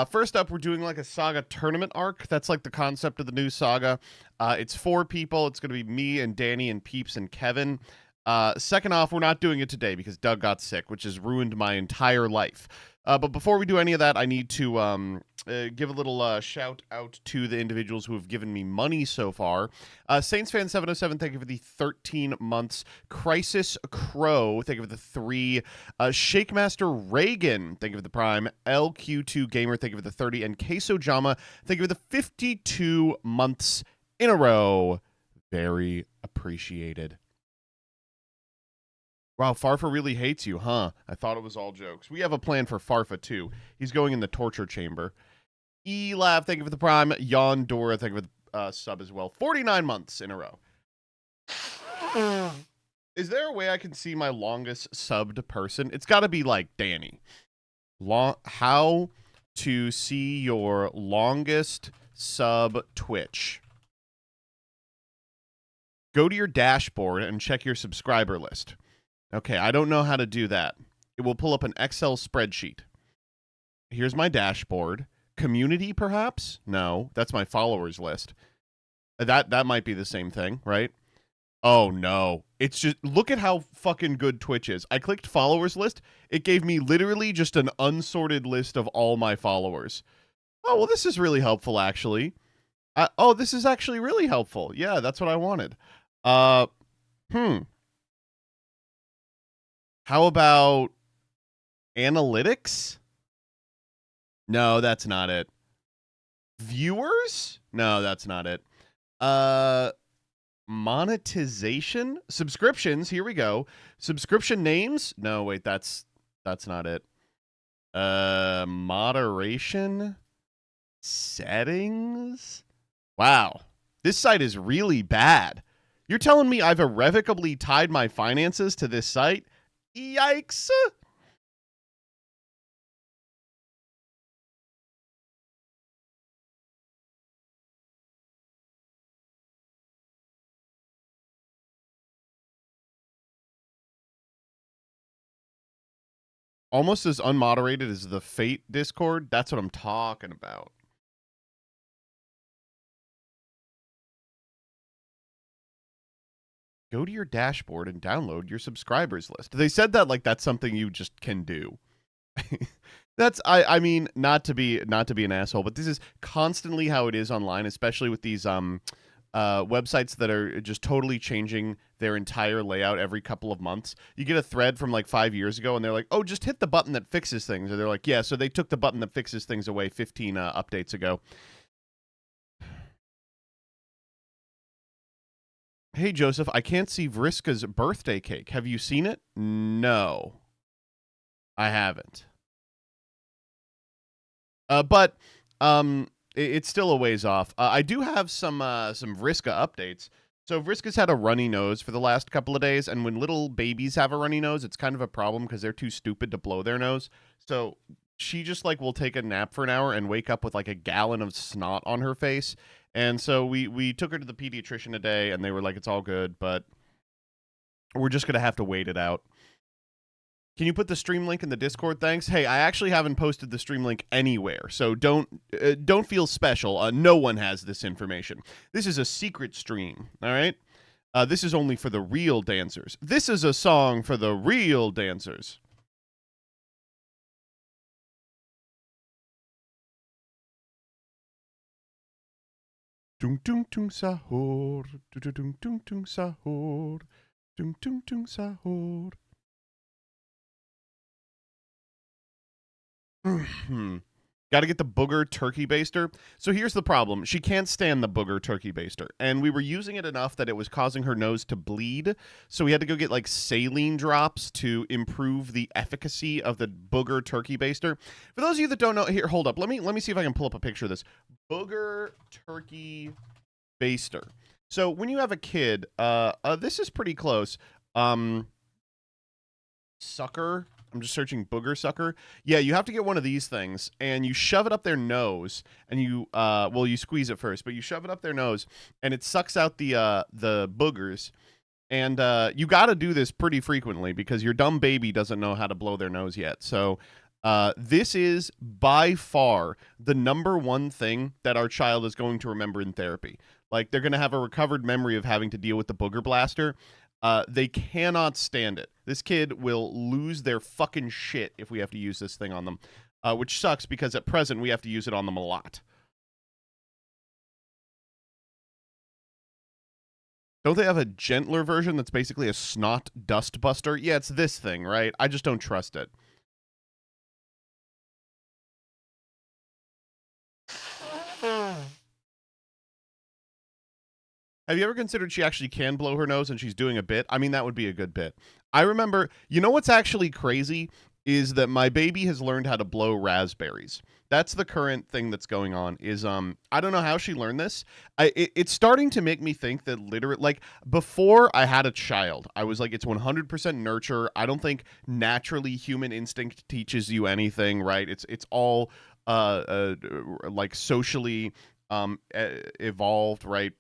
First up, we're doing like a saga tournament arc. That's like the concept of the new saga. It's 4 people. It's going to be me and Danny and Peeps and Kevin. Second off, we're not doing it today because Doug got sick, which has ruined my entire life. But before we do any of that, I need to give a little shout out to the individuals who have given me money so far. Saints fan 707, thank you for the 13 months. Crisis Crow, thank you for the 3. Shake Master Reagan, thank you for the prime. LQ2 Gamer, thank you for the 30. And Queso Jama, thank you for the 52 months in a row. Very appreciated. Wow, Farfa really hates you, huh? I thought it was all jokes. We have a plan for Farfa, too. He's going in the torture chamber. Elab, thank you for the prime. Yon Dora, thank you for the sub as well. 49 months in a row. Is there a way I can see my longest subbed person? It's got to be like Danny. How to see your longest sub Twitch. Go to your dashboard and check your subscriber list. Okay, I don't know how to do that. It will pull up an Excel spreadsheet. Here's my dashboard. Community, perhaps? No, that's my followers list. That might be the same thing, right? Oh, no. It's just, look at how fucking good Twitch is. I clicked followers list. It gave me literally just an unsorted list of all my followers. Oh, well, this is really helpful, actually. Oh, this is actually really helpful. Yeah, that's what I wanted. How about analytics? No, that's not it. Viewers? No, that's not it. Monetization? Subscriptions, here we go. Subscription names? No, wait, that's not it. Moderation? Settings? Wow. This site is really bad. You're telling me I've irrevocably tied my finances to this site? Yikes. Almost as unmoderated as the Fate Discord. That's what I'm talking about. Go to your dashboard and download your subscribers list. They said that like that's something you just can do. That's I mean, not to be an asshole, but this is constantly how it is online, especially with these websites that are just totally changing their entire layout every couple of months. You get a thread from like 5 years ago and they're like, oh, just hit the button that fixes things. Or they're like, yeah, so they took the button that fixes things away 15 updates ago. Hey, Joseph, I can't see Vriska's birthday cake. Have you seen it? No, I haven't. But it's still a ways off. I do have some Vriska updates. So Vriska's had a runny nose for the last couple of days, and when little babies have a runny nose, it's kind of a problem because they're too stupid to blow their nose. So she just like will take a nap for an hour and wake up with like a gallon of snot on her face. And so we took her to the pediatrician today, and they were like, it's all good, but we're just gonna have to wait it out. Can you put the stream link in the Discord? Thanks. Hey, I actually haven't posted the stream link anywhere, so don't feel special. No one has this information. This is a secret stream, all right? This is only for the real dancers. This is a song for the real dancers. Tung tung tung sahur, tung tung tung tung sahur, tung tung tung sahur. Got to get the booger turkey baster. So here's the problem. She can't stand the booger turkey baster. And we were using it enough that it was causing her nose to bleed. So we had to go get like saline drops to improve the efficacy of the booger turkey baster. For those of you that don't know, here, hold up. Let me see if I can pull up a picture of this. Booger turkey baster. So when you have a kid, this is pretty close. Sucker. I'm just searching booger sucker. Yeah, you have to get one of these things, and you shove it up their nose, and you you squeeze it first, but you shove it up their nose, and it sucks out the boogers. And you got to do this pretty frequently because your dumb baby doesn't know how to blow their nose yet. So This is by far the number one thing that our child is going to remember in therapy. Like, they're going to have a recovered memory of having to deal with the booger blaster. They cannot stand it. This kid will lose their fucking shit if we have to use this thing on them, which sucks because at present we have to use it on them a lot. Don't they have a gentler version that's basically a snot dust buster? Yeah, it's this thing, right? I just don't trust it. Have you ever considered she actually can blow her nose and she's doing a bit? I mean, that would be a good bit. I remember, you know what's actually crazy is that my baby has learned how to blow raspberries. That's the current thing that's going on. Is I don't know how she learned this. It's starting to make me think that literally, like, before I had a child, I was like, it's 100% nurture. I don't think naturally human instinct teaches you anything, right? It's all like socially evolved, right?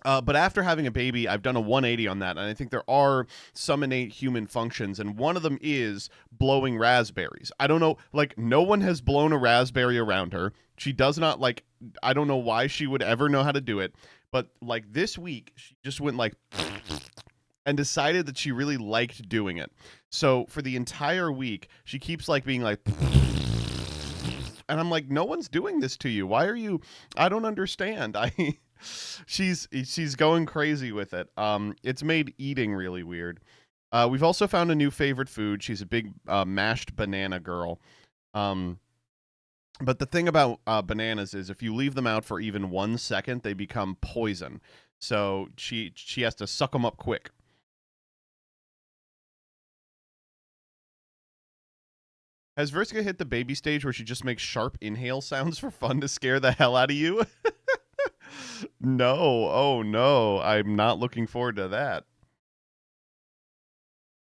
But after having a baby, I've done a 180 on that, and I think there are some innate human functions, and one of them is blowing raspberries. I don't know, like, no one has blown a raspberry around her. She does not, like, I don't know why she would ever know how to do it, but, like, this week, she just went, like, and decided that she really liked doing it. So for the entire week, she keeps, like, being like, and I'm like, no one's doing this to you. Why are you? I don't understand. She's going crazy with it. It's made eating really weird. We've also found a new favorite food. She's a big mashed banana girl. Um, but the thing about bananas is if you leave them out for even 1 second, they become poison. So she has to suck them up quick. Has Vriska hit the baby stage where she just makes sharp inhale sounds for fun to scare the hell out of you? No. Oh no. I'm not looking forward to that.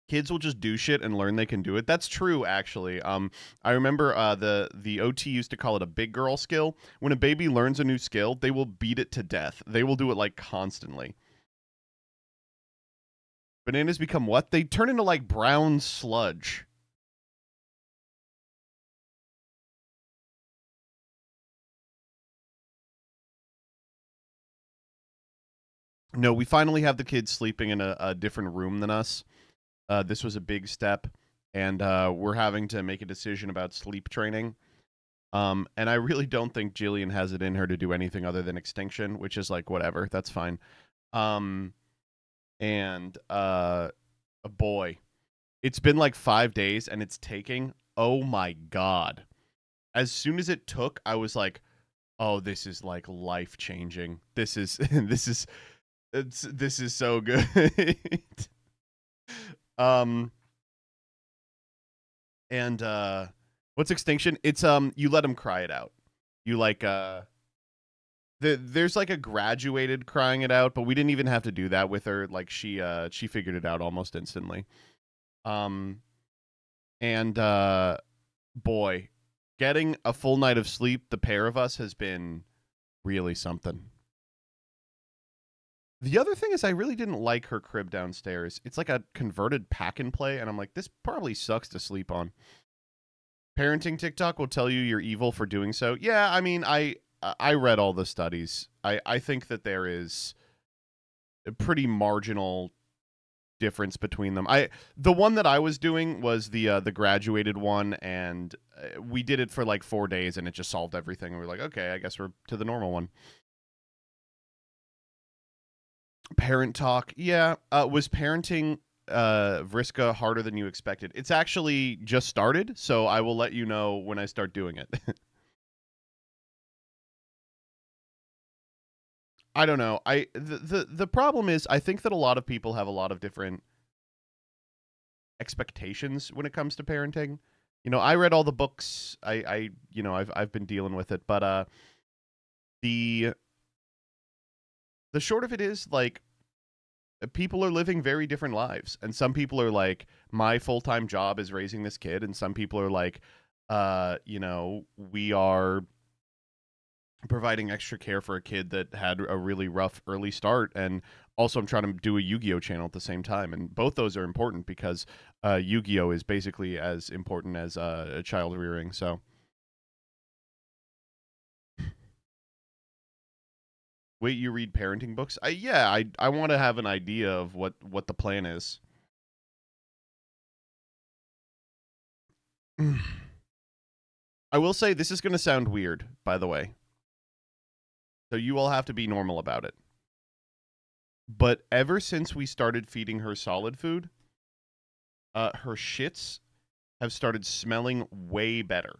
Kids will just do shit and learn they can do it. That's true, actually. I remember the OT used to call it a big girl skill. When a baby learns a new skill, they will beat it to death. They will do it like constantly. Bananas become what? They turn into like brown sludge. No, we finally have the kids sleeping in a different room than us. This was a big step, and we're having to make a decision about sleep training. And I really don't think Jillian has it in her to do anything other than extinction, which is like whatever, that's fine. Um, and boy, it's been like 5 days, and it's taking. Oh my god! As soon as it took, I was like, "Oh, this is like life changing. This is this is so good." um, and what's extinction? It's you let them cry it out. You like there's like a graduated crying it out, but we didn't even have to do that with her. Like she figured it out almost instantly. Um and boy, getting a full night of sleep, the pair of us, has been really something. The other thing is I really didn't like her crib downstairs. It's like a converted pack and play, and I'm like, this probably sucks to sleep on. Parenting TikTok will tell you you're evil for doing so. Yeah, I mean, I read all the studies. I think that there is a pretty marginal difference between them. The one that I was doing was the graduated one, and we did it for like 4 days, and it just solved everything. And we're like, okay, I guess we're to the normal one. Parent talk, yeah. Was parenting Vriska harder than you expected? It's actually just started, so I will let you know when I start doing it. I don't know. The problem is I think that a lot of people have a lot of different expectations when it comes to parenting. You know, I read all the books. I've been dealing with it, but the the short of it is like people are living very different lives, and some people are like, my full-time job is raising this kid, and some people are like, we are providing extra care for a kid that had a really rough early start, and also I'm trying to do a Yu-Gi-Oh channel at the same time, and both those are important because Yu-Gi-Oh is basically as important as child rearing. So wait, you read parenting books? I want to have an idea of what the plan is. I will say this is going to sound weird, by the way. So you all have to be normal about it. But ever since we started feeding her solid food, her shits have started smelling way better.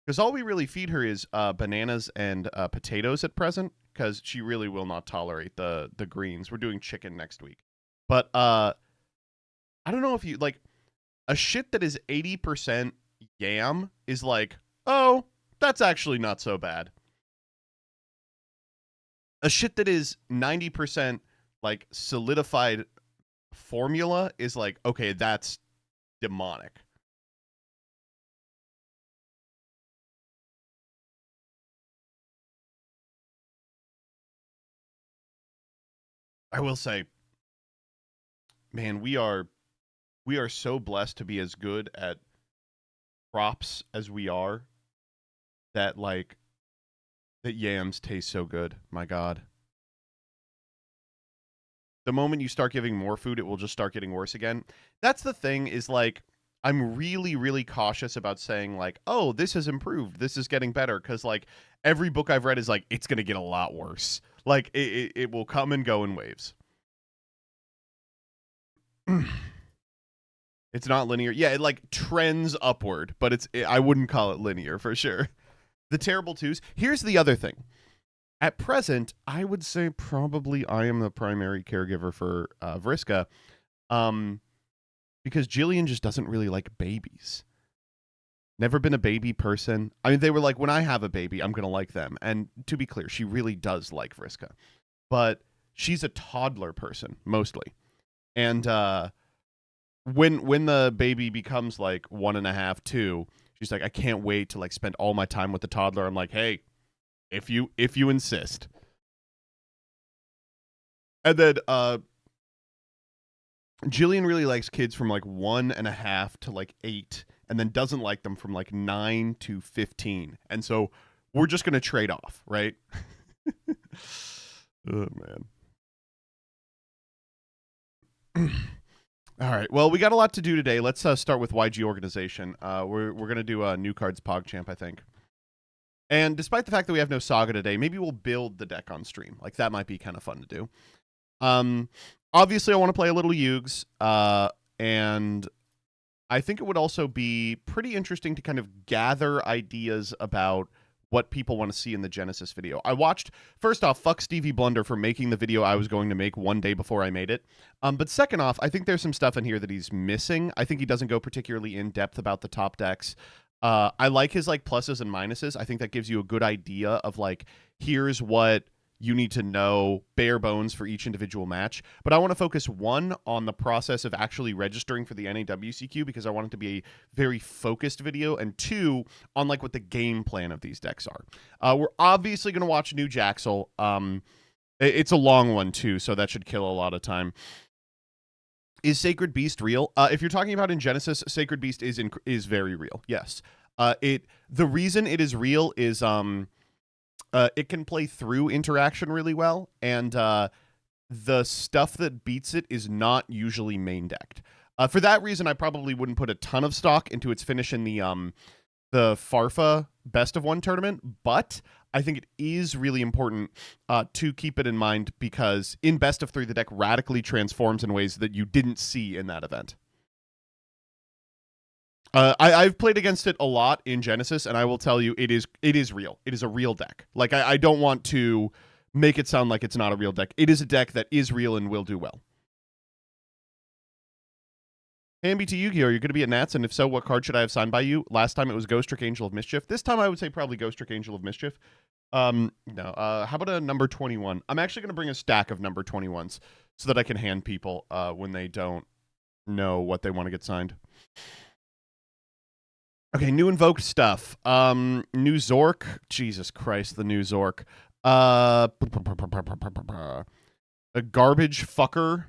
Because all we really feed her is bananas and potatoes at present, because she really will not tolerate the greens. We're doing chicken next week. But I don't know if you like a shit that is 80% yam is like, oh, that's actually not so bad. A shit that is 90% like solidified formula is like, okay, that's demonic. I will say, man, we are so blessed to be as good at crops as we are, that like that yams taste so good. My God. The moment you start giving more food, it will just start getting worse again. That's the thing, is like I'm really, really cautious about saying like, oh, this has improved, this is getting better, because like every book I've read is like, it's gonna get a lot worse. Like it will come and go in waves. It's not linear. Yeah, it like trends upward, but I wouldn't call it linear for sure. The terrible twos. Here's the other thing. At present, I would say probably I am the primary caregiver for Vriska, um, because Jillian just doesn't really like babies. Never been a baby person. I mean, they were like, when I have a baby, I'm gonna like them. And to be clear, she really does like Vriska, but she's a toddler person mostly. And when the baby becomes like 1.5, 2, she's like, I can't wait to like spend all my time with the toddler. I'm like, hey, if you insist. And then Jillian really likes kids from like 1.5 to like 8, and then doesn't like them from like 9 to 15. And so we're just gonna trade off, right? Oh man. All right. Well, we got a lot to do today. Let's start with YG organization. We're gonna do a new cards PogChamp, I think. And despite the fact that we have no Saga today, maybe we'll build the deck on stream. Like that might be kind of fun to do. Obviously, I want to play a little Yugs, and I think it would also be pretty interesting to kind of gather ideas about what people want to see in the Genesis video. I watched, first off, fuck Stevie Blunder for making the video I was going to make one day before I made it. But second off, I think there's some stuff in here that he's missing. I think he doesn't go particularly in depth about the top decks. I like his like pluses and minuses. I think that gives you a good idea of like, here's what you need to know bare bones for each individual match. But I want to focus, one, on the process of actually registering for the NAWCQ, because I want it to be a very focused video, and two, on like what the game plan of these decks are. We're obviously going to watch new Jaxel. It's a long one too, so that should kill a lot of time. Is Sacred Beast real? If you're talking about in Genesis, Sacred Beast is very real. Yes. The reason it is real is it can play through interaction really well, and the stuff that beats it is not usually main decked. For that reason, I probably wouldn't put a ton of stock into its finish in the Farfa Best of One tournament, but I think it is really important to keep it in mind, because in Best of 3, the deck radically transforms in ways that you didn't see in that event. I've played against it a lot in Genesis, and I will tell you, it is real. It is a real deck. Like, I don't want to make it sound like it's not a real deck. It is a deck that is real and will do well. Hey, MBT Yu-Gi-Oh! Are you going to be at Nats? And if so, what card should I have signed by you? Last time it was Ghost Trick Angel of Mischief. This time I would say probably Ghost Trick Angel of Mischief. No. How about a number 21? I'm actually going to bring a stack of number 21s so that I can hand people when they don't know what they want to get signed. Okay, new invoked stuff. New Zork. Jesus Christ, the new Zork. A garbage fucker.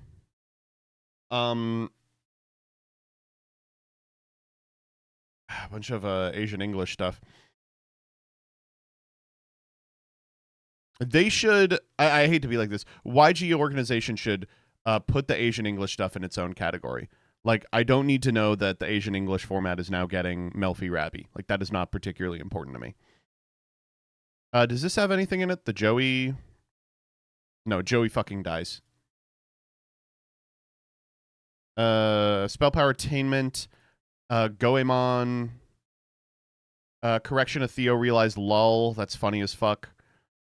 A bunch of Asian English stuff. They should. I hate to be like this. YG organization should put the Asian English stuff in its own category. Like, I don't need to know that the Asian English format is now getting Melfi Rabby. Like, that is not particularly important to me. Does this have anything in it? The Joey? No, Joey fucking dies. Spell Power Attainment. Goemon. Correction of Theo realized lull. That's funny as fuck.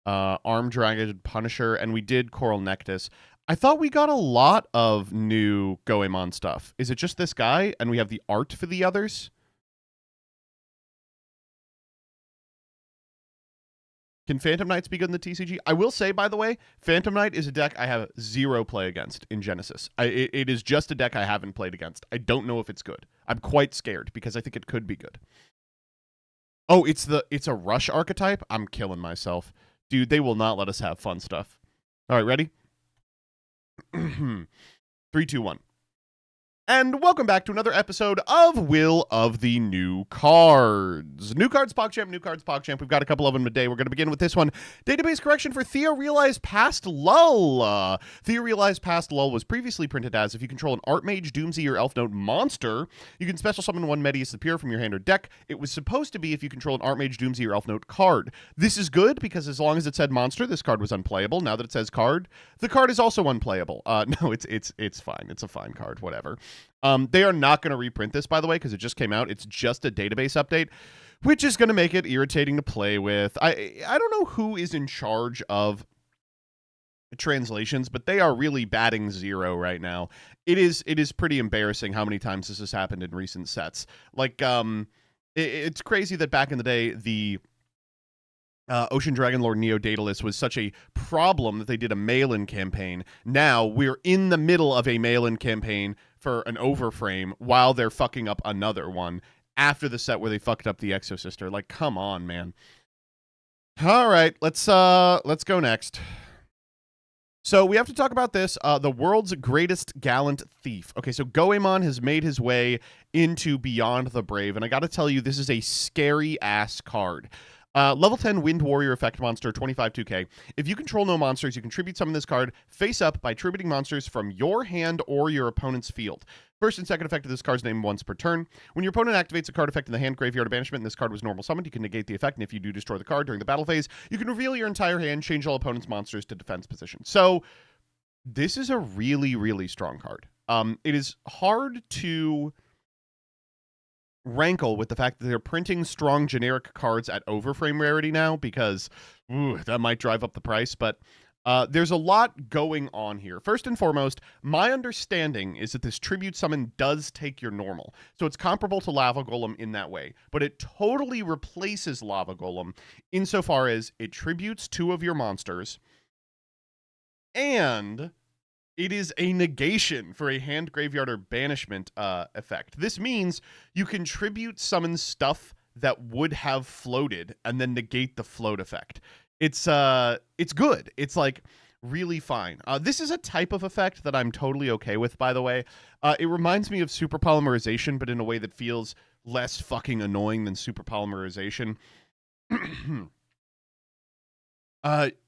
Arm Dragon Punisher, and we did Coral Nectus. I thought we got a lot of new Goemon stuff. Is it just this guy, and we have the art for the others? Can Phantom Knights be good in the TCG? I will say, by the way, Phantom Knight is a deck I have zero play against in Genesis. It is just a deck I haven't played against. I don't know if it's good. I'm quite scared because I think it could be good. Oh, it's a Rush archetype? I'm killing myself. Dude, they will not let us have fun stuff. All right, ready? 3, 2, 1. And welcome back to another episode of Will of the New Cards. New Cards PogChamp, New Cards PogChamp. We've got a couple of them today. We're going to begin with this one. Database correction for Theo Realized Past Lull. Theo Realized Past Lull was previously printed as, if you control an Archmage, Doomsday, or Elf Note monster, you can special summon one Medius Appear from your hand or deck. It was supposed to be if you control an Archmage, Doomsday, or Elf Note card. This is good because as long as it said monster, this card was unplayable. Now that it says card, the card is also unplayable. No, it's fine. It's a fine card, whatever. They are not going to reprint this, by the way, because it just came out. It's just a database update, which is going to make it irritating to play with. I don't know who is in charge of translations, but they are really batting zero right now. It is pretty embarrassing how many times this has happened in recent sets. Like, it's crazy that back in the day, the Ocean Dragon Lord Neo Daedalus was such a problem that they did a mail-in campaign. Now we're in the middle of a mail-in campaign for an overframe while they're fucking up another one after the set where they fucked up the Exosister. Like, come on, man. All right, let's go next. So we have to talk about this, the world's greatest gallant thief. Okay, so Goemon has made his way into Beyond the Brave, and I gotta tell you, this is a scary-ass card. Level 10 Wind Warrior effect monster, 25 2k. If you control no monsters, you can tribute summon this card face up by tributing monsters from your hand or your opponent's field. First and second effect of this card's name once per turn. When your opponent activates a card effect in the hand, graveyard, or banishment, and this card was normal summoned, you can negate the effect, and if you do destroy the card during the battle phase, you can reveal your entire hand, change all opponent's monsters to defense position. So, this is a really, really strong card. It is hard to rankle with the fact that they're printing strong generic cards at overframe rarity now because that might drive up the price, but there's a lot going on here. First and foremost, my understanding is that this tribute summon does take your normal, so it's comparable to Lava Golem in that way, but it totally replaces Lava Golem insofar as it tributes 2 of your monsters, and it is a negation for a hand, graveyard, or banishment effect. This means you can tribute summon stuff that would have floated and then negate the float effect. It's good. It's like really fine. This is a type of effect that I'm totally okay with, by the way. It reminds me of super polymerization, but in a way that feels less fucking annoying than super polymerization.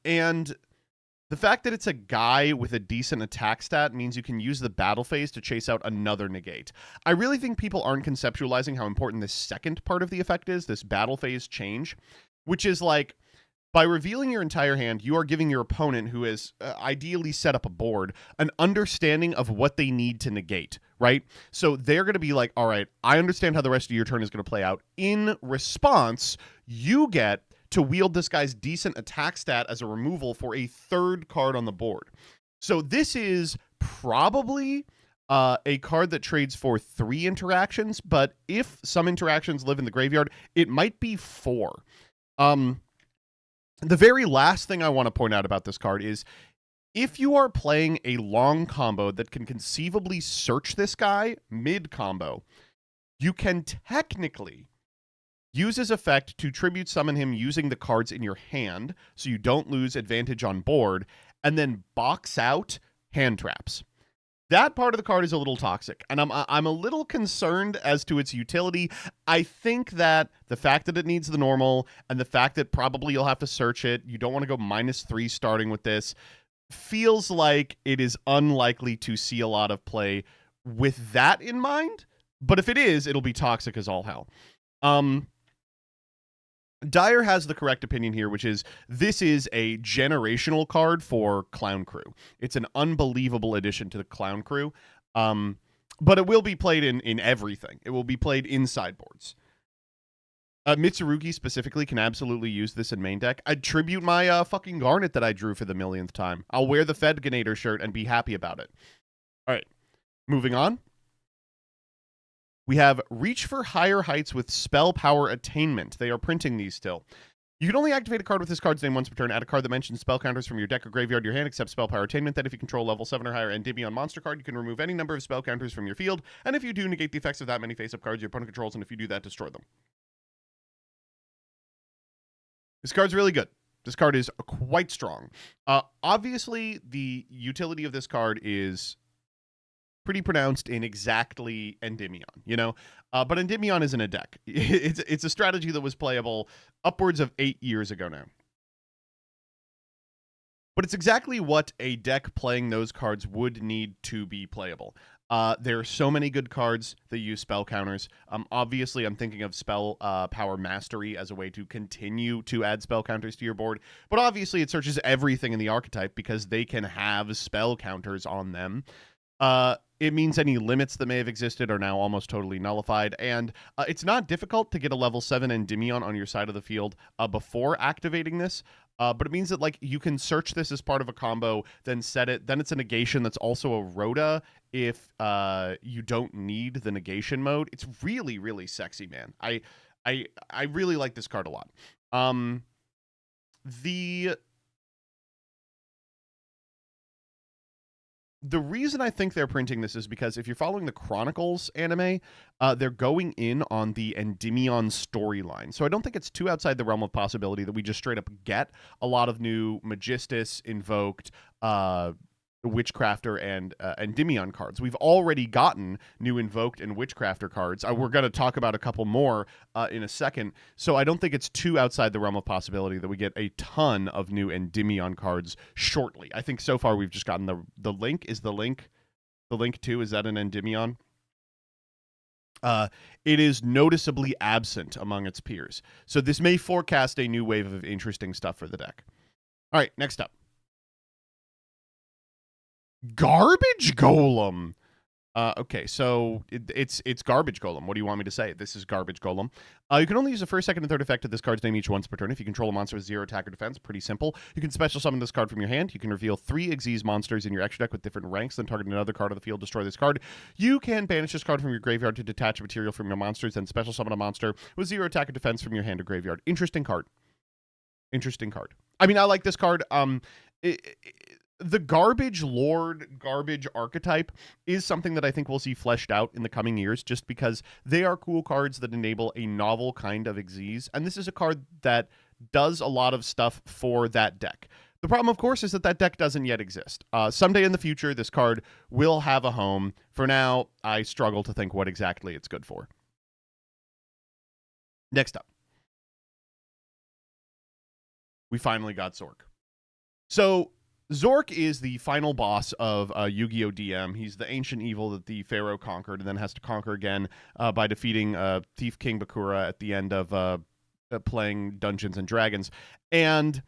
And the fact that it's a guy with a decent attack stat means you can use the battle phase to chase out another negate. I really think people aren't conceptualizing how important this second part of the effect is, this battle phase change, which is like, by revealing your entire hand, you are giving your opponent, who has ideally set up a board, an understanding of what they need to negate, right? So they're going to be like, all right, I understand how the rest of your turn is going to play out. In response, you get to wield this guy's decent attack stat as a removal for a third card on the board. So this is probably a card that trades for 3 interactions, but if some interactions live in the graveyard, it might be 4. The very last thing I want to point out about this card is, if you are playing a long combo that can conceivably search this guy mid-combo, you can technically Use his effect to tribute summon him using the cards in your hand so you don't lose advantage on board, and then box out hand traps. That part of the card is a little toxic, and I'm a little concerned as to its utility. I think that the fact that it needs the normal and the fact that probably you'll have to search it, you don't want to go -3 starting with this, feels like it is unlikely to see a lot of play with that in mind. But if it is, it'll be toxic as all hell. Dyer has the correct opinion here, which is this is a generational card for Clown Crew. It's an unbelievable addition to the Clown Crew, but it will be played in everything. It will be played in sideboards. Mitsurugi specifically can absolutely use this in main deck. I'd tribute my fucking Garnet that I drew for the millionth time. I'll wear the Fedganator shirt and be happy about it. All right, moving on. We have Reach for Higher Heights with Spell Power Attainment. They are printing these still. You can only activate a card with this card's name once per turn. Add a card that mentions spell counters from your deck or graveyard to your hand, except Spell Power Attainment. Then if you control level 7 or higher Endymion monster card, you can remove any number of spell counters from your field. And if you do, negate the effects of that many face-up cards your opponent controls, and if you do that, destroy them. This card's really good. This card is quite strong. Obviously, the utility of this card is pretty pronounced in exactly Endymion, you know? But Endymion isn't a deck. It's a strategy that was playable upwards of 8 years ago now. But it's exactly what a deck playing those cards would need to be playable. There are so many good cards that use spell counters. Obviously, I'm thinking of Spell Power Mastery as a way to continue to add spell counters to your board. But obviously, it searches everything in the archetype because they can have spell counters on them. It means any limits that may have existed are now almost totally nullified, and it's not difficult to get a level 7 Endymion on your side of the field before activating this, but it means that like you can search this as part of a combo, then set it, then it's a negation that's also a Rhoda if you don't need the negation mode. It's really, really sexy, man. I really like this card a lot. The reason I think they're printing this is because if you're following the Chronicles anime, they're going in on the Endymion storyline. So I don't think it's too outside the realm of possibility that we just straight up get a lot of new Magistus, Invoked, Witchcrafter, and Endymion cards. We've already gotten new Invoked and Witchcrafter cards. We're going to talk about a couple more in a second. So I don't think it's too outside the realm of possibility that we get a ton of new Endymion cards shortly. I think so far we've just gotten the link. Is the link 2? Is that an Endymion? It is noticeably absent among its peers. So this may forecast a new wave of interesting stuff for the deck. All right, next up. Garbage Golem. Okay, so it's Garbage Golem. What do you want me to say? This is Garbage Golem. You can only use the first, second, and third effect of this card's name each once per turn. If you control a monster with 0 attack or defense, pretty simple. You can special summon this card from your hand. You can reveal 3 Xyz monsters in your extra deck with different ranks, then target another card of the field, destroy this card. You can banish this card from your graveyard to detach a material from your monsters, then special summon a monster with 0 attack or defense from your hand or graveyard. Interesting card. Interesting card. I mean, I like this card. The Garbage Lord, Garbage archetype is something that I think we'll see fleshed out in the coming years just because they are cool cards that enable a novel kind of Xyz, and this is a card that does a lot of stuff for that deck. The problem, of course, is that that deck doesn't yet exist. Someday in the future, this card will have a home. For now, I struggle to think what exactly it's good for. Next up. We finally got Zork. So Zork is the final boss of Yu-Gi-Oh! DM. He's the ancient evil that the Pharaoh conquered and then has to conquer again by defeating Thief King Bakura at the end of playing Dungeons and Dragons. And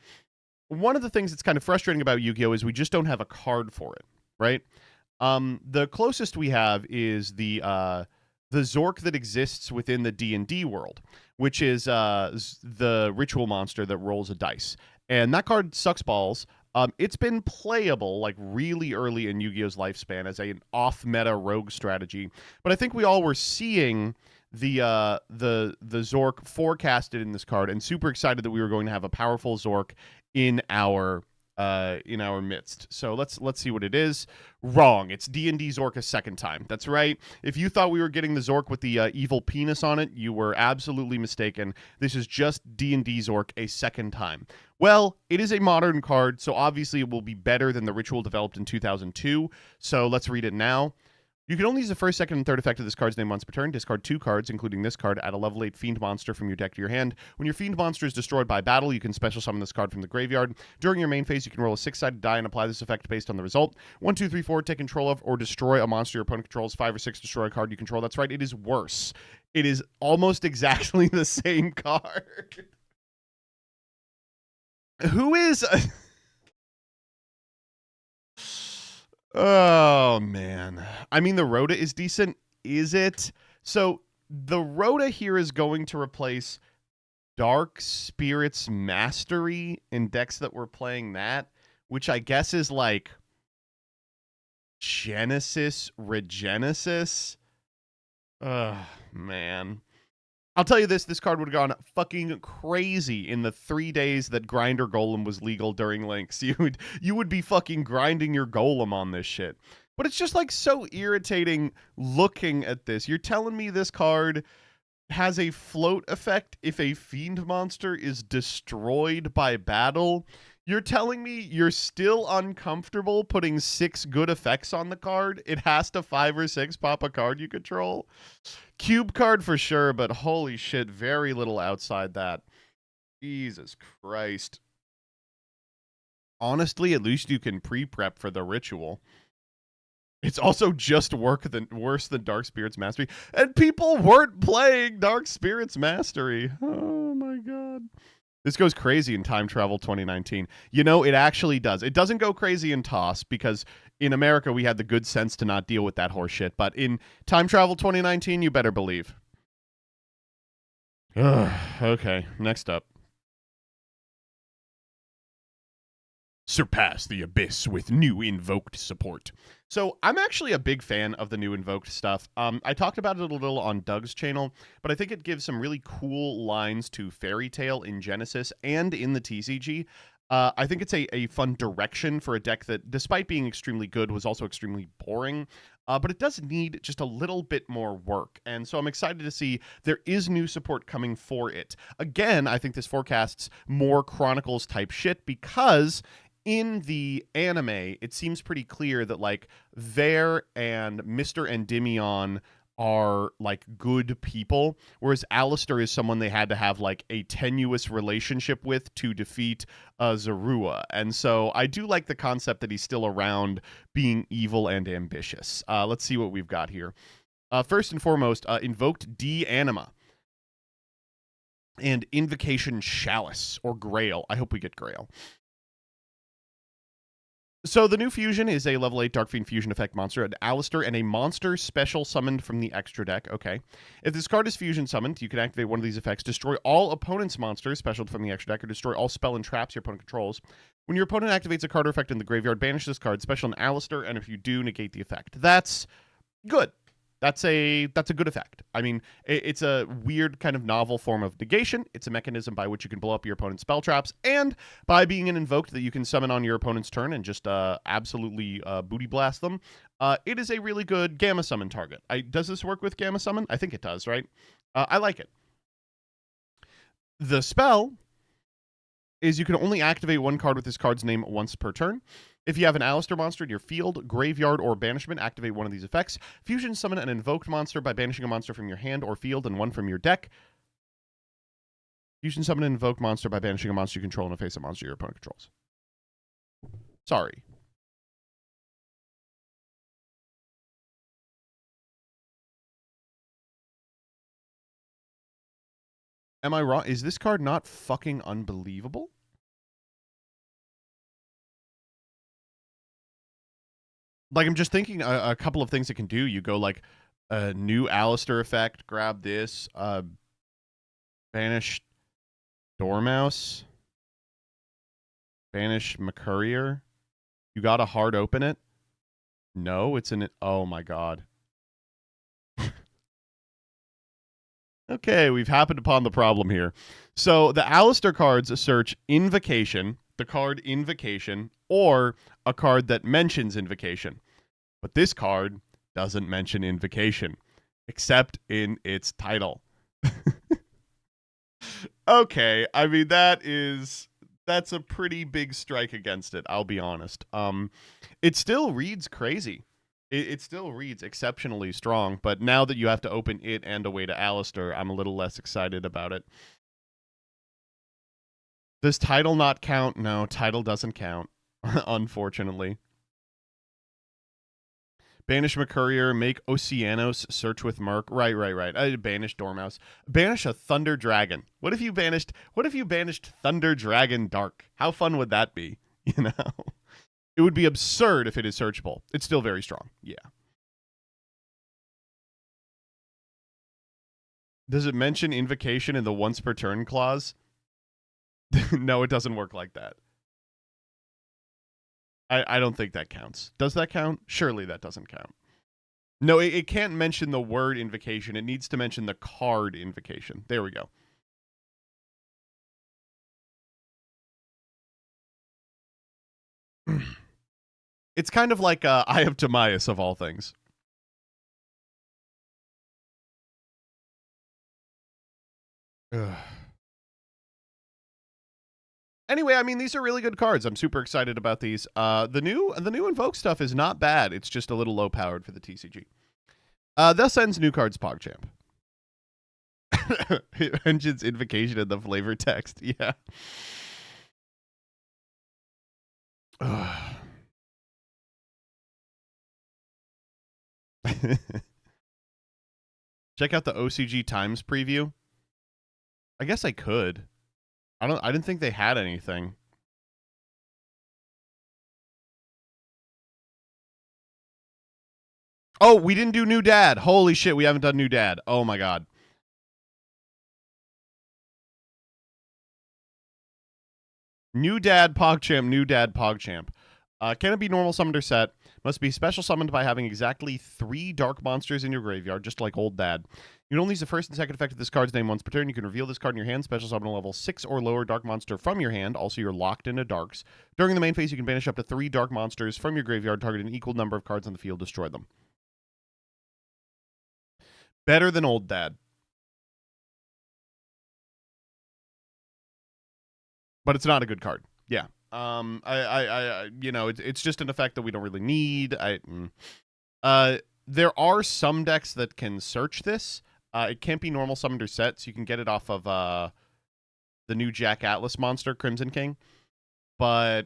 one of the things that's kind of frustrating about Yu-Gi-Oh! Is we just don't have a card for it, right? The closest we have is the Zork that exists within the D&D world, which is the ritual monster that rolls a dice. And that card sucks balls. It's been playable like really early in Yu-Gi-Oh's lifespan as an off-meta rogue strategy, but I think we all were seeing the Zork forecasted in this card and super excited that we were going to have a powerful Zork in our in our midst. So let's see what it is. Wrong. It's D&D Zork a second time. That's right. If you thought we were getting the Zork with the evil penis on it, you were absolutely mistaken. This is just D&D Zork a second time. Well, it is a modern card, so obviously it will be better than the ritual developed in 2002. So let's read it now. You can only use the first, second, and third effect of this card's name once per turn. Discard 2 cards, including this card, add a level 8 Fiend monster from your deck to your hand. When your Fiend monster is destroyed by battle, you can special summon this card from the graveyard. During your main phase, you can roll a 6-sided die and apply this effect based on the result. 1, 2, 3, 4, take control of or destroy a monster your opponent controls. 5 or 6, destroy a card you control. That's right, it is worse. It is almost exactly the same card. Who is... Oh, man. I mean, the Rhoda is decent. Is it? So, the Rhoda here is going to replace Dark Spirits Mastery in decks that were playing that, which I guess is like Genesis Regenesis. Oh, man. I'll tell you this card would have gone fucking crazy in the 3 days that Grinder Golem was legal during Lynx. You would be fucking grinding your Golem on this shit. But it's just like so irritating looking at this. You're telling me this card has a float effect if a Fiend monster is destroyed by battle? You're telling me you're still uncomfortable putting 6 good effects on the card? It has to 5 or 6 pop a card you control? Cube card for sure, but holy shit, very little outside that. Jesus Christ. Honestly, at least you can pre-prep for the ritual. It's also just worse than Dark Spirits Mastery. And people weren't playing Dark Spirits Mastery. Oh my god. This goes crazy in Time Travel 2019. You know, it actually does. It doesn't go crazy in TOS because in America we had the good sense to not deal with that horse shit. But in Time Travel 2019, you better believe. Okay, next up. Surpass the abyss with new invoked support. So I'm actually a big fan of the new invoked stuff. I talked about it a little on Doug's channel, but I think it gives some really cool lines to Fairy Tale in Genesis and in the TCG. I think it's a fun direction for a deck that, despite being extremely good, was also extremely boring. But it does need just a little bit more work. And so I'm excited to see there is new support coming for it. Again, I think this forecasts more Chronicles type shit because in the anime, it seems pretty clear that like Vare and Mr. Endymion are like good people, whereas Alistair is someone they had to have like a tenuous relationship with to defeat Zorua. And so I do like the concept that he's still around being evil and ambitious. Let's see what we've got here. First and foremost, invoked D Anima and Invocation Chalice or Grail. I hope we get Grail. So the new fusion is a level 8 Dark Fiend fusion effect monster, an Alistair, and a monster special summoned from the extra deck. Okay. If this card is fusion summoned, you can activate one of these effects, destroy all opponent's monsters special from the extra deck, or destroy all spell and traps your opponent controls. When your opponent activates a card or effect in the graveyard, banish this card, special an Alistair, and if you do, negate the effect. That's good. That's a good effect. I mean, it's a weird kind of novel form of negation. It's a mechanism by which you can blow up your opponent's spell traps, and by being an invoked that you can summon on your opponent's turn and just absolutely booty blast them. It is a really good Gamma Summon target. Does this work with Gamma Summon? I think it does, right? I like it. The spell is you can only activate one card with this card's name once per turn. If you have an Alistair monster in your field, graveyard, or banishment, activate one of these effects. Fusion summon an invoked monster by banishing a monster from your hand or field and one from your deck. Fusion summon an invoked monster by banishing a monster you control and a face-up monster your opponent controls. Sorry. Am I wrong? Is this card not fucking unbelievable? Like, I'm just thinking a couple of things it can do. You go, like, a new Alistair effect, grab this, banish Dormouse, banish McCourier. You got to hard open it? No, it's in it. Oh, my God. Okay, we've happened upon the problem here. So, the Alistair cards search Invocation. the card Invocation or a card that mentions Invocation. But this card doesn't mention Invocation, except in its title. Okay, I mean that's a pretty big strike against it, I'll be honest. It still reads crazy. It still reads exceptionally strong, but now that you have to open it and Away to Alistair, I'm a little less excited about it. Does title not count? No, title doesn't count, unfortunately. Banish McCourier, make Oceanos, search with Merc. Right. Banish Dormouse. Banish a Thunder Dragon. What if you banished Thunder Dragon Dark? How fun would that be? You know? It would be absurd if it is searchable. It's still very strong. Yeah. Does it mention Invocation in the once per turn clause? No, it doesn't work like that. I don't think that counts. Does that count? Surely that doesn't count. No, it can't mention the word Invocation. It needs to mention the card Invocation. There we go. It's kind of like Eye of Timaeus of all things. Ugh. Anyway, I mean, these are really good cards. I'm super excited about these. The new Invoke stuff is not bad. It's just a little low powered for the TCG. Thus ends New Cards PogChamp. It mentions Invocation in the flavor text. Yeah. Check out the OCG Times preview. I guess I could. I didn't think they had anything. Oh, we didn't do New Dad. Holy shit, we haven't done New Dad. Oh my god. New Dad PogChamp. Can it be normal summoned or set? Must be special summoned by having exactly 3 dark monsters in your graveyard, just like Old Dad. You can only use the first and second effect of this card's name once per turn. You can reveal this card in your hand, special summon a level 6 or lower dark monster from your hand. Also, you're locked into darks. During the main phase, you can banish up to 3 dark monsters from your graveyard, target an equal number of cards on the field, destroy them. Better than Old Dad. But it's not a good card. Yeah. It's just an effect that we don't really need. There are some decks that can search this. It can't be normal summoned or set, so you can get it off of the new Jack Atlas monster, Crimson King. But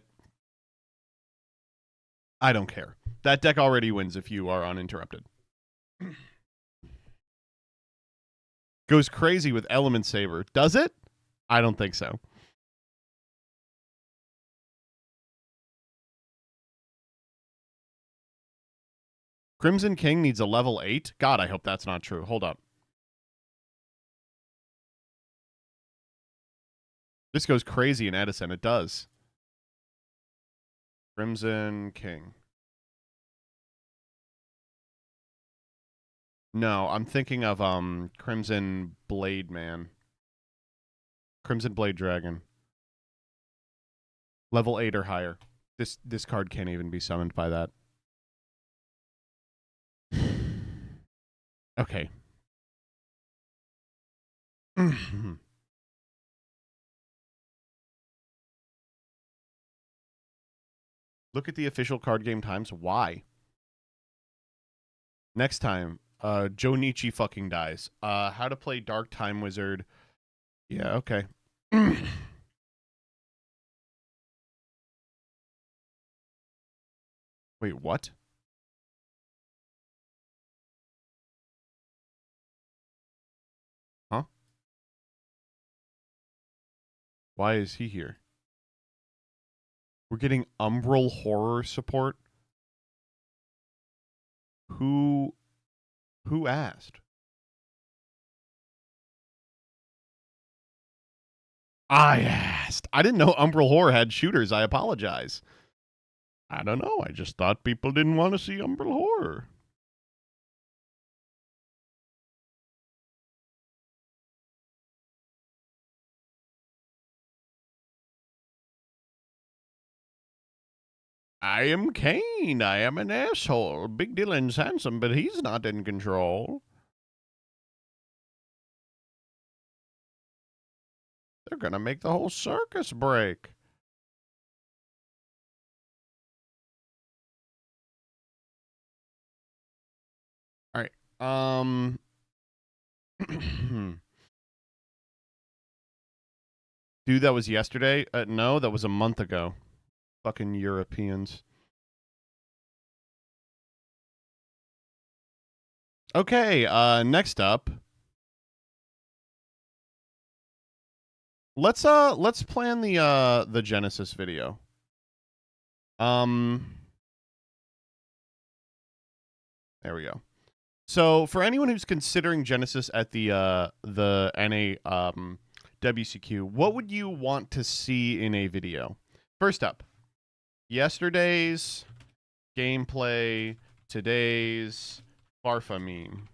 I don't care. That deck already wins if you are uninterrupted. Goes crazy with Element Saber. Does it? I don't think so. Crimson King needs a level 8? God, I hope that's not true. Hold up. This goes crazy in Edison. It does. Crimson King. No, I'm thinking of Crimson Blade Man. Crimson Blade Dragon. Level 8 or higher. This card can't even be summoned by that. Okay. Look at the official card game times. Why? Next time, Joe Nietzsche fucking dies. How to play Dark Time Wizard. Yeah, okay. Wait, what? Huh? Why is he here? We're getting Umbral Horror support? Who asked? I asked. I didn't know Umbral Horror had shooters. I apologize. I don't know. I just thought people didn't want to see Umbral Horror. I am Kane. I am an asshole. Big Dylan's handsome, but he's not in control. They're gonna make the whole circus break. All right. Dude, that was yesterday? No, that was a month ago. Fucking Europeans. Okay, next up. Let's plan the Genesis video. There we go. So for anyone who's considering Genesis at the NA WCQ, what would you want to see in a video? First up, yesterday's gameplay, today's Farfa meme.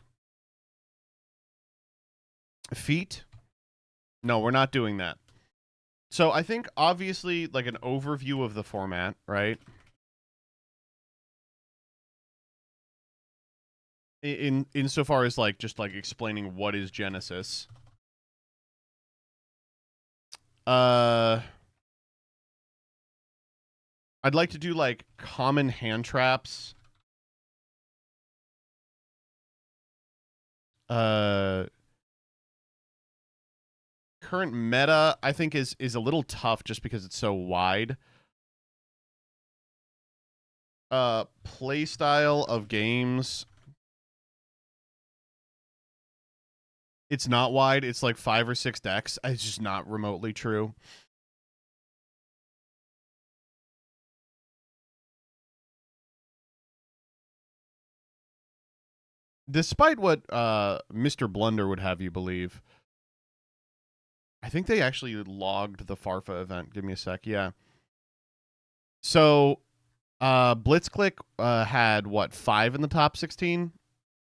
Feet? No, we're not doing that. So I think obviously like an overview of the format, right? Insofar as like just like explaining what is Genesis. I'd like to do like common hand traps. Current meta, I think, is a little tough just because it's so wide. Play style of games. It's not wide. It's like 5 or 6 decks. It's just not remotely true. Despite what Mr. Blunder would have you believe, I think they actually logged the Farfa event. Give me a sec. Yeah. So, Blitzkrieg had what, 5 in the top 16?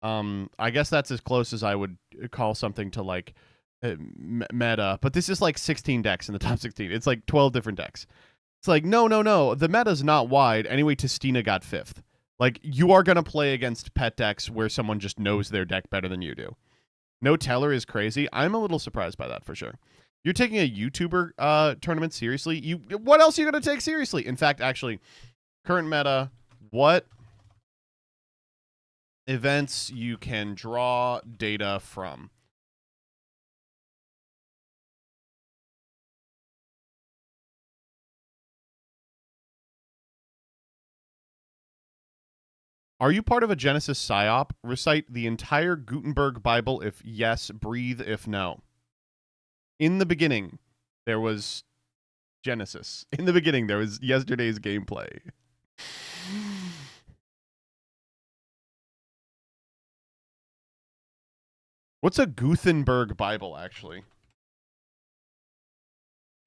I guess that's as close as I would call something to like meta, but this is like 16 decks in the top 16. It's like 12 different decks. It's like, no. The meta's not wide. Anyway, Testina got 5th. Like, you are going to play against pet decks where someone just knows their deck better than you do. No teller is crazy. I'm a little surprised by that for sure. You're taking a YouTuber tournament seriously? What else are you going to take seriously? In fact, actually, current meta, what events you can draw data from? Are you part of a Genesis psyop? Recite the entire Gutenberg Bible if yes, breathe if no. In the beginning, there was Genesis. In the beginning, there was yesterday's gameplay. What's a Gutenberg Bible, actually?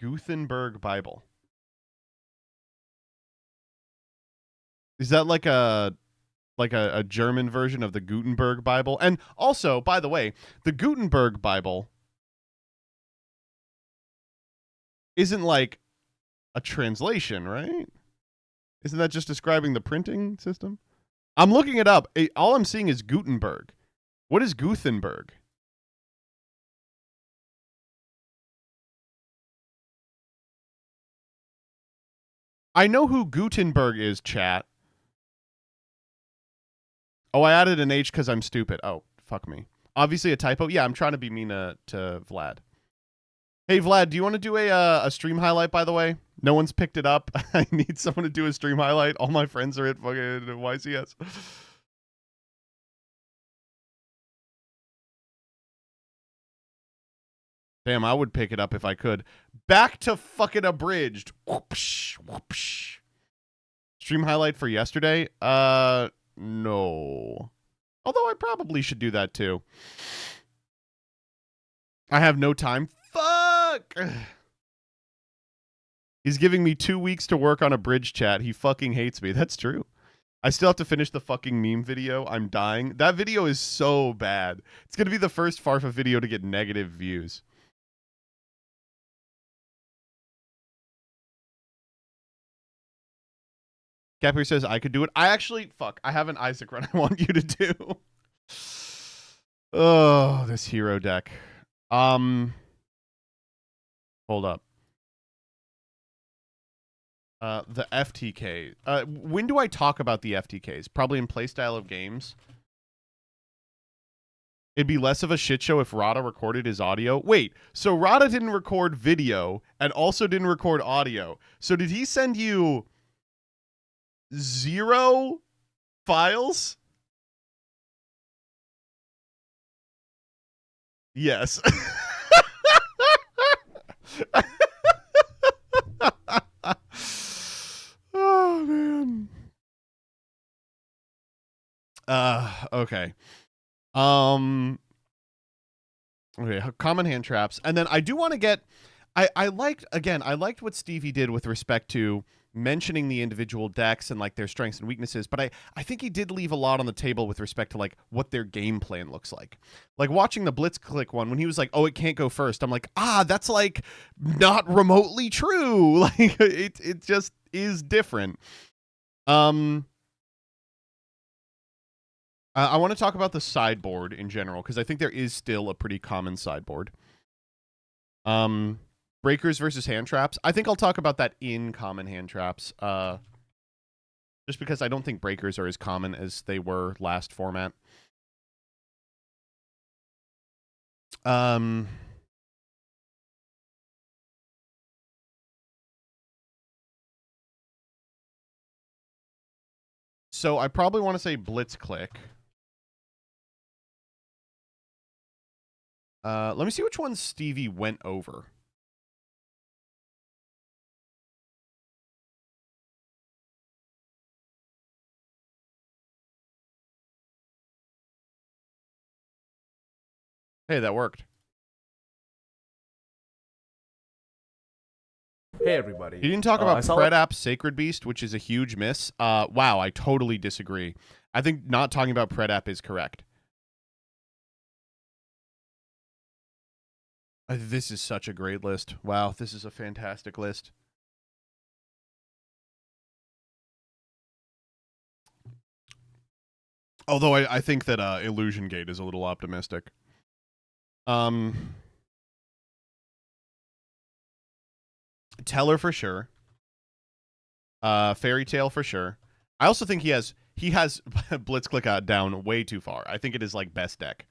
Gutenberg Bible. Is that like a German version of the Gutenberg Bible? And also, by the way, the Gutenberg Bible isn't like a translation, right? Isn't that just describing the printing system? I'm looking it up. All I'm seeing is Gutenberg. What is Gutenberg? I know who Gutenberg is, chat. Oh, I added an H because I'm stupid. Oh, fuck me. Obviously a typo. Yeah, I'm trying to be mean to Vlad. Hey, Vlad, do you want to do a stream highlight, by the way? No one's picked it up. I need someone to do a stream highlight. All my friends are at fucking YCS. Damn, I would pick it up if I could. Back to fucking abridged. Whoopsh, whoopsh. Stream highlight for yesterday? No. Although I probably should do that too. I have no time. Fuck! He's giving me 2 weeks to work on a bridge chat. He fucking hates me. That's true. I still have to finish the fucking meme video. I'm dying. That video is so bad. It's going to be the first Farfa video to get negative views. Capri says I could do it. I actually, I have an Isaac run I want you to do. Oh, this hero deck. Hold up. The FTK. When do I talk about the FTKs? Probably in playstyle of games. It'd be less of a shit show if Rada recorded his audio. Wait, so Rada didn't record video and also didn't record audio. So did he send you 0 files? Yes. Oh man. Okay. Okay, common hand traps. And then I do want to get I liked what Stevie did with respect to mentioning the individual decks and like their strengths and weaknesses, but I think he did leave a lot on the table with respect to like what their game plan looks like. Like watching the Blitzkrieg one when he was like, "Oh, it can't go first." I'm like, that's like not remotely true. Like it just is different. I want to talk about the sideboard in general because I think there is still a pretty common sideboard. Breakers versus hand traps. I think I'll talk about that in common hand traps. Just because I don't think breakers are as common as they were last format. So I probably want to say Blitzkrieg. Let me see which one Stevie went over. Hey, that worked. Hey, everybody. You didn't talk about Predap Sacred Beast, which is a huge miss. Wow, I totally disagree. I think not talking about Predap is correct. This is such a great list. Wow, this is a fantastic list. Although I think that Illusion Gate is a little optimistic. Teller for sure. Fairy Tale for sure. I also think he has Blitzkrieg down way too far. I think it is like best deck.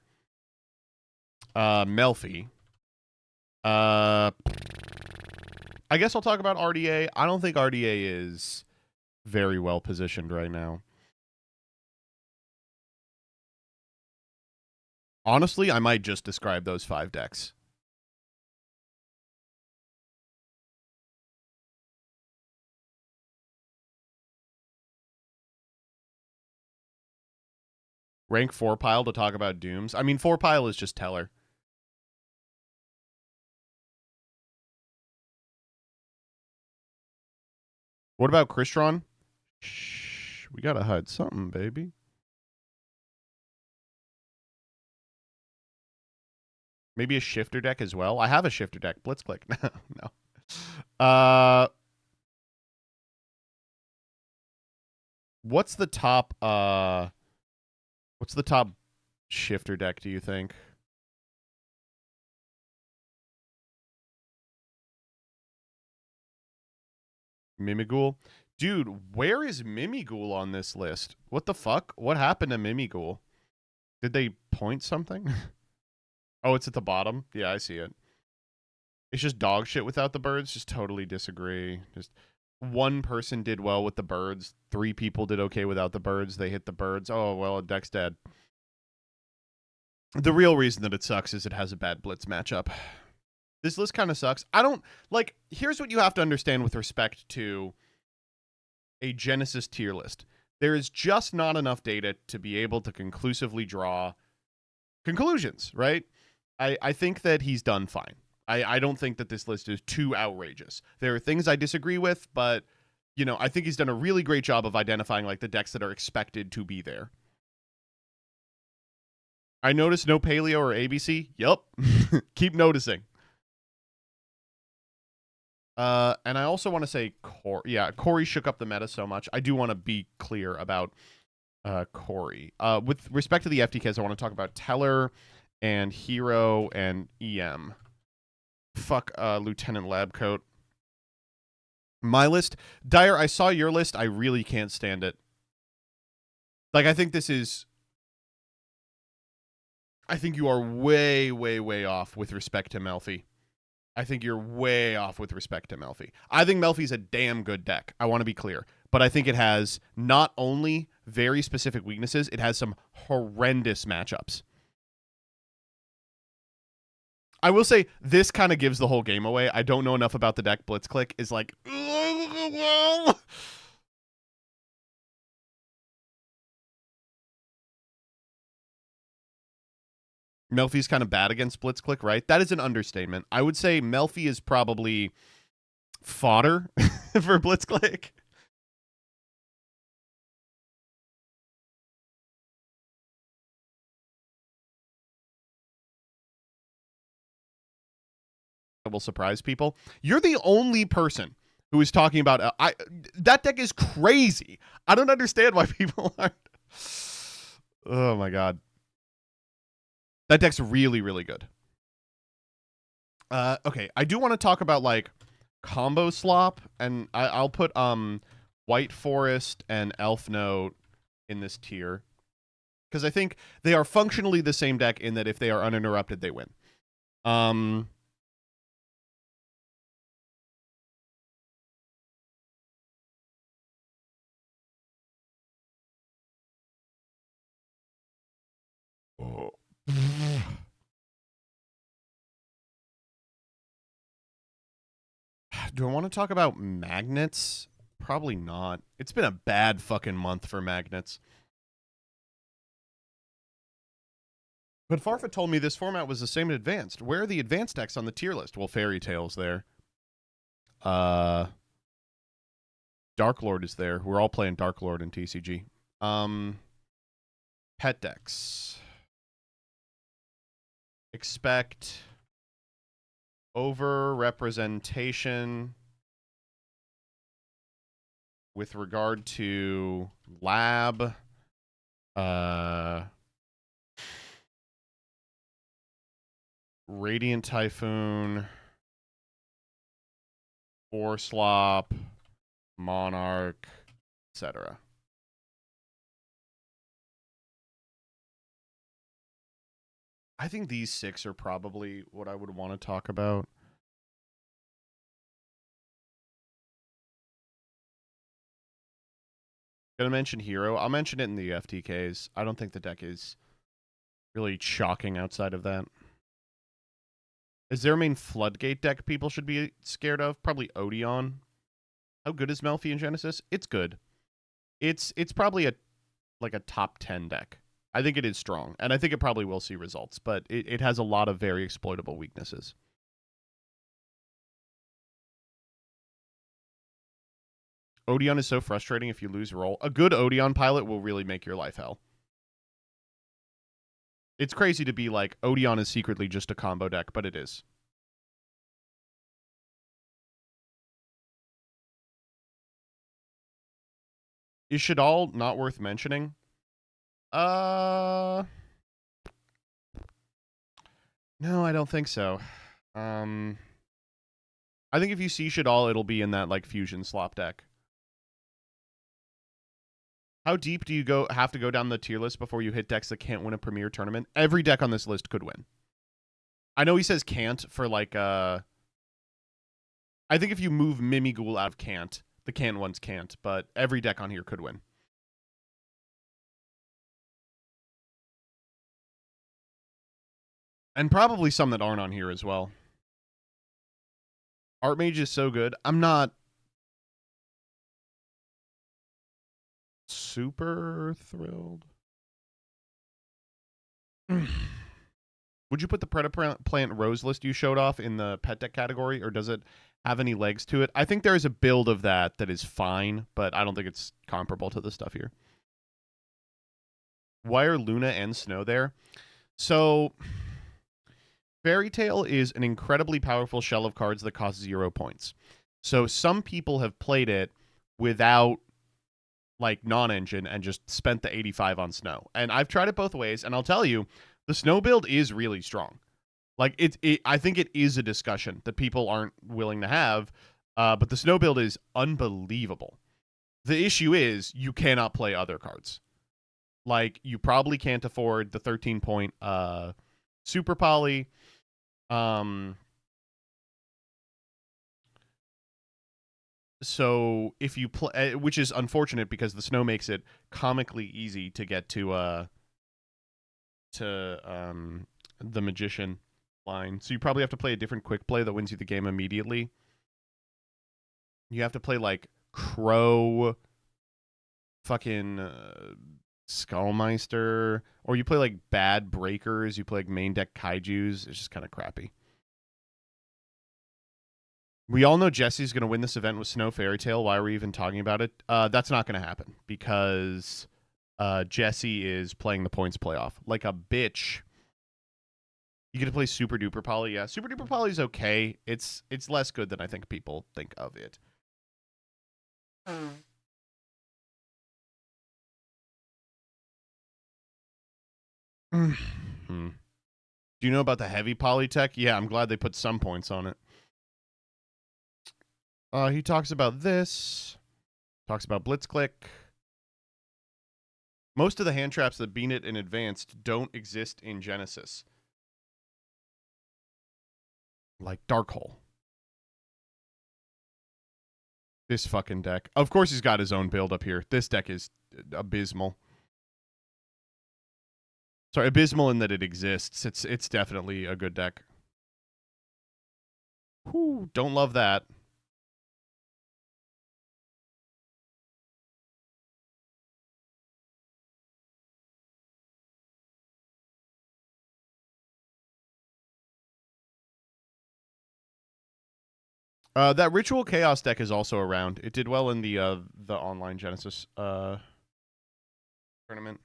Melfi. I guess I'll talk about RDA. I don't think RDA is very well positioned right now. Honestly, I might just describe those 5 decks. Rank 4 pile to talk about Dooms. I mean, 4 pile is just Teller. What about Crystron? Shh, we gotta hide something, baby. Maybe a shifter deck as well. I have a shifter deck. Blitzkrieg. No. What's the top shifter deck, do you think? Mimighoul? Dude, where is Mimighoul on this list? What the fuck? What happened to Mimighoul? Did they point something? Oh, it's at the bottom? Yeah, I see it. It's just dog shit without the birds. Just totally disagree. Just one person did well with the birds. 3 people did okay without the birds. They hit the birds. Oh, well, deck's dead. The real reason that it sucks is it has a bad blitz matchup. This list kind of sucks. I don't, like, here's what you have to understand with respect to a Genesis tier list. There is just not enough data to be able to conclusively draw conclusions, right? I think that he's done fine. I don't think that this list is too outrageous. There are things I disagree with, but, you know, I think he's done a really great job of identifying, like, the decks that are expected to be there. I noticed no Paleo or ABC. Yup. Keep noticing. And I also want to say Corey. Yeah, Corey shook up the meta so much. I do want to be clear about Corey. With respect to the FTKs, I want to talk about Teller and Hero and EM. Fuck Lieutenant Labcoat. My list, Dyer, I saw your list. I really can't stand it. Like, I think you are way, way, way off with respect to Melfi. I think you're way off with respect to Melfi. I think Melfi's a damn good deck. I want to be clear. But I think it has not only very specific weaknesses, it has some horrendous matchups. I will say this kind of gives the whole game away. I don't know enough about the deck. Blitzclick is like... Melfi's kind of bad against Blitzclick, right? That is an understatement. I would say Melfi is probably fodder for Blitzclick. That will surprise people. You're the only person who is talking about that deck is crazy. I don't understand why people aren't. Oh my god. That deck's really, really good. Okay, I do want to talk about like combo slop, and I'll put White Forest and Elf Note in this tier because I think they are functionally the same deck in that if they are uninterrupted, they win. Oh. Do I want to talk about magnets? Probably not. It's been a bad fucking month for magnets. But Farfa told me this format was the same in advanced. Where are the advanced decks on the tier list? Well, Fairy Tale's there. Dark Lord is there. We're all playing Dark Lord in TCG. Pet decks. Expect over-representation with regard to lab, Radiant Typhoon, Four Slop, Monarch, etc. I think these 6 are probably what I would want to talk about. Gonna mention Hero. I'll mention it in the FTKs. I don't think the deck is really shocking outside of that. Is there a main Floodgate deck people should be scared of? Probably Odeon. How good is Melfi in Genesis? It's good. It's probably a top 10 deck. I think it is strong, and I think it probably will see results, but it has a lot of very exploitable weaknesses. Odeon is so frustrating if you lose roll. A good Odeon pilot will really make your life hell. It's crazy to be like, Odeon is secretly just a combo deck, but it is. Is Shadal not worth mentioning? No, I don't think so. I think if you see Shadal, it'll be in that like fusion slop deck. How deep do you have to go down the tier list before you hit decks that can't win a premier tournament? Every deck on this list could win. I know he says can't for like I think if you move Mimighoul out of can't, the can ones can't, but every deck on here could win. And probably some that aren't on here as well. Archmage is so good. I'm not super thrilled. Would you put the Predaplant Rose list you showed off in the pet deck category, or does it have any legs to it? I think there is a build of that is fine, but I don't think it's comparable to the stuff here. Why are Luna and Snow there? So, Fairy Tale is an incredibly powerful shell of cards that costs 0 points. So some people have played it without like non-engine and just spent the 85 on snow. And I've tried it both ways, and I'll tell you, the snow build is really strong. Like I think it is a discussion that people aren't willing to have, but the snow build is unbelievable. The issue is you cannot play other cards. Like you probably can't afford the 13-point super poly. Um, so if you play, which is unfortunate because the snow makes it comically easy to get to the magician line. So you probably have to play a different quick play that wins you the game immediately. You have to play like Crow, fucking Skullmeister, or you play like bad breakers. You play like main deck kaijus. It's just kind of crappy. We all know Jesse's going to win this event with Snow Fairy Tale. Why are we even talking about it? That's not going to happen because Jesse is playing the points playoff like a bitch. You get to play Super Duper Poly. Yeah, Super Duper Poly is okay. It's less good than I think people think of it. Do you know about the heavy polytech? Yeah, I'm glad they put some points on it. He talks about this. Talks about Blitzclick. Most of the hand traps that beat it in Advanced don't exist in Genesis. Like Dark Hole. This fucking deck. Of course he's got his own build up here. This deck is abysmal. Sorry, abysmal in that it exists. It's definitely a good deck. Whew, don't love that. That Ritual Chaos deck is also around. It did well in the online Genesis tournament.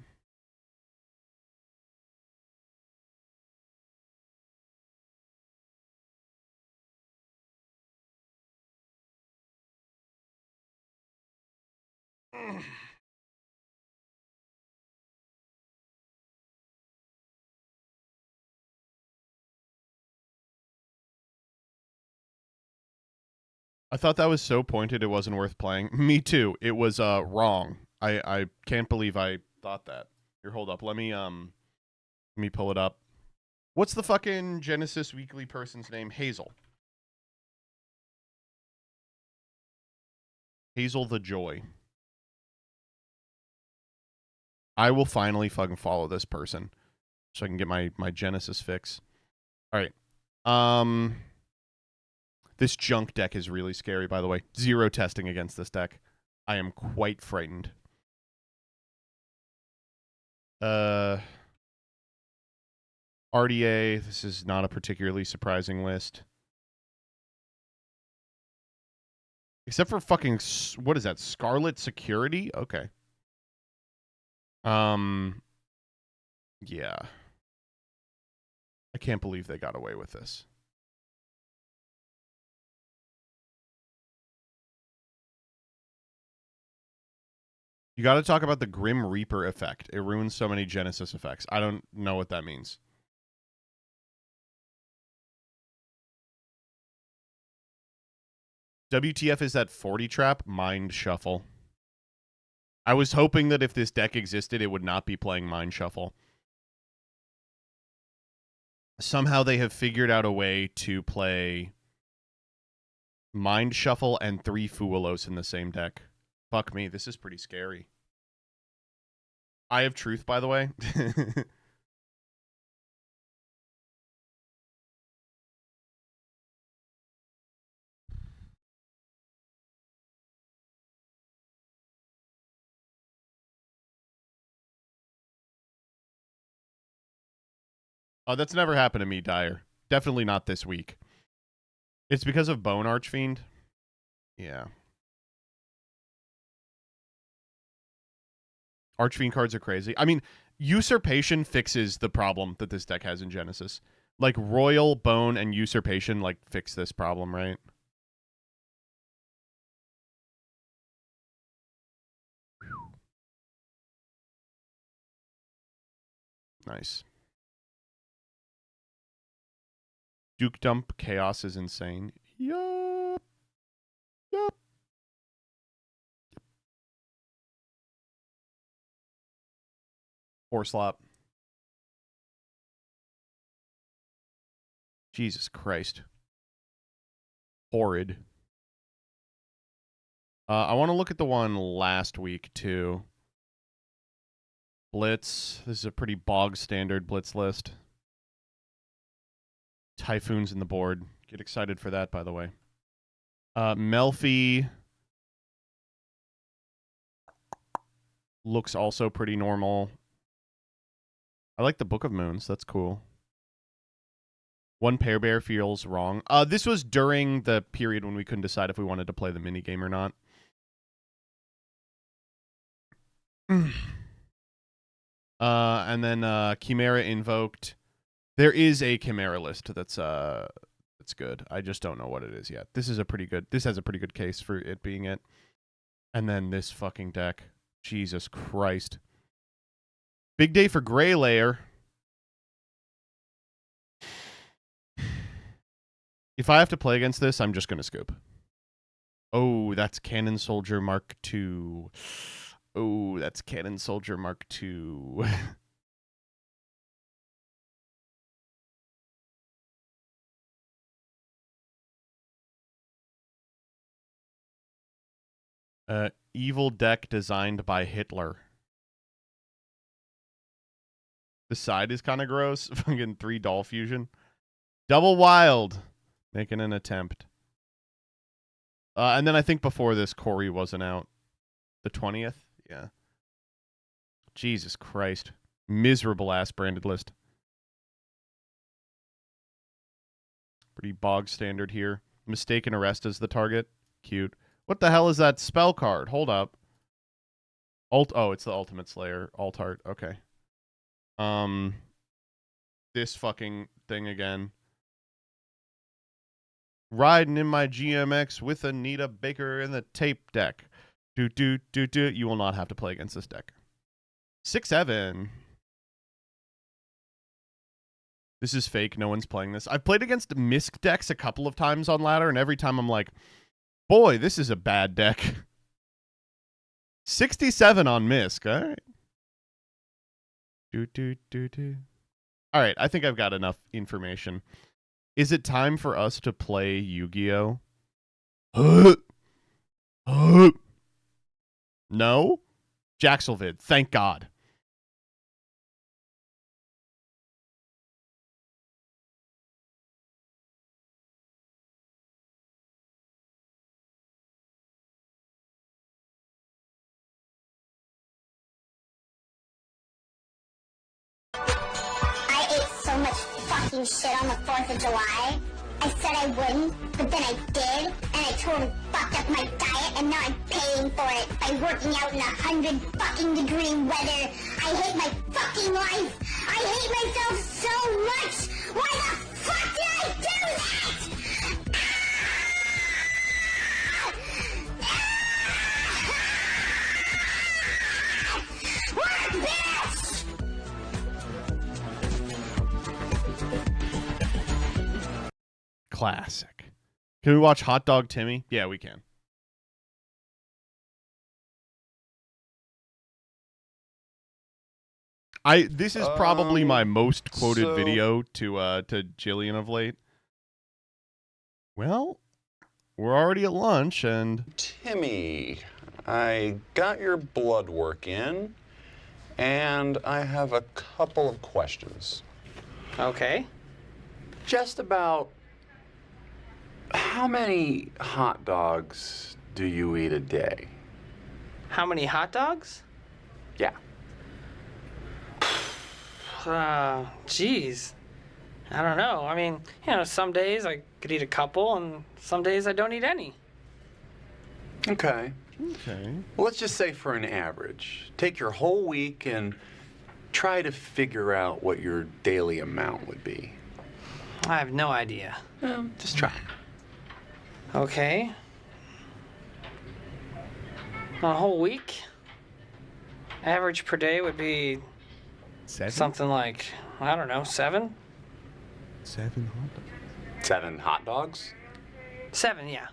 I thought that was so pointed it wasn't worth playing. Me too. It was wrong. I can't believe I thought that. Here, hold up. Let me pull it up. What's the fucking Genesis Weekly person's name? Hazel. Hazel the Joy. I will finally fucking follow this person so I can get my Genesis fix. All right. This junk deck is really scary, by the way. 0 testing against this deck. I am quite frightened. RDA, this is not a particularly surprising list. Except for fucking, what is that, Scarlet Security? Okay. Yeah. I can't believe they got away with this. You got to talk about the Grim Reaper effect. It ruins so many Genesis effects. I don't know what that means. WTF is that 40 trap? Mind Shuffle. I was hoping that if this deck existed, it would not be playing Mind Shuffle. Somehow they have figured out a way to play Mind Shuffle and 3 Fuelos in the same deck. Fuck me, this is pretty scary. I have Truth, by the way. Oh, that's never happened to me, Dyer. Definitely not this week. It's because of Bone Archfiend. Yeah. Archfiend cards are crazy. I mean, Usurpation fixes the problem that this deck has in Genesis. Like Royal, Bone, and Usurpation like fix this problem, right? Nice. Duke Dump Chaos is insane. Yup. Yup. Horse slop. Jesus Christ. Horrid. I want to look at the one last week, too. Blitz. This is a pretty bog standard Blitz list. Typhoons in the board. Get excited for that, by the way. Melfi looks also pretty normal. I like the Book of Moons. That's cool. One Pair Bear feels wrong. This was during the period when we couldn't decide if we wanted to play the minigame or not. And then Chimera Invoked. There is a Chimera list that's good. I just don't know what it is yet. This has a pretty good case for it being it. And then this fucking deck. Jesus Christ. Big day for Gray Layer. If I have to play against this, I'm just going to scoop. Oh, that's Cannon Soldier Mark II. Oh, that's Cannon Soldier Mark II. Evil deck designed by Hitler. The side is kind of gross. Fucking 3 doll fusion. Double Wild. Making an attempt. And then I think before this, Corey wasn't out. The 20th? Yeah. Jesus Christ. Miserable ass branded list. Pretty bog standard here. Mistaken Arrest as the target. Cute. What the hell is that spell card? Hold up. Oh, it's the Ultimate Slayer. Alt art. Okay. This fucking thing again. Riding in my GMX with Anita Baker in the tape deck. You will not have to play against this deck. 6-7. This is fake. No one's playing this. I've played against Misk decks a couple of times on ladder, and every time I'm like, boy, this is a bad deck. 67 on Misk. All right. All right, I think I've got enough information. Is it time for us to play Yu-Gi-Oh? No? Jaxel vid, thank God. I ate so much fucking shit on the 4th of July. I said I wouldn't, but then I did, and I totally fucked up my diet, and now I'm paying for it by working out in 100 fucking degree weather. I hate my fucking life. I hate myself so much. Why the fuck did I do that? What a bitch! Classic. Can we watch Hot Dog Timmy? Yeah, we can. This is probably my most quoted video to Jillian of late. Well, we're already at lunch and Timmy, I got your blood work in, and I have a couple of questions. Okay. Just about how many hot dogs do you eat a day? How many hot dogs? Yeah. Geez. I don't know. I mean, some days I could eat a couple, and some days I don't eat any. Okay. okay. Well, let's just say for an average, take your whole week and try to figure out what your daily amount would be. I have no idea. Just try. Okay. On a whole week, average per day would be 7? Something like, I don't know, 7? 7 hot dogs. 7 hot dogs 7, yeah.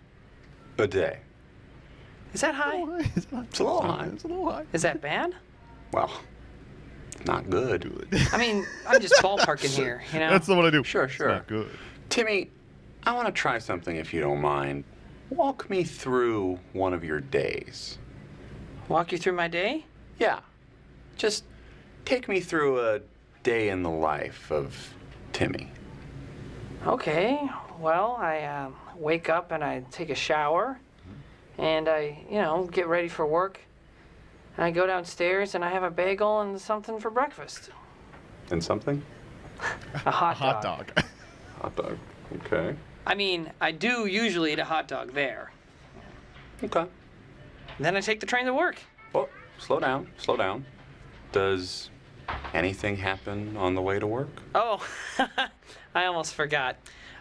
a day. Is that high? It's a little high. It's a little high. Is that bad? Well, not good. I mean, I'm just ballparking here, you know? That's the one I do. Sure, It's sure. not good. Timmy, I want to try something if you don't mind. Walk me through one of your days. Walk you through my day? Yeah. Just take me through a day in the life of Timmy. Okay, well, I wake up and I take a shower, and I, get ready for work. And I go downstairs and I have a bagel and something for breakfast. And something? A hot Hot dog. dog. Hot dog. Okay. I mean, I do usually eat a hot dog there. Okay. Then I take the train to work. Well, slow down. Slow down. Does anything happen on the way to work? Oh, I almost forgot.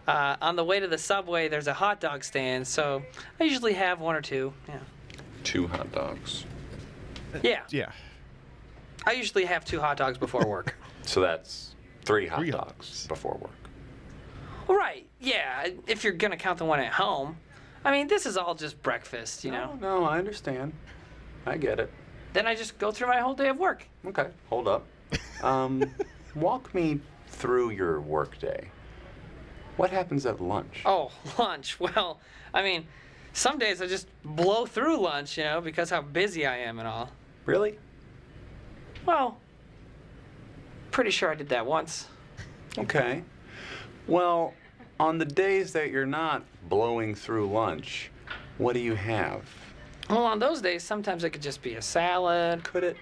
On the way to the subway, there's a hot dog stand, so I usually have 1 or 2. Yeah. 2 hot dogs. Yeah. Yeah. I usually have 2 hot dogs before work. So that's 3 hot 3 hot dogs dogs. before work. Right. Yeah. If you're gonna count the one at home. I mean, this is all just breakfast, you know. No, I understand. I get it. Then I just go through my whole day of work. Okay, hold up. Walk me through your workday. What happens at lunch? Oh, lunch. Well, I mean, some days I just blow through lunch, because how busy I am and all. Really? Well, pretty sure I did that once. Okay. Well, on the days that you're not blowing through lunch, what do you have? Well, on those days, sometimes it could just be a salad. Could it?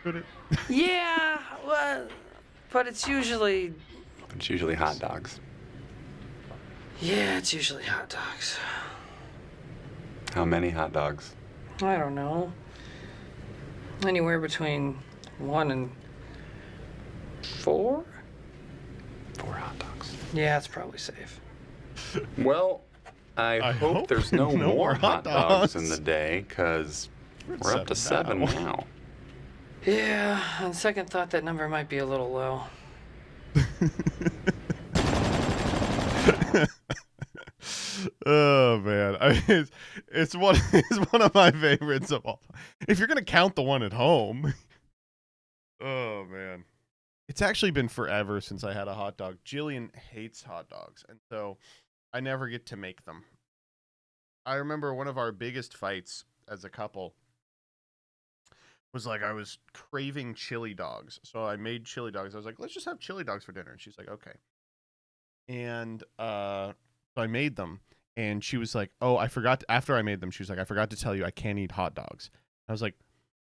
Yeah, well, but it's usually, It's usually hot dogs. yeah, it's usually hot dogs. How many hot dogs? I don't know. Anywhere between 1 and 4? 4 hot dogs. Yeah, that's probably safe. Well, I hope there's no more hot dogs in the day, because we're up to 7 now. Yeah, on second thought, that number might be a little low. Oh man, it's one of my favorites of all time. If you're gonna count the one at home, oh man, it's actually been forever since I had a hot dog. Jillian hates hot dogs, and so I never get to make them. I remember one of our biggest fights as a couple was like I was craving chili dogs, so I made chili dogs. I was like, let's just have chili dogs for dinner, and she's like, okay. And so I made them, and she was like, oh, I forgot. After I made them, she was like, I forgot to tell you I can't eat hot dogs. I was like,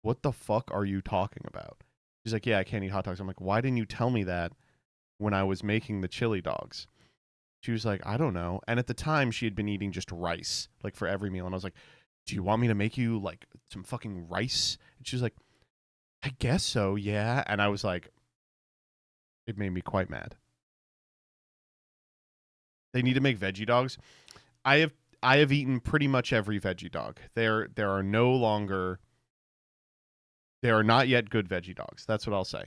what the fuck are you talking about? She's like, yeah, I can't eat hot dogs. I'm like, why didn't you tell me that when I was making the chili dogs? She was like, I don't know. And at the time, she had been eating just rice, like for every meal. And I was like, do you want me to make you like some fucking rice? And she was like, I guess so, yeah. And I was like, it made me quite mad. They need to make veggie dogs. I have eaten pretty much every veggie dog. There are not yet good veggie dogs. That's what I'll say.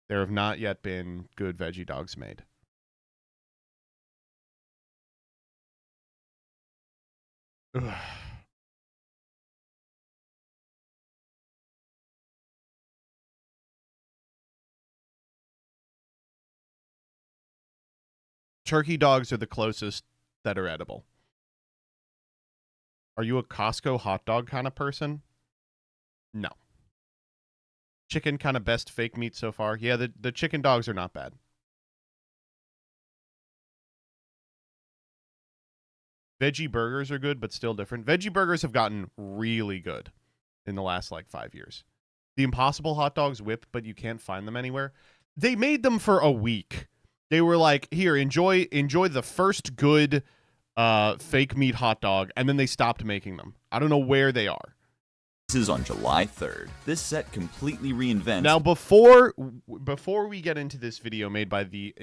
There have not yet been good veggie dogs made. Ugh. Turkey dogs are the closest that are edible. Are you a Costco hot dog kind of person? No. Chicken kind of best fake meat so far. Yeah, the chicken dogs are not bad. Veggie burgers are good, but still different. Veggie burgers have gotten really good in the last, 5 years. The Impossible hot dogs whip, but you can't find them anywhere. They made them for a week. They were like, here, enjoy the first good fake meat hot dog, and then they stopped making them. I don't know where they are. This is on July 3rd. This set completely reinvents... Now, before we get into this video made by the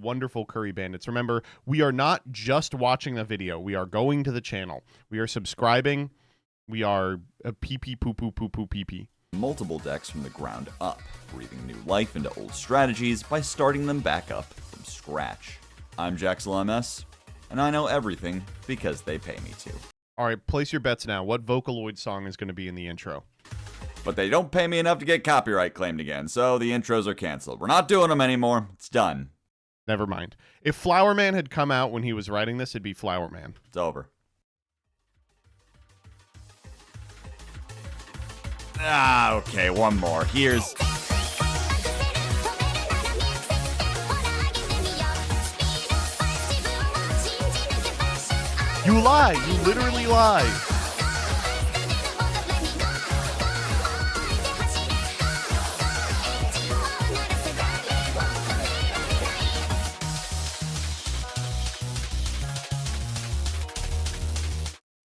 wonderful Curry Bandits, remember, we are not just watching the video. We are going to the channel. We are subscribing. We are pee-pee, poo-poo, poo-poo, pee-pee. multiple decks from the ground up, breathing new life into old strategies by starting them back up from scratch. I'm Jaxel MS, and I know everything because they pay me to. All right, place your bets now. What Vocaloid song is going to be in the intro? But they don't pay me enough to get copyright claimed again, so the intros are canceled. We're not doing them anymore. It's done. Never mind. If Flower Man had come out when he was writing this, it'd be Flower Man. It's over. Okay, one more. Here's... You lie! You literally lie!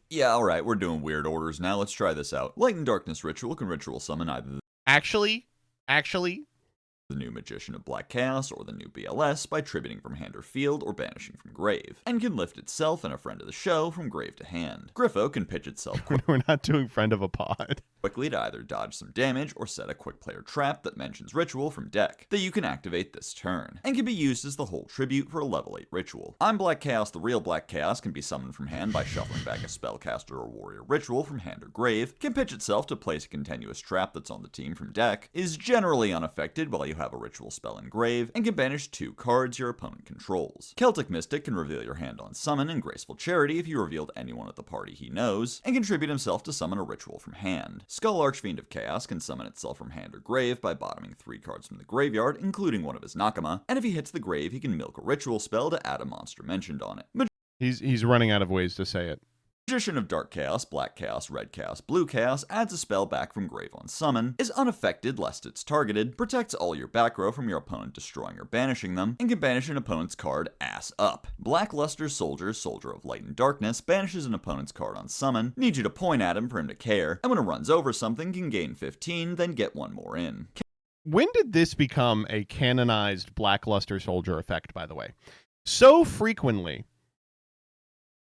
Yeah, alright, we're doing weird orders now. Let's try this out. Light and Darkness Ritual can ritual summon either Actually, the new Magician of Black Chaos or the new BLS by tributing from hand or field or banishing from grave, and can lift itself and a friend of the show from grave to hand. Griffo can pitch itself we're not doing Friend of a Pod. quickly to either dodge some damage or set a quick player trap that mentions ritual from deck that you can activate this turn, and can be used as the whole tribute for a level 8 ritual. I'm Black Chaos. The real Black Chaos can be summoned from hand by shuffling back a spellcaster or warrior ritual from hand or grave, can pitch itself to place a continuous trap that's on the team from deck, is generally unaffected while you have a ritual spell in grave, and can banish 2 cards your opponent controls. Celtic Mystic can reveal your hand on summon in Graceful Charity if you revealed anyone at the party he knows, and contribute himself to summon a ritual from hand. Skull Archfiend of Chaos can summon itself from hand or grave by bottoming 3 cards from the graveyard, including one of his Nakama, and if he hits the grave, he can milk a ritual spell to add a monster mentioned on it. He's running out of ways to say it. Magician of Dark Chaos, Black Chaos, Red Chaos, Blue Chaos adds a spell back from grave on summon, is unaffected lest it's targeted, protects all your back row from your opponent destroying or banishing them, and can banish an opponent's card ass up. Blackluster Soldier, Soldier of Light and Darkness, banishes an opponent's card on summon, needs you to point at him for him to care, and when it runs over something can gain 15, then get 1 more in. When did this become a canonized Blackluster Soldier effect, by the way? So frequently,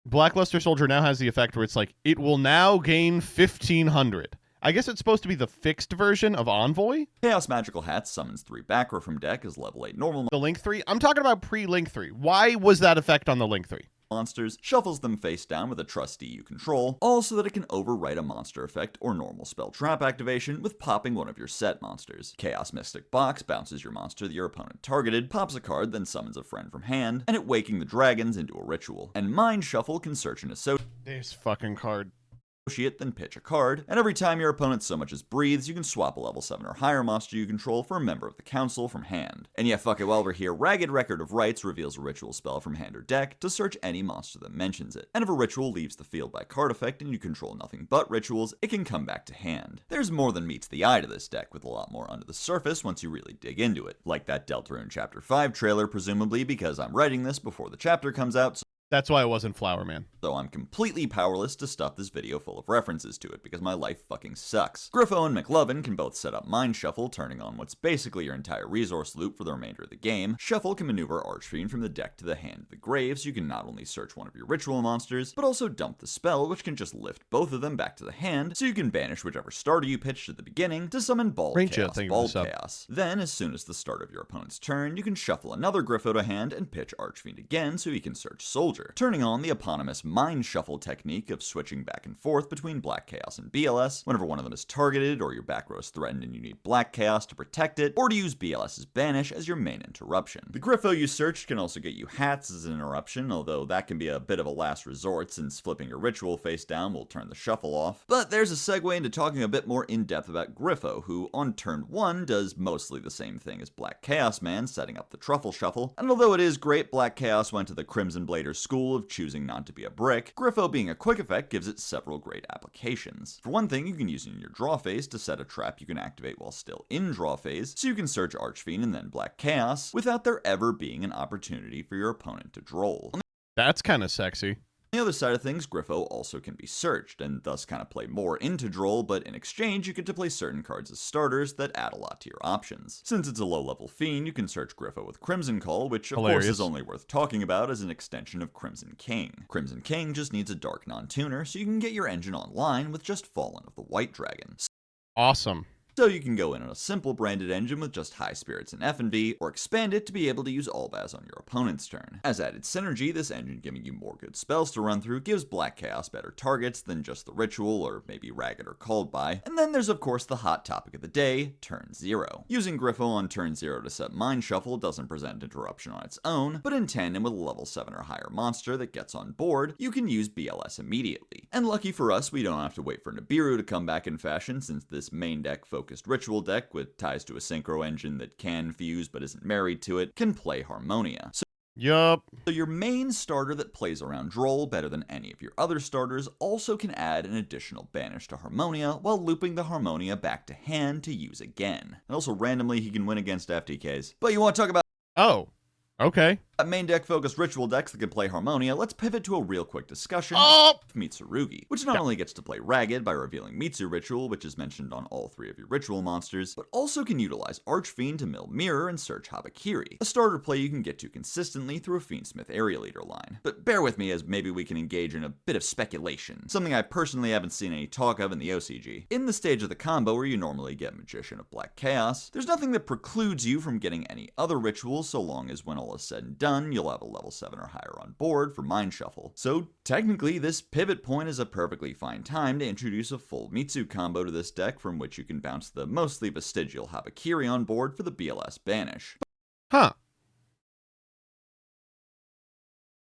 Blackluster Soldier now has the effect where it's like, it will now gain 1,500. I guess it's supposed to be the fixed version of Envoy? Chaos Magical Hat summons 3 back row from deck as level 8 normal The Link 3? I'm talking about pre-Link 3. Why was that effect on the Link 3? monsters, shuffles them face down with a trustee you control, all so that it can overwrite a monster effect or normal spell trap activation with popping one of your set monsters. Chaos Mystic Box bounces your monster that your opponent targeted, pops a card, then summons a friend from hand, and it waking the dragons into a ritual. And Mind Shuffle can search an This fucking card. associate, then pitch a card, and every time your opponent so much as breathes, you can swap a level 7 or higher monster you control for a member of the council from hand. And yeah, fuck it, while we're here, Ragged Record of Rights reveals a ritual spell from hand or deck to search any monster that mentions it. And if a ritual leaves the field by card effect and you control nothing but rituals, it can come back to hand. There's more than meets the eye to this deck, with a lot more under the surface once you really dig into it. Like that Deltarune Chapter 5 trailer, presumably because I'm writing this before the chapter comes out, That's why it wasn't Flower Man. though I'm completely powerless to stuff this video full of references to it because my life fucking sucks. Griffo and McLovin can both set up Mind Shuffle, turning on what's basically your entire resource loop for the remainder of the game. Shuffle can maneuver Archfiend from the deck to the hand of the grave, so you can not only search one of your ritual monsters, but also dump the spell, which can just lift both of them back to the hand, so you can banish whichever starter you pitched at the beginning to summon Bald Rachel, Chaos, Bald Chaos. Then, as soon as the start of your opponent's turn, you can shuffle another Griffo to hand and pitch Archfiend again so he can search Soldier, turning on the eponymous Mind Shuffle technique of switching back and forth between Black Chaos and BLS whenever one of them is targeted or your back row is threatened and you need Black Chaos to protect it, or to use BLS's Banish as your main interruption. The Griffo you searched can also get you Hats as an interruption, although that can be a bit of a last resort since flipping your ritual face down will turn the shuffle off. But there's a segue into talking a bit more in depth about Griffo, who on turn 1 does mostly the same thing as Black Chaos Man, setting up the Truffle Shuffle, and although it is great Black Chaos went to the Crimson Blader school of choosing not to be a brick, Griffo being a quick effect gives it several great applications. For one thing, you can use it in your draw phase to set a trap you can activate while still in draw phase, so you can search Archfiend and then Black Chaos without there ever being an opportunity for your opponent to droll. That's kind of sexy. On the other side of things, Griffo also can be searched, and thus kind of play more into Droll, but in exchange you get to play certain cards as starters that add a lot to your options. Since it's a low-level fiend, you can search Griffo with Crimson Call, which of course is only worth talking about as an extension of Crimson King. Crimson King just needs a Dark non-tuner, so you can get your engine online with just Fallen of the White Dragon. Awesome. So you can go in on a simple branded engine with just high spirits and F&V, or expand it to be able to use Albaz on your opponent's turn. As added synergy, this engine giving you more good spells to run through gives Black Chaos better targets than just the Ritual or maybe Ragged or Called By. And then there's of course the hot topic of the day, turn 0. Using Griffo on turn 0 to set Mind Shuffle doesn't present interruption on its own, but in tandem with a level 7 or higher monster that gets on board, you can use BLS immediately. And lucky for us, we don't have to wait for Nibiru to come back in fashion, since this main deck focused Ritual deck with ties to a Synchro engine that can fuse but isn't married to it can play Harmonia. Yup. So your main starter that plays around Droll better than any of your other starters also can add an additional banish to Harmonia while looping the Harmonia back to hand to use again. And also randomly he can win against FTKs. But you want to talk about Okay. main deck focused Ritual decks that can play Harmonia, let's pivot to a real quick discussion Oh! of Mitsurugi, which not only gets to play Ragged by revealing Mitsu Ritual, which is mentioned on all 3 of your Ritual monsters, but also can utilize Archfiend to mill Mirror and search Habakiri, a starter play you can get to consistently through a Fiendsmith Area Leader line. But bear with me as maybe we can engage in a bit of speculation, something I personally haven't seen any talk of in the OCG. In the stage of the combo where you normally get Magician of Black Chaos, there's nothing that precludes you from getting any other rituals so long as when all is said and done, you'll have a level 7 or higher on board for Mind Shuffle. So technically, this pivot point is a perfectly fine time to introduce a full Mitsu combo to this deck from which you can bounce the mostly vestigial Habakiri on board for the BLS banish. Huh.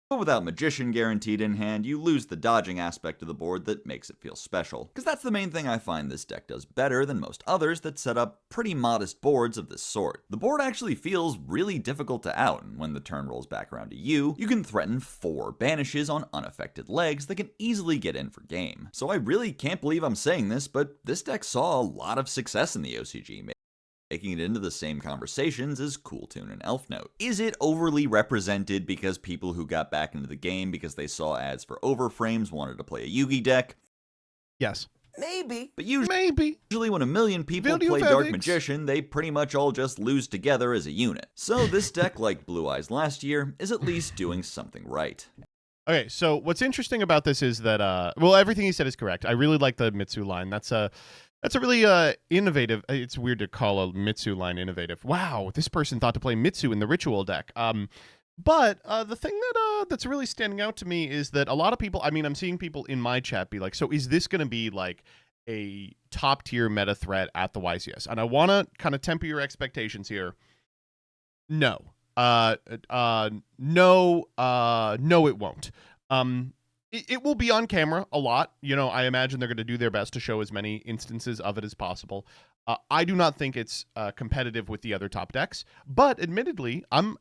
But without Magician guaranteed in hand, you lose the dodging aspect of the board that makes it feel special. Because that's the main thing I find this deck does better than most others that set up pretty modest boards of this sort. The board actually feels really difficult to out, and when the turn rolls back around to you can threaten 4 banishes on unaffected legs that can easily get in for game. So I really can't believe I'm saying this, but this deck saw a lot of success in the OCG, making it into the same conversations as Cool Tune and Elf Note. Is it overly represented because people who got back into the game because they saw ads for Overframes wanted to play a Yugi deck? Yes. Maybe. But Maybe. usually when a million people Video play Dark Physics. Magician, they pretty much all just lose together as a unit. So this deck, like Blue Eyes last year, is at least doing something right. Okay, so what's interesting about this is that, well, everything he said is correct. I really like the Mitsu line. That's a really innovative. It's weird to call a Mitsu line innovative. Wow, this person thought to play Mitsu in the Ritual deck. But the thing that's really standing out to me is that a lot of people, I mean, I'm seeing people in my chat be like, so is this going to be like a top tier meta threat at the YCS? And I want to kind of temper your expectations here. No. No, it won't. It will be on camera a lot. You know, I imagine they're going to do their best to show as many instances of it as possible. I do not think it's competitive with the other top decks, but admittedly, I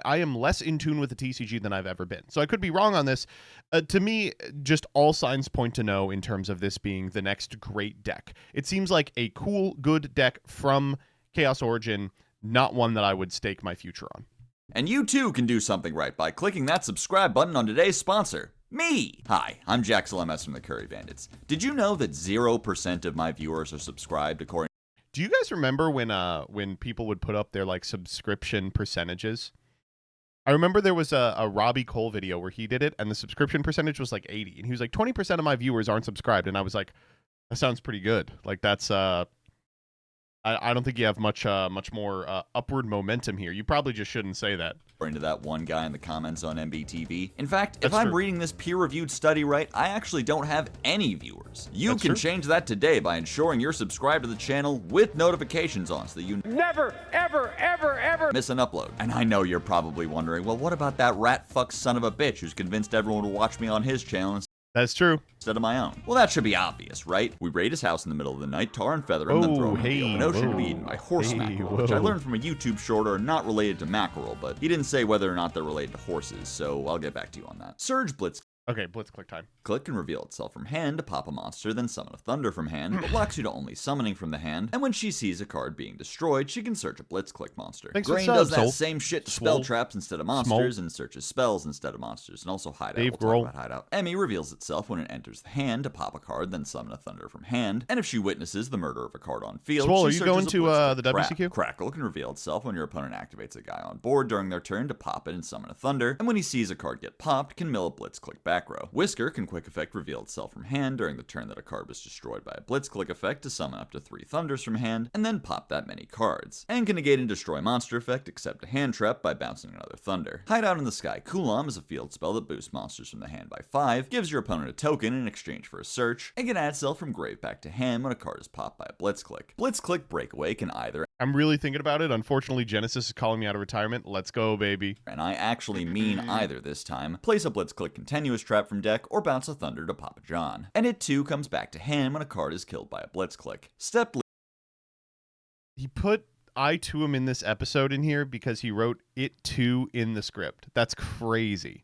am less in tune with the TCG than I've ever been. So I could be wrong on this. To me, just all signs point to no in terms of this being the next great deck. It seems like a cool, good deck from Chaos Origin, not one that I would stake my future on. And you too can do something right by clicking that subscribe button on today's sponsor, me! Hi, I'm Jaxel MS from the Curry Bandits. Did you know that 0% of my viewers are subscribed according? Do you guys remember when people would put up their like subscription percentages? I remember there was a Robbie Cole video where he did it, and the subscription percentage was like 80, and he was like 20% of my viewers aren't subscribed, and I was like, that sounds pretty good. Like that's I don't think you have much more upward momentum here. You probably just shouldn't say that. According to that one guy in the comments on MBTV. In fact, That's if I'm true. reading this peer-reviewed study right, I actually don't have any viewers. You That's can true. change that today by ensuring you're subscribed to the channel with notifications on so that you Never, ever, ever, ever. miss an upload. And I know you're probably wondering, well, what about that rat fuck son of a bitch who's convinced everyone to watch me on his channel That's true. instead of my own? Well, that should be obvious, right? We raid his house in the middle of the night, tar and feather him, then throw him in the open ocean to be eaten by horse mackerel, which I learned from a YouTube short are not related to mackerel, but he didn't say whether or not they're related to horses, so I'll get back to you on that. Surge Blitz Okay, blitz click time. Click can reveal itself from hand to pop a monster, then summon a thunder from hand, but locks you to only summoning from the hand, and when she sees a card being destroyed, she can search a Blitz Click monster. Thanks for Grain the does sub, that Soul. same shit to Swole. spell traps instead of monsters, and searches spells instead of monsters, and also Hideout. Dave We'll Grohl. talk about Hideout. Emmy reveals itself when it enters the hand to pop a card, then summon a thunder from hand, and if she witnesses the murder of a card on field, Swole, she are you searches going a to, Blitz the Click. WCQ? Crackle can reveal itself when your opponent activates a guy on board during their turn to pop it and summon a thunder, and when he sees a card get popped, can mill a Blitz Click back row. Whisker can quick effect reveal itself from hand during the turn that a card was destroyed by a Blitzclick effect to summon up to 3 Thunders from hand, and then pop that many cards. And can negate and destroy monster effect except a hand trap by bouncing another Thunder. Hideout in the Sky Kulam is a field spell that boosts monsters from the hand by 5, gives your opponent a token in exchange for a search, and can add itself from grave back to hand when a card is popped by a Blitzclick. Blitzclick Breakaway can either, I'm really thinking about it. Unfortunately, Genesis is calling me out of retirement. Let's go, baby. and I actually mean either this time, place a Blitzclick Continuous Trap from deck or bounce a Thunder to Papa John. And it too comes back to hand when a card is killed by a Blitzclick. Step He put I to him in this episode in here because he wrote it too in the script. That's crazy.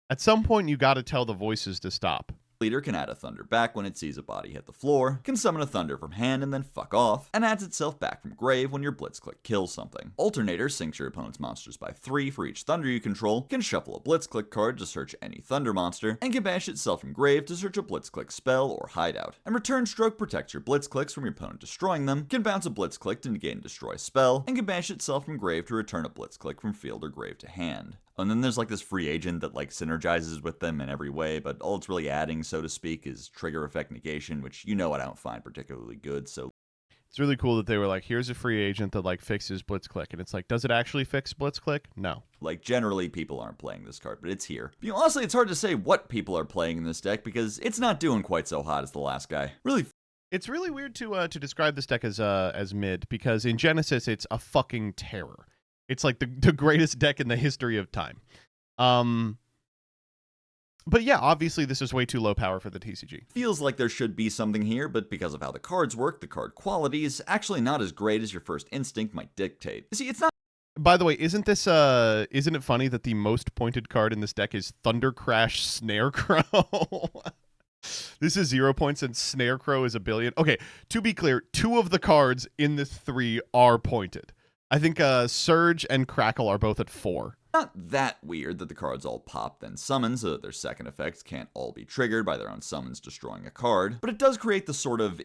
At some point, you got to tell the voices to stop. Leader can add a Thunder back when it sees a body hit the floor, can summon a Thunder from hand and then fuck off, and adds itself back from grave when your Blitzclick kills something. Alternator sinks your opponent's monsters by 3 for each Thunder you control, can shuffle a Blitzclick card to search any Thunder monster, and can bash itself from grave to search a Blitzclick spell or hideout. And Return Stroke protects your Blitzclicks from your opponent destroying them, can bounce a Blitzclick to negate and destroy a spell, and can bash itself from grave to return a Blitzclick from field or grave to hand. And then there's like this free agent that like synergizes with them in every way, but all it's really adding, so to speak, is trigger effect negation, which I don't find particularly good, so It's really cool that they were like, here's a free agent that like fixes Blitzclick. And it's like, does it actually fix Blitzclick? No. like generally people aren't playing this card, but it's here. Honestly, it's hard to say what people are playing in this deck because it's not doing quite so hot as the last guy. Really It's really weird to describe this deck as mid, because in Genesis it's a fucking terror. It's like the greatest deck in the history of time. But yeah, obviously this is way too low power for the TCG. feels like there should be something here, but because of how the cards work, the card quality is actually not as great as your first instinct might dictate. See, it's not By the way, isn't it funny that the most pointed card in this deck is Thunder Crash Snarecrow? This is 0 points and Snarecrow is 1 billion. Okay, to be clear, 2 of the cards in this 3 are pointed. I think Surge and Crackle are both at 4. not that weird that the cards all pop then summon so that their second effects can't all be triggered by their own summons destroying a card, but it does create the sort of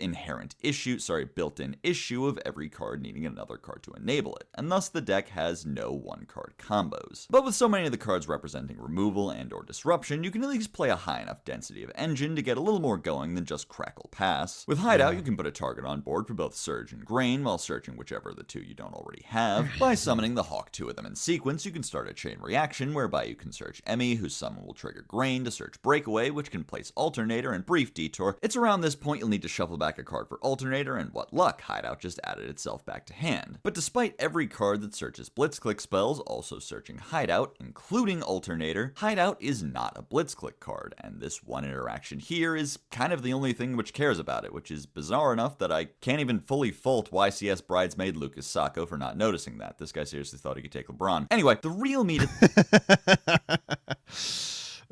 built-in issue of every card needing another card to enable it, and thus the deck has no one-card combos. But with so many of the cards representing removal and or disruption, you can at least play a high enough density of engine to get a little more going than just Crackle Pass. With Hideout, you can put a target on board for both Surge and Grain while searching whichever of the 2 you don't already have. By summoning the Hawk 2 of them in sequence, you can start a chain reaction whereby you can search Emmy, whose summon will trigger Grain, to search Breakaway, which can place Alternator, and Brief Detour. It's around this point you'll need to shuffle back a card for Alternator, and what luck, Hideout just added itself back to hand. But despite every card that searches Blitzclick spells also searching Hideout, including Alternator, Hideout is not a Blitzclick card, and this one interaction here is kind of the only thing which cares about it, which is bizarre enough that I can't even fully fault YCS bridesmaid Lucas Sacco for not noticing that. This guy seriously thought he could take LeBron. Anyway, the real meat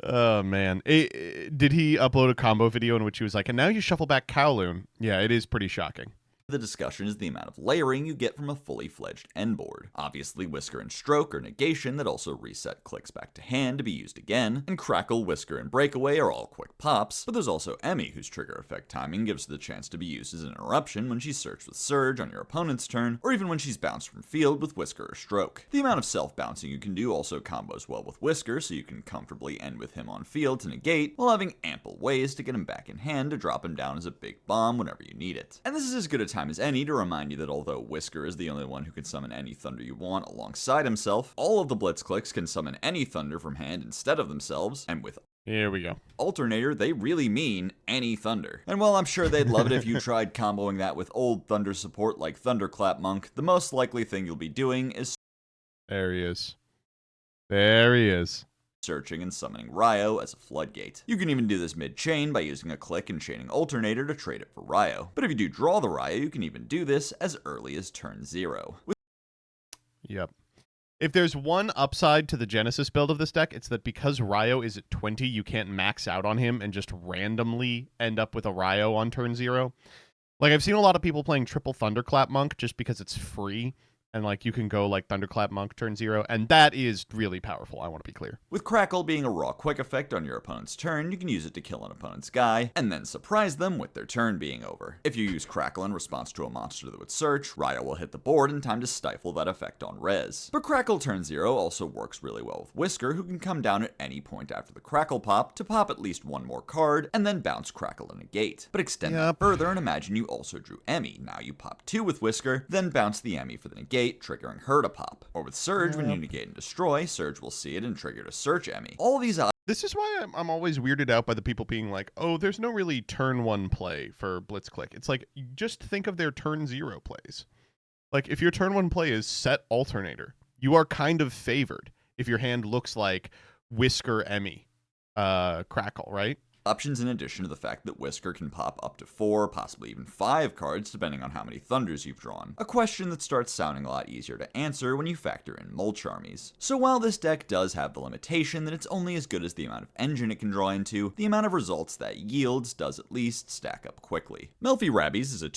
Oh man, did he upload a combo video in which he was like, and now you shuffle back Kowloon? Yeah, it is pretty shocking. the discussion is the amount of layering you get from a fully fledged end board. Obviously, Whisker and Stroke are negation that also reset clicks back to hand to be used again, and Crackle, Whisker, and Breakaway are all quick pops, but there's also Emmy, whose trigger effect timing gives her the chance to be used as an interruption when she's searched with Surge on your opponent's turn, or even when she's bounced from field with Whisker or Stroke. The amount of self-bouncing you can do also combos well with Whisker, so you can comfortably end with him on field to negate, while having ample ways to get him back in hand to drop him down as a big bomb whenever you need it. And this is as good a time as any to remind you that although Whisker is the only one who can summon any Thunder you want alongside himself, all of the Blitzclicks can summon any Thunder from hand instead of themselves, and with Here we go. Alternator, they really mean any Thunder. And while I'm sure they'd love it if you tried comboing that with old Thunder support like Thunderclap Monk, the most likely thing you'll be doing is There he is. There he is. searching and summoning Ryo as a floodgate. You can even do this mid-chain by using a click and chaining Alternator to trade it for Ryo. But if you do draw the Ryo, you can even do this as early as turn 0. Yep. If there's one upside to the Genesis build of this deck, it's that because Ryo is at 20, you can't max out on him and just randomly end up with a Ryo on turn 0. Like, I've seen a lot of people playing triple Thunderclap Monk just because it's free, and like you can go like Thunderclap Monk turn 0, and that is really powerful. I want to be clear. With Crackle being a raw quick effect on your opponent's turn, you can use it to kill an opponent's guy, and then surprise them with their turn being over. If you use Crackle in response to a monster that would search, Ryo will hit the board in time to stifle that effect on res. But Crackle turn 0 also works really well with Whisker, who can come down at any point after the Crackle pop to pop at least one more card, and then bounce Crackle and negate. But extend that further and imagine you also drew Emmy. Now you pop 2 with Whisker, then bounce the Emmy for the negate, triggering her to pop. Or with Surge, when you negate and destroy, Surge will see it and trigger to search Emmy. All these This is why I'm always weirded out by the people being like, oh, there's no really turn 1 play for Blitzclick. It's like, just think of their turn 0 plays. Like, if your turn 1 play is set Alternator, you are kind of favored if your hand looks like Whisker Emmy Crackle, right? options in addition to the fact that Whisker can pop up to 4, possibly even 5 cards depending on how many Thunders you've drawn. A question that starts sounding a lot easier to answer when you factor in Mulch armies. So while this deck does have the limitation that it's only as good as the amount of engine it can draw into, the amount of results that yields does at least stack up quickly. Melfi Rabbies is a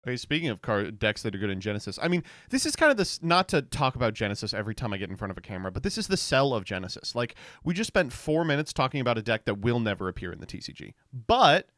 Okay, speaking of decks that are good in Genesis, I mean, this is kind of this, not to talk about Genesis every time I get in front of a camera, but this is the sell of Genesis. Like, we just spent 4 minutes talking about a deck that will never appear in the TCG. But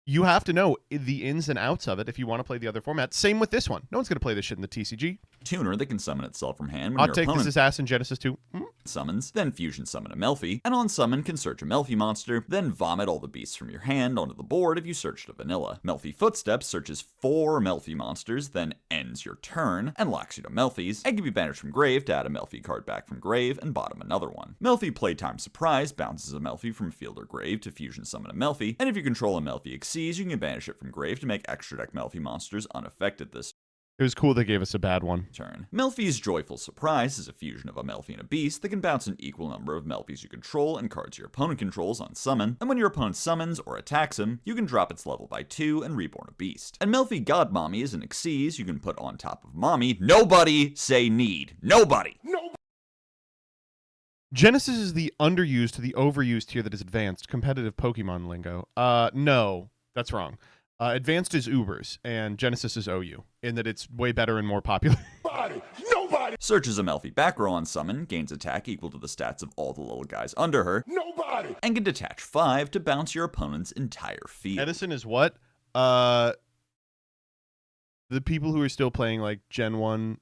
you have to know the ins and outs of it if you want to play the other format. Same with this one. No one's going to play this shit in the TCG. tuner that can summon itself from hand when I'll your take opponent this ass in Genesis too. summons, then fusion summon a Melfi, and on summon can search a Melfi monster, then vomit all the beasts from your hand onto the board if you searched a vanilla. Melfi Footsteps searches 4 Melfi monsters, then ends your turn, and locks you to Melfis, and can be banished from grave to add a Melfi card back from grave and bottom another one. Melfi Playtime Surprise bounces a Melfi from field or grave to fusion summon a Melfi, and if you control a Melfi Xyz, you can banish it from grave to make extra deck Melfi monsters unaffected this It was cool they gave us a bad one. turn. Melfi's Joyful Surprise is a fusion of a Melfi and a beast that can bounce an equal number of Melfis you control and cards your opponent controls on summon, and when your opponent summons or attacks him, you can drop its level by 2 and reborn a beast. And Melfi God Mommy is an Xyz you can put on top of Mommy. Nobody say need. Nobody! Genesis is the underused to the overused tier that is advanced. Competitive Pokemon lingo. No, that's wrong. Advanced is Ubers, and Genesis is OU, in that it's way better and more popular. Nobody! Searches a Melfi back row on summon, gains attack equal to the stats of all the little guys under her, Nobody! and can detach 5 to bounce your opponent's entire field. Edison is what? The people who are still playing, like, Gen 1.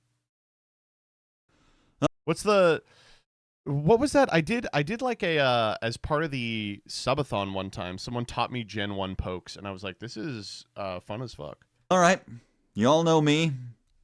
What was that? I did like a, as part of the subathon one time, someone taught me Gen 1 pokes, and I was like, this is fun as fuck. Alright, you all know me,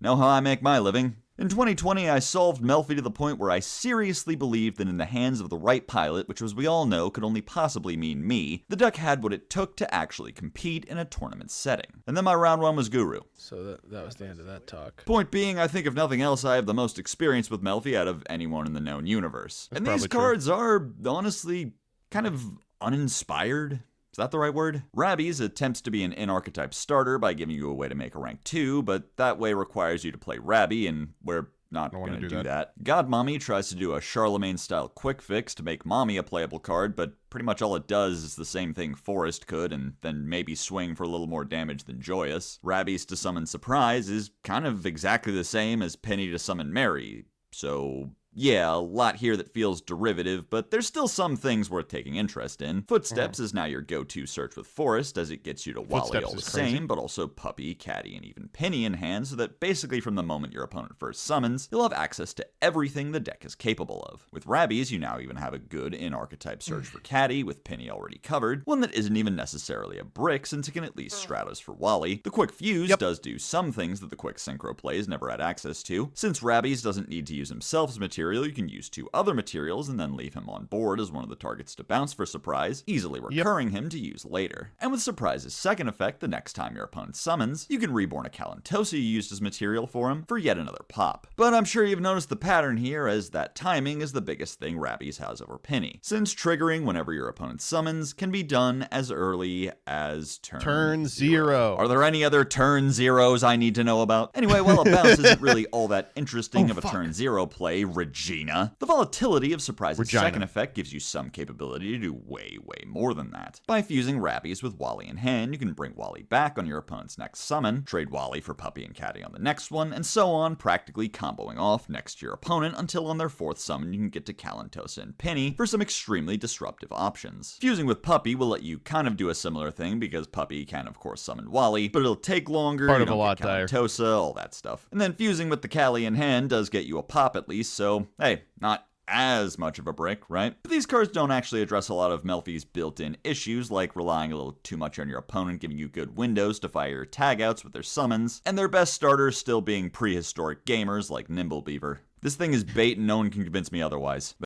know how I make my living. In 2020, I solved Melfi to the point where I seriously believed that in the hands of the right pilot, which as we all know could only possibly mean me, the deck had what it took to actually compete in a tournament setting. And then my round 1 was Guru. So that was the end of that talk. Point being, I think if nothing else, I have the most experience with Melfi out of anyone in the known universe. That's And these probably cards are, honestly, kind of uninspired. Is that the right word? Rabbies attempts to be an in-archetype starter by giving you a way to make a rank 2, but that way requires you to play Rabbi, and we're not going to do that. God Mommy tries to do a Charlemagne-style quick fix to make Mommy a playable card, but pretty much all it does is the same thing Forest could, and then maybe swing for a little more damage than Joyous. Rabbies to summon Surprise is kind of exactly the same as Penny to summon Mary, so yeah, a lot here that feels derivative, but there's still some things worth taking interest in. Footsteps is now your go-to search with Forest, as it gets you to Wally Footsteps all the is crazy. same, but also Puppy, Caddy, and even Penny in hand, so that basically from the moment your opponent first summons, you'll have access to everything the deck is capable of. With Rabbies, you now even have a good in-archetype search for Caddy, with Penny already covered, one that isn't even necessarily a brick, since it can at least Stratos for Wally. The Quick Fuse does do some things that the Quick Synchro plays never had access to. Since Rabbies doesn't need to use himself as material, you can use 2 other materials and then leave him on board as one of the targets to bounce for Surprise, easily recurring him to use later. And with Surprise's second effect, the next time your opponent summons, you can reborn a Kalantosi you used as material for him for yet another pop. But I'm sure you've noticed the pattern here, as that timing is the biggest thing Rabbies has over Penny, since triggering whenever your opponent summons can be done as early as turn 0. Are there any other turn 0s I need to know about? Anyway, while a bounce isn't really all that interesting of a turn 0 play, Regina. The volatility of Surprise's Regina. second effect gives you some capability to do way more than that. By fusing Rabbies with Wally in hand, you can bring Wally back on your opponent's next summon, trade Wally for Puppy and Catty on the next one, and so on, practically comboing off next to your opponent until on their fourth summon you can get to Kalantosa and Penny for some extremely disruptive options. Fusing with Puppy will let you kind of do a similar thing because Puppy can of course summon Wally, but it'll take longer, Part you of a don't lot get dire. Kalantosa, all that stuff. And then fusing with the Callie in hand does get you a pop at least, so hey, not as much of a brick, right? But these cards don't actually address a lot of Melfi's built-in issues, like relying a little too much on your opponent giving you good windows to fire your tagouts with their summons, and their best starters still being prehistoric gamers like Nimble Beaver. This thing is bait and no one can convince me otherwise.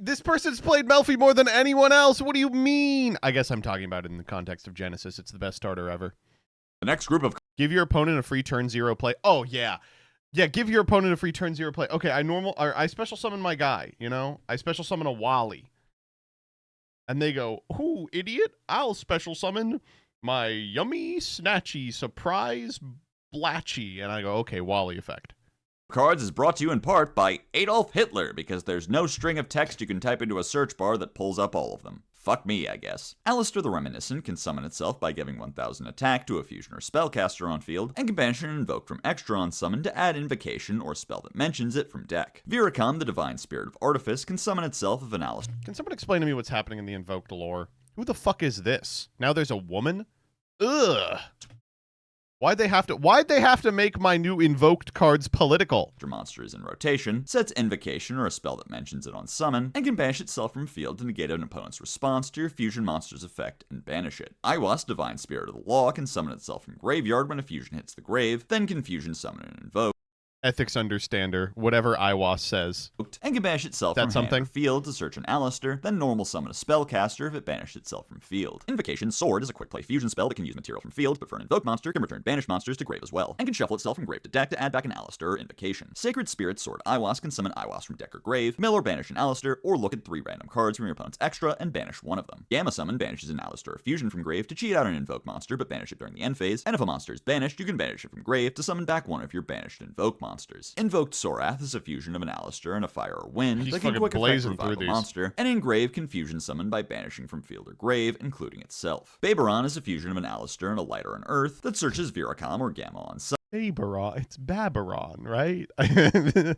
This person's played Melfi more than anyone else. What do you mean? I guess I'm talking about it in the context of Genesis. It's the best starter ever. The next group of Give your opponent a free turn 0 play. Oh, yeah. Yeah, give your opponent a free turn 0 play. Okay, I special summon my guy, you know? I special summon a Wally. And they go, ooh, idiot, I'll special summon my yummy, snatchy, surprise, blatchy. And I go, okay, Wally effect. cards is brought to you in part by Adolf Hitler, because there's no string of text you can type into a search bar that pulls up all of them. Fuck me, I guess. Alistair the Reminiscent can summon itself by giving 1000 attack to a fusion or spellcaster on field, and can banish and invoke from extra on summon to add invocation or spell that mentions it from deck. Viracom, the Divine Spirit of Artifice, can summon itself if an Alistair. Can someone explain to me what's happening in the invoked lore? Who the fuck is this? Now there's a woman? Ugh. Why'd they have to make my new invoked cards political? Monster is in rotation, sets invocation or a spell that mentions it on summon, and can banish itself from field to negate an opponent's response to your fusion monster's effect and banish it. Iwas, Divine Spirit of the Law, can summon itself from graveyard when a fusion hits the grave, then can fusion summon and invoke. Ethics understander, whatever Iwas says. And can banish itself That's from hand something. or field to search an Alistair, then normal summon a spellcaster if it banished itself from field. Invocation Sword is a quick play fusion spell that can use material from field, but for an invoke monster can return banished monsters to grave as well, and can shuffle itself from grave to deck to add back an Alistair or invocation. Sacred Spirit Sword Iwas can summon Iwas from deck or grave, mill or banish an Alistair, or look at 3 random cards from your opponent's extra and banish one of them. Gamma Summon banishes an Alistair or fusion from grave to cheat out an invoke monster but banish it during the end phase, and if a monster is banished, you can banish it from grave to summon back one of your banished invoke monsters. Invoked Sorath is a fusion of an Alistair and a Fire or Wind He's that can fucking quick effect blazing revive through a these. monster, and in grave can fusion summon by banishing from field or grave, including itself. Baberon is a fusion of an Alistair and a Light or an Earth that searches Viracom or Gamma on Baberon. It's Baberon, right?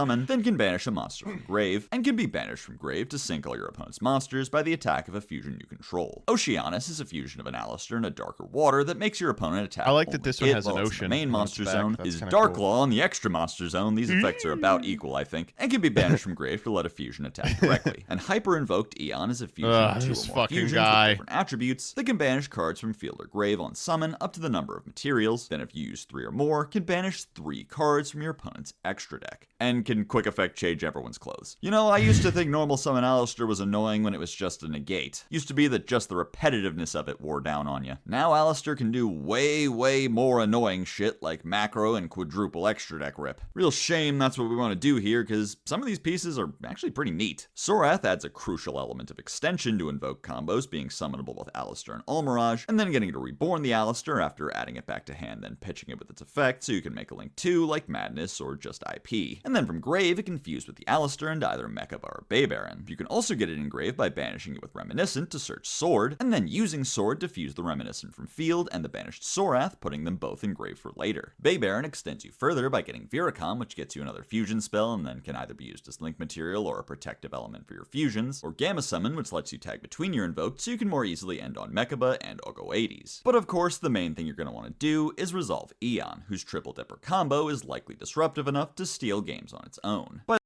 summon, then can banish a monster from grave, and can be banished from grave to sink all your opponent's monsters by the attack of a fusion you control. Oceanus is a fusion of an Alistair and a darker water that makes your opponent attack. I like that only this one it, has an while it's in ocean the main on monster its back. zone That's is kinda Dark cool. Law in the extra monster zone. These effects are about equal, I think, and can be banished from grave to let a fusion attack directly. And Hyper Invoked Eon is a fusion of 2 this or more fucking fusions guy. with different attributes that can banish cards from field or grave on summon up to the number of materials. Then if you use 3 or more, can banish 3 cards from your opponent's extra deck, and can quick effect change everyone's clothes. You know, I used to think normal summon Alistair was annoying when it was just a negate. Used to be that just the repetitiveness of it wore down on you. Now Alistair can do way more annoying shit like macro and quadruple extra deck rip. Real shame that's what we want to do here, because some of these pieces are actually pretty neat. Sorath adds a crucial element of extension to invoke combos, being summonable with Alistair and Almirage, and then getting to reborn the Alistair after adding it back to hand, then pitching it with its effect so you can make a link 2 like Madness or just IP. And then from grave, it can fuse with the Alistair into either Mechaba or Baybaron. You can also get it in grave by banishing it with Reminiscent to search Sword, and then using Sword to fuse the Reminiscent from field and the banished Sorath, putting them both in grave for later. Baybaron extends you further by getting Viracom, which gets you another fusion spell and then can either be used as link material or a protective element for your fusions, or Gamma Summon, which lets you tag between your invoked so you can more easily end on Mechaba and Ogo-80s. But of course, the main thing you're going to want to do is resolve Eon, whose triple dipper combo is likely disruptive enough to steal games on its own. But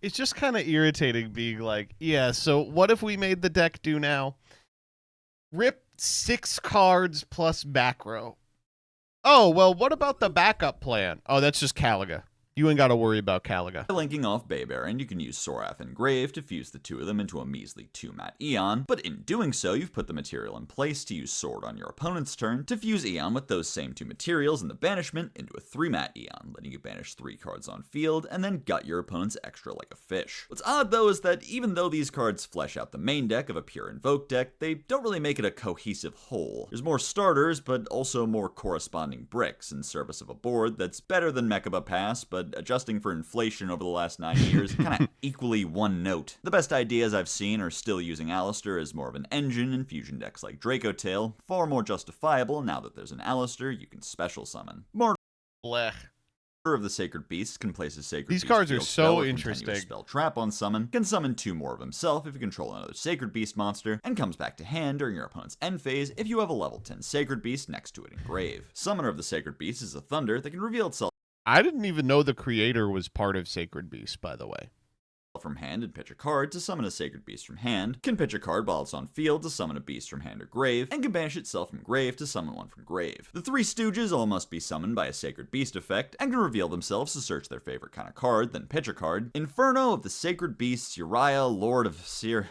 It's just kind of irritating being like, yeah, so what if we made the deck do now? Rip 6 cards plus back row. Oh, well, what about the backup plan? Oh, that's just Caliga. You ain't got to worry about Caliga. By linking off Bay Baron, you can use Sorath and Grave to fuse the two of them into a measly 2-mat Eon, but in doing so, you've put the material in place to use Sword on your opponent's turn to fuse Eon with those same two materials in the banishment into a 3-mat Eon, letting you banish 3 cards on field and then gut your opponent's extra like a fish. What's odd though is that even though these cards flesh out the main deck of a pure Invoke deck, they don't really make it a cohesive whole. There's more starters, but also more corresponding bricks in service of a board that's better than Mechaba Pass, but adjusting for inflation over the last 9 years, kinda equally one note. The best ideas I've seen are still using Alistair as more of an engine in fusion decks like Draco Tail, far more justifiable now that there's an Alistair you can special summon. More Blech. of the Sacred Beasts can place a Sacred These Beast cards are field so spell or interesting. continuous spell trap on summon, can summon 2 more of himself if you control another Sacred Beast monster, and comes back to hand during your opponent's end phase if you have a level 10 Sacred Beast next to it in grave. Summoner of the Sacred Beast is a Thunder that can reveal itself I didn't even know the creator was part of Sacred Beast, by the way. from hand and pitch a card to summon a Sacred Beast from hand, can pitch a card while it's on field to summon a beast from hand or grave, and can banish itself from grave to summon one from grave. The 3 Stooges all must be summoned by a Sacred Beast effect, and can reveal themselves to search their favorite kind of card, then pitch a card. Inferno of the Sacred Beasts, Uriah, Lord of Seer.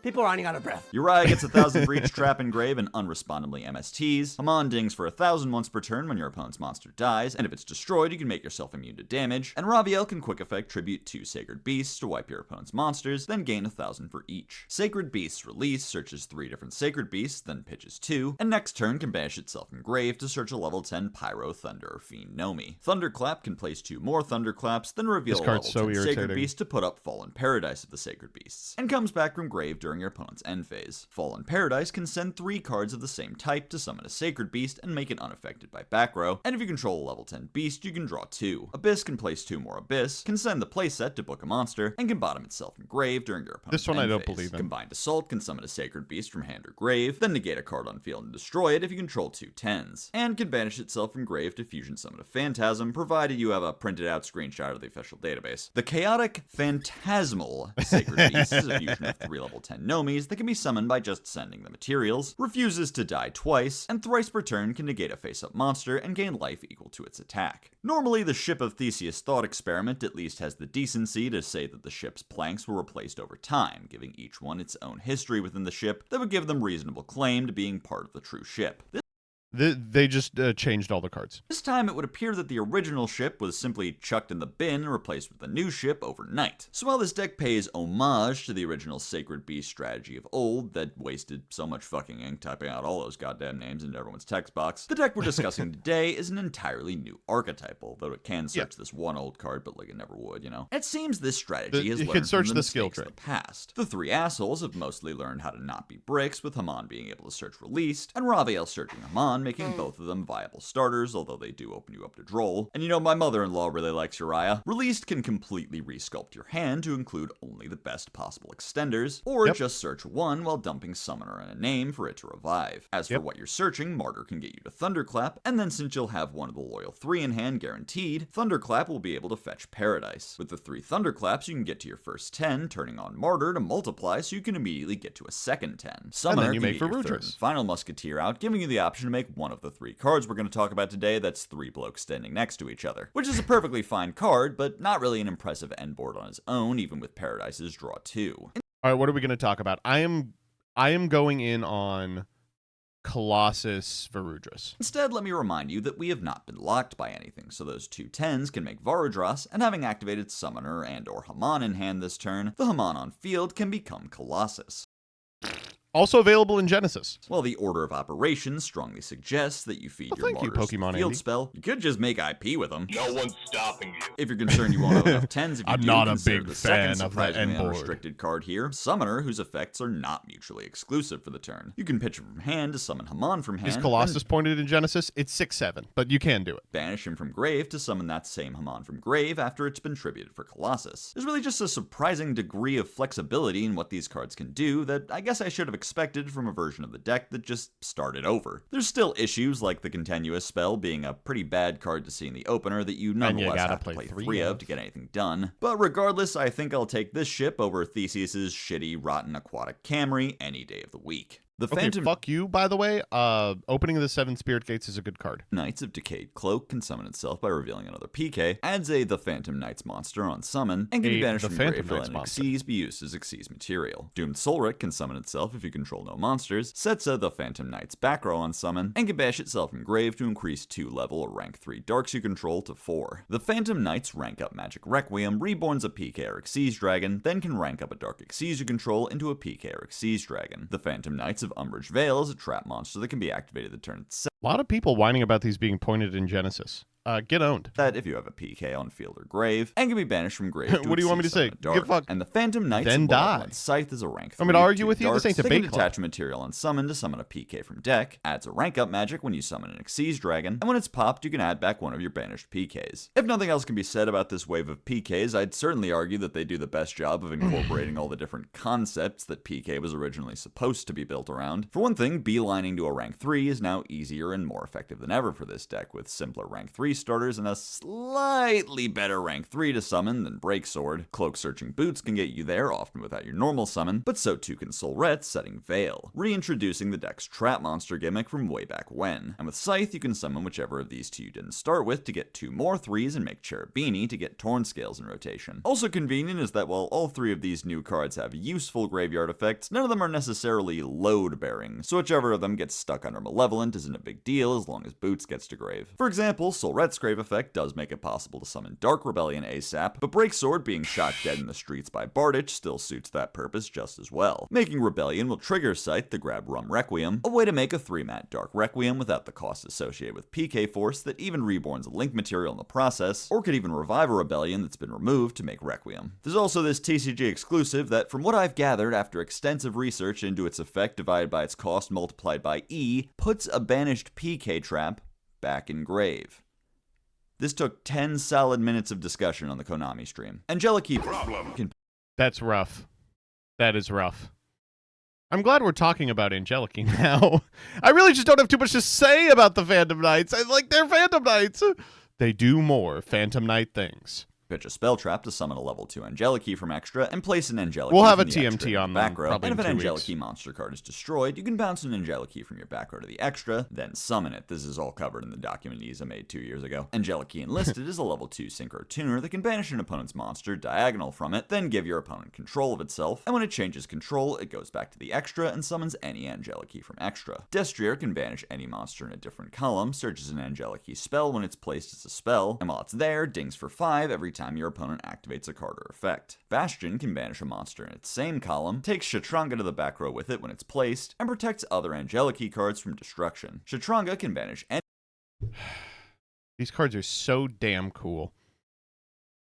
People are running out of breath. Uriah gets 1,000 for each trap and grave and unrespondably MSTs. Haman dings for 1,000 once per turn when your opponent's monster dies, and if it's destroyed, you can make yourself immune to damage. And Raviel can quick effect tribute 2 Sacred Beasts to wipe your opponent's monsters, then gain 1,000 for each. Sacred Beasts release searches 3 different Sacred Beasts, then pitches 2, and next turn can banish itself from grave to search a level 10 Pyro, Thunder, or Fiend Nomi. Thunderclap can place 2 more Thunderclaps, then reveal This a card's level so 10 Sacred irritating. Beast to put up Fallen Paradise of the Sacred Beasts, and comes back from grave during your opponent's end phase. Fallen Paradise can send 3 cards of the same type to summon a Sacred Beast and make it unaffected by back row, and if you control a level 10 beast, you can draw 2. Abyss can place 2 more Abyss, can send the playset to book a monster, and can bottom itself from grave during your opponent's This one I end don't phase. believe in. Combined Assault can summon a Sacred Beast from hand or grave, then negate a card on field and destroy it if you control 2 10s, and can banish itself from grave to fusion summon a Phantasm, provided you have a printed out screenshot of the official database. The Chaotic Phantasmal Sacred Beast is a fusion of 3 level 10 Nomis that can be summoned by just sending the materials, refuses to die twice, and thrice per turn can negate a face-up monster and gain life equal to its attack. Normally, the Ship of Theseus thought experiment at least has the decency to say that the ship's planks were replaced over time, giving each one its own history within the ship that would give them reasonable claim to being part of the true ship. They just changed all the cards. This time, it would appear that the original ship was simply chucked in the bin and replaced with a new ship overnight. So while this deck pays homage to the original Sacred Beast strategy of old that wasted so much fucking ink typing out all those goddamn names into everyone's text box, the deck we're discussing today is an entirely new archetype, although it can search this one old card, but like it never would, you know? It seems this strategy has it can learned search from the the skill mistakes of tree. the past. The 3 assholes have mostly learned how to not be bricks, with Haman being able to search released, and Raviel searching Haman, making both of them viable starters, although they do open you up to droll. And you know, my mother-in-law really likes Uriah. Released can completely resculpt your hand to include only the best possible extenders, or just search 1 while dumping Summoner and a name for it to revive. As for what you're searching, Martyr can get you to Thunderclap, and then since you'll have one of the loyal 3 in hand guaranteed, Thunderclap will be able to fetch Paradise. With the 3 Thunderclaps, you can get to your first 10, turning on Martyr to multiply so you can immediately get to a second 10. Summoner you can make get your third Ferrudris. and final Musketeer out, giving you the option to make one of the 3 cards we're going to talk about today that's 3 blokes standing next to each other, which is a perfectly fine card, but not really an impressive end board on its own, even with Paradise's draw 2. All right, what are we going to talk about? I am going in on Colossus Verudris. Instead, let me remind you that we have not been locked by anything, so those 2 10s can make Varadras, and having activated Summoner and or Haman in hand this turn, the Haman on field can become Colossus. Also available in Genesis. While the order of operations strongly suggests that you feed Well, your thank you, martyrs Pokemon the field Andy. spell, you could just make IP with them. No one's stopping you. If you're concerned you won't have enough 10s, if you I'm do, not a consider big the fan second of that surprisingly end board. unrestricted card here, Summoner, whose effects are not mutually exclusive for the turn. You can pitch him from hand to summon Haman from hand, Is Colossus pointed in Genesis? It's 6/7, but you can do it. banish him from grave to summon that same Haman from grave after it's been tributed for Colossus. There's really just a surprising degree of flexibility in what these cards can do that I guess I should have expected from a version of the deck that just started over. There's still issues like the Continuous spell being a pretty bad card to see in the opener that you nonetheless gotta have to play play 3 3 of to get anything done. But regardless, I think I'll take this ship over Theseus's shitty, rotten aquatic Camry any day of the week. The Okay, Phantom fuck you, by the way. Opening of the 7 Spirit Gates is a good card. Knights of Decayed Cloak can summon itself by revealing another PK, adds a The Phantom Knights monster on summon, and can be banished The from Phantom grave to let Knights an monster. Xyz be used as Xyz material. Doomed Soulric can summon itself if you control no monsters, sets a The Phantom Knights back row on summon, and can bash itself from grave to increase 2 level or rank 3 darks you control to 4. The Phantom Knights rank up Magic Requiem, reborns a PK or Xyz dragon, then can rank up a Dark Xyz you control into a PK or Xyz dragon. The Phantom Knights of Umbrage Vale is a trap monster that can be activated the turn itself. A lot of people whining about these being pointed in Genesis. Get owned. That if you have a PK on field or grave, and can be banished from grave to What do you want me to Xyz say? summon a dark. Give fuck. And the Phantom Knights Then of Malevolent die. Scythe is a rank 3. I'm gonna argue 2 with you, this darks ain't that debate can club. detach material on summon to summon a PK from deck, adds a rank up magic when you summon an Xyz dragon, and when it's popped, you can add back one of your banished PKs. If nothing else can be said about this wave of PKs, I'd certainly argue that they do the best job of incorporating all the different concepts that PK was originally supposed to be built around. For one thing, beelining to a rank 3 is now easier and more effective than ever for this deck, with simpler rank 3 starters and a slightly better rank 3 to summon than Breaksword. Cloak Searching Boots can get you there, often without your normal summon, but so too can Soulret setting Veil, reintroducing the deck's trap monster gimmick from way back when. And with Scythe, you can summon whichever of these two you didn't start with to get 2 more 3s and make Cherubini to get Torn Scales in rotation. Also convenient is that while all 3 of these new cards have useful graveyard effects, none of them are necessarily load-bearing, so whichever of them gets stuck under Malevolent isn't a big deal as long as Boots gets to grave. For example, Soulret's grave effect does make it possible to summon Dark Rebellion ASAP, but Breaksword being shot dead in the streets by Bardich still suits that purpose just as well. Making Rebellion will trigger Scythe to grab Rum Requiem, a way to make a 3-mat Dark Requiem without the cost associated with PK Force that even reborns a link material in the process, or could even revive a Rebellion that's been removed to make Requiem. There's also this TCG exclusive that, from what I've gathered after extensive research into its effect divided by its cost multiplied by E, puts a banished PK trap back in grave. This took 10 solid minutes of discussion on the Konami stream. Angeliki can That's rough. That is rough. I'm glad we're talking about Angeliki now. I really just don't have too much to say about the Phantom Knights. They're Phantom Knights. They do more Phantom Knight things. pitch a spell trap to summon a level 2 Angeliki from extra, and place an Angeliki We'll have from a the extra TMT in on the them back row. probably And if in an 2 weeks. Angeliki monster card is destroyed, you can bounce an Angeliki from your back row to the extra, then summon it. This is all covered in the document Isa made 2 years ago. Angeliki Enlisted is a level 2 Synchro Tuner that can banish an opponent's monster diagonal from it, then give your opponent control of itself, and when it changes control, it goes back to the extra and summons any Angeliki from extra. Destrier can banish any monster in a different column, searches an Angeliki spell when it's placed as a spell, and while it's there, dings for 5 every time your opponent activates a card or effect. Bastion can banish a monster in its same column, takes Shatranga to the back row with it when it's placed, and protects other Angeliki cards from destruction. Shatranga can banish any These cards are so damn cool.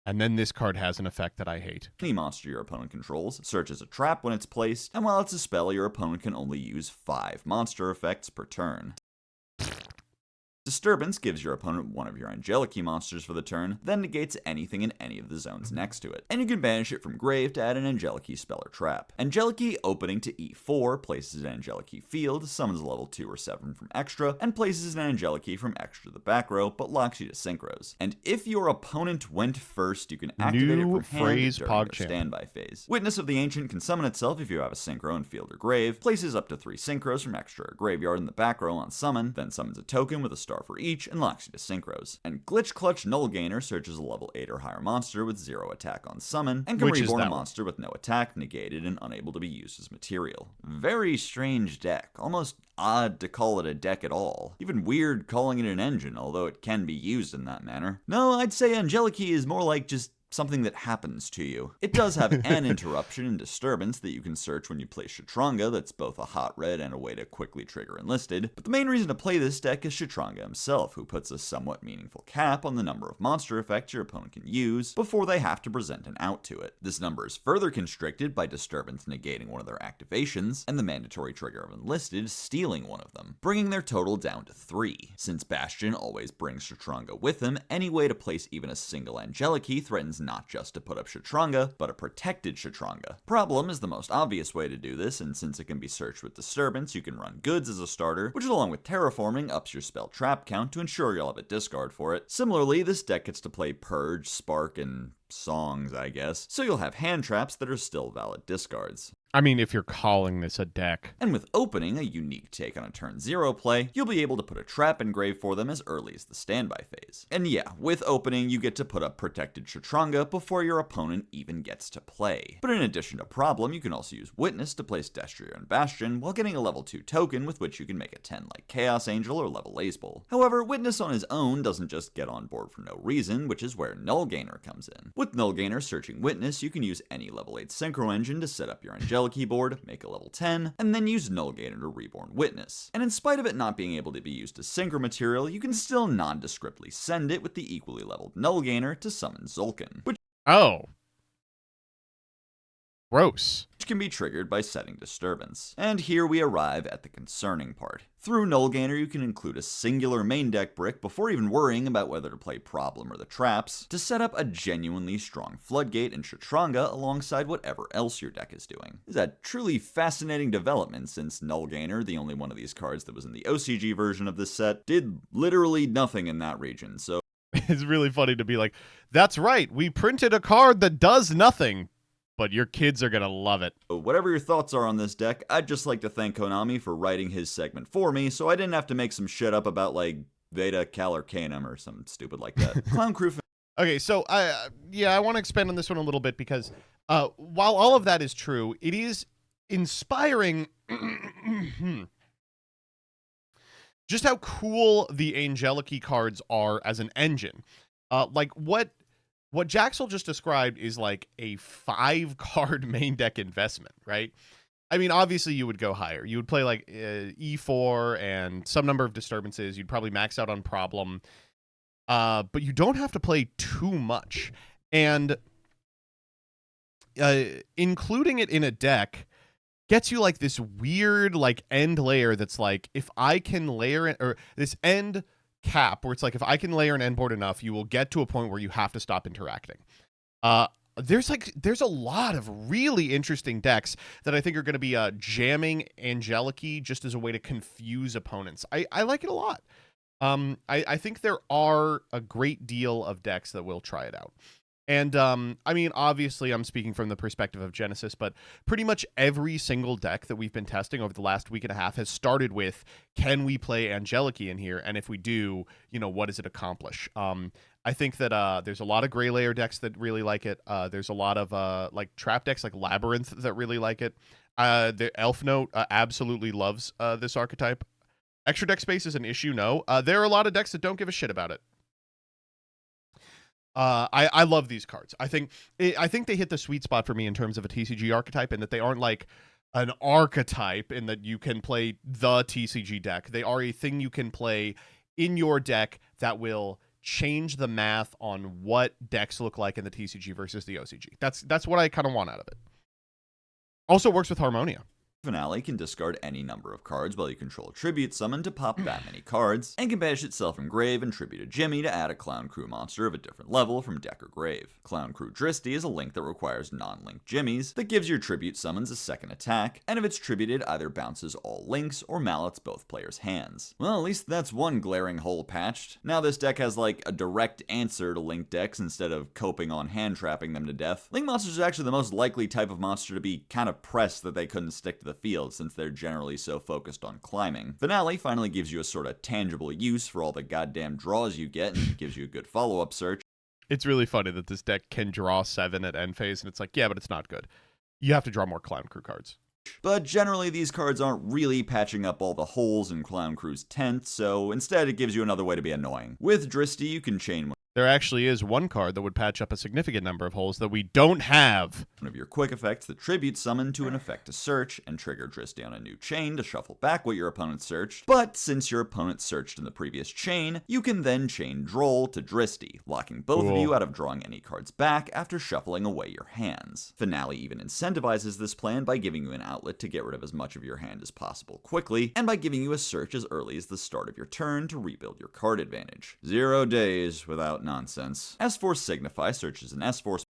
And then this card has an effect that I hate. monster your opponent controls, searches a trap when it's placed, and while it's a spell, your opponent can only use 5 monster effects per turn. Disturbance gives your opponent one of your Angeliki monsters for the turn, then negates anything in any of the zones next to it, and you can banish it from grave to add an Angeliki spell or trap. Angeliki opening to E4 places an Angeliki field, summons a level 2 or 7 from extra, and places an Angeliki from extra to the back row, but locks you to synchros. And if your opponent went first, you can activate New it from hand phrase, during their PogChamp. standby phase. Witness of the Ancient can summon itself if you have a synchro in field or grave, places up to 3 synchros from extra or graveyard in the back row on summon, then summons a token with a star for each, and locks you to synchros. And Glitch Clutch Null Gainer searches a level 8 or higher monster with 0 attack on summon, and can Which is reborn a that one. monster with no attack, negated, and unable to be used as material. Very strange deck. Almost odd to call it a deck at all. Even weird calling it an engine, although it can be used in that manner. No, I'd say Angeliki is more like just something that happens to you. It does have an interruption and disturbance that you can search when you play Shatranga that's both a hot red and a way to quickly trigger Enlisted, but the main reason to play this deck is Shatranga himself, who puts a somewhat meaningful cap on the number of monster effects your opponent can use before they have to present an out to it. This number is further constricted by Disturbance negating one of their activations, and the mandatory trigger of Enlisted stealing one of them, bringing their total down to 3. Since Bastion always brings Shatranga with him, any way to place even a single Angeliki threatens not just to put up Shatranga, but a protected Shatranga. Problem is the most obvious way to do this, and since it can be searched with Disturbance, you can run Goods as a starter, which along with Terraforming ups your spell trap count to ensure you'll have a discard for it. Similarly, this deck gets to play Purge, Spark, and songs, I guess, so you'll have hand traps that are still valid discards. I mean, if you're calling this a deck. And with opening, a unique take on a turn 0 play, you'll be able to put a trap in grave for them as early as the standby phase. And yeah, with opening, you get to put up Protected Shatranga before your opponent even gets to play. But in addition to Problem, you can also use Witness to place Destrier and Bastion, while getting a level 2 token with which you can make a 10 like Chaos Angel or level Azebol. However, Witness on his own doesn't just get on board for no reason, which is where Null Gainer comes in. With Null Gainer searching Witness, you can use any level 8 Synchro Engine to set up your Angelic keyboard, make a level 10, and then use Null Gainer to reborn Witness. And in spite of it not being able to be used as synchro material, you can still nondescriptly send it with the equally leveled Null Gainer to summon Zulkin, which Gross. can be triggered by setting Disturbance. And here we arrive at the concerning part. Through Null Gainer, you can include a singular main deck brick before even worrying about whether to play Problem or the traps, to set up a genuinely strong Floodgate and Shatranga alongside whatever else your deck is doing. This is a truly fascinating development since Null Gainer, the only one of these cards that was in the OCG version of this set, did literally nothing in that region, so It's really funny to be like, that's right, we printed a card that does nothing, but your kids are gonna love it. whatever your thoughts are on this deck, I'd just like to thank Konami for writing his segment for me, so I didn't have to make some shit up about, like, Veda Cal Arcanum or something stupid like that. Clown Crew. Okay, so I want to expand on this one a little bit because while all of that is true, it is inspiring just how cool the Angeliki cards are as an engine. Like what Jaxel just described is like a 5-card main deck investment, right? I mean, obviously you would go higher. You would play like E4 and some number of disturbances. You'd probably max out on Problem. But you don't have to play too much. And including it in a deck gets you like this weird like end layer that's like, if I can layer it, or this end cap where it's like, if I can layer an end board enough, you will get to a point where you have to stop interacting. There's a lot of really interesting decks that I think are going to be jamming Angeliki just as a way to confuse opponents. I like it a lot. I think there are a great deal of decks that will try it out. And, I mean, obviously I'm speaking from the perspective of Genesis, but pretty much every single deck that we've been testing over the last week and a half has started with, can we play Angeliki in here? And if we do, you know, what does it accomplish? I think that there's a lot of gray layer decks that really like it. There's a lot of like trap decks like Labyrinth that really like it. The Elf Note absolutely loves this archetype. Extra deck space is an issue, no. There are a lot of decks that don't give a shit about it. I love these cards. I think they hit the sweet spot for me in terms of a TCG archetype, in that they aren't like an archetype in that you can play the TCG deck. They are a thing you can play in your deck that will change the math on what decks look like in the TCG versus the OCG. That's what I kind of want out of it. Also works with Harmonia. Finale can discard any number of cards while you control a tribute summon to pop that many cards, and can banish itself from grave and tribute a Jimmy to add a Clown Crew monster of a different level from deck or grave. Clown Crew Dristy is a link that requires non-linked Jimmies that gives your tribute summons a second attack, and if it's tributed, either bounces all links or mallets both players' hands. Well, at least that's one glaring hole patched. Now this deck has like a direct answer to linked decks instead of coping on hand trapping them to death. Link monsters are actually the most likely type of monster to be kind of pressed that they couldn't stick to the field, since they're generally so focused on climbing. Finale finally gives you a sort of tangible use for all the goddamn draws you get, and gives you a good follow-up search. It's really funny that this deck can draw 7 at end phase, and it's like, yeah, but it's not good. You have to draw more Clown Crew cards. But generally these cards aren't really patching up all the holes in Clown Crew's tent, so instead it gives you another way to be annoying. With Dristy, you can chain There actually is one card that would patch up a significant number of holes that we don't have. one of your quick effects, the tribute summon, to an effect to search, and trigger Dristy on a new chain to shuffle back what your opponent searched. But since your opponent searched in the previous chain, you can then chain Droll to Dristy, locking both of you out of drawing any cards back after shuffling away your hands. Finale even incentivizes this plan by giving you an outlet to get rid of as much of your hand as possible quickly, and by giving you a search as early as the start of your turn to rebuild your card advantage. 0 days without nonsense. S4 Signify searches an S4.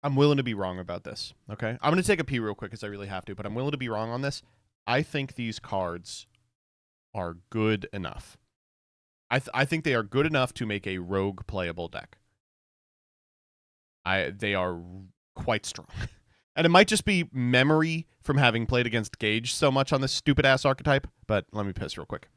I'm willing to be wrong about this, okay? I'm going to take a pee real quick because I really have to, but I'm willing to be wrong on this. I think these cards are good enough. I think they are good enough to make a rogue playable deck. They are quite strong. And it might just be memory from having played against Gage so much on this stupid-ass archetype, but let me piss real quick.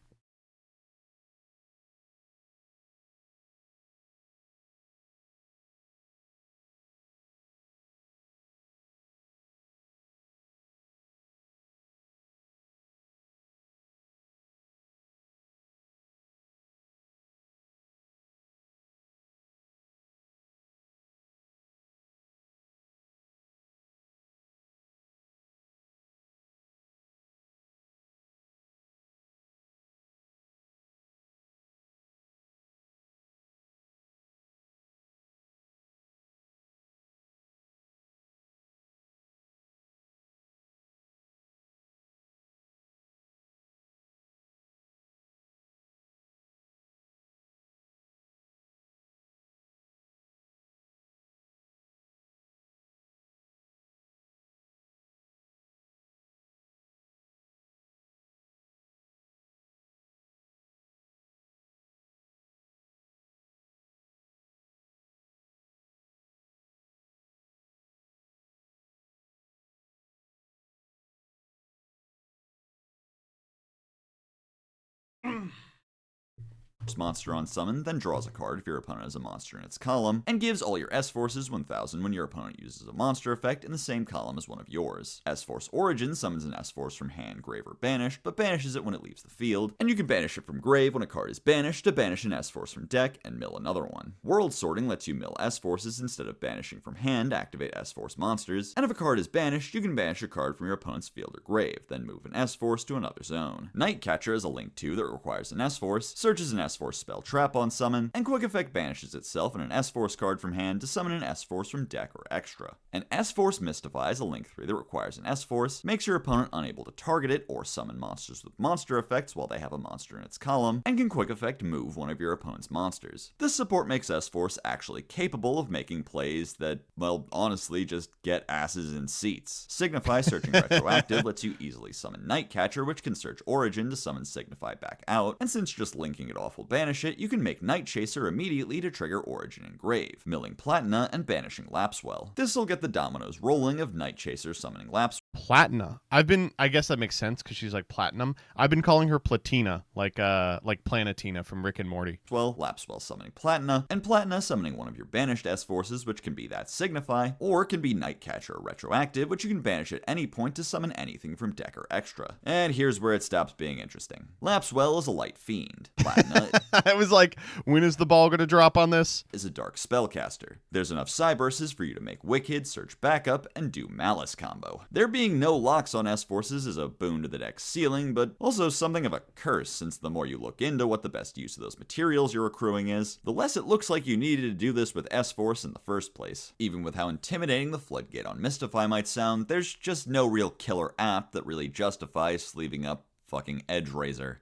Monster on summon, then draws a card if your opponent has a monster in its column, and gives all your S-Forces 1000 when your opponent uses a monster effect in the same column as one of yours. S-Force Origin summons an S-Force from hand, grave, or banished, but banishes it when it leaves the field, and you can banish it from grave when a card is banished to banish an S-Force from deck and mill another one. World Sorting lets you mill S-Forces instead of banishing from hand to activate S-Force monsters, and if a card is banished, you can banish a card from your opponent's field or grave, then move an S-Force to another zone. Nightcatcher is a Link 2 that requires an S-Force, searches an S-Force spell trap on summon, and Quick Effect banishes itself and an S-Force card from hand to summon an S-Force from deck or extra. An S-Force Mystify is a Link 3 that requires an S-Force, makes your opponent unable to target it or summon monsters with monster effects while they have a monster in its column, and can Quick Effect move one of your opponent's monsters. This support makes S-Force actually capable of making plays that, well, honestly, just get asses in seats. Signify Searching Retroactive lets you easily summon Nightcatcher, which can search Origin to summon Signify back out, and since just linking it off will banish it, you can make Night Chaser immediately to trigger Origin and Grave, milling Platina and banishing Lapswell. This'll get the dominoes rolling of Night Chaser summoning Lapswell. Platina. I guess that makes sense because she's like platinum. I've been calling her Platina, like Planetina from Rick and Morty. Lapswell summoning Platina, and Platina summoning one of your banished S-Forces, which can be that Signify, or can be Nightcatcher or Retroactive, which you can banish at any point to summon anything from deck or extra. And here's where it stops being interesting. Lapswell is a light fiend. Platina I was like, when is the ball going to drop on this? Is a dark spellcaster. There's enough Cybursts for you to make Wicked, search backup, and do Malice combo. There being no locks on S-Forces is a boon to the deck's ceiling, but also something of a curse, since the more you look into what the best use of those materials you're accruing is, the less it looks like you needed to do this with S-Force in the first place. Even with how intimidating the Floodgate on Mystify might sound, there's just no real killer app that really justifies sleeving up fucking Edgeraiser.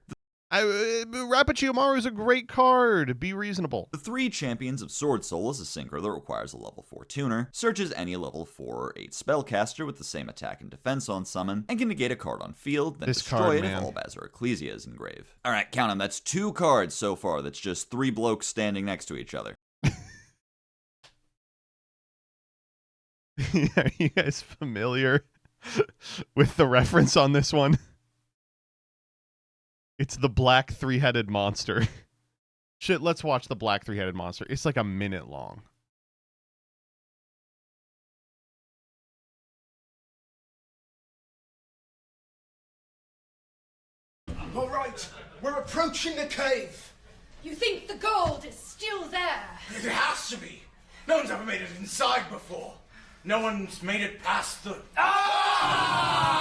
Rapichiyomaru is a great card. Be reasonable. The 3 Champions of Sword Soul is a synchro that requires a level 4 tuner, searches any level 4 or 8 spellcaster with the same attack and defense on summon, and can negate a card on field, then destroy it if Albaz or Ecclesia is in grave. Alright, count them. That's 2 cards so far. That's just 3 blokes standing next to each other. Are you guys familiar with the reference on this one? It's the black 3-headed monster. Shit, let's watch the black 3-headed monster. It's like a minute long. All right, we're approaching the cave. You think the gold is still there? It has to be. No one's ever made it inside before. No one's made it past the... Ah!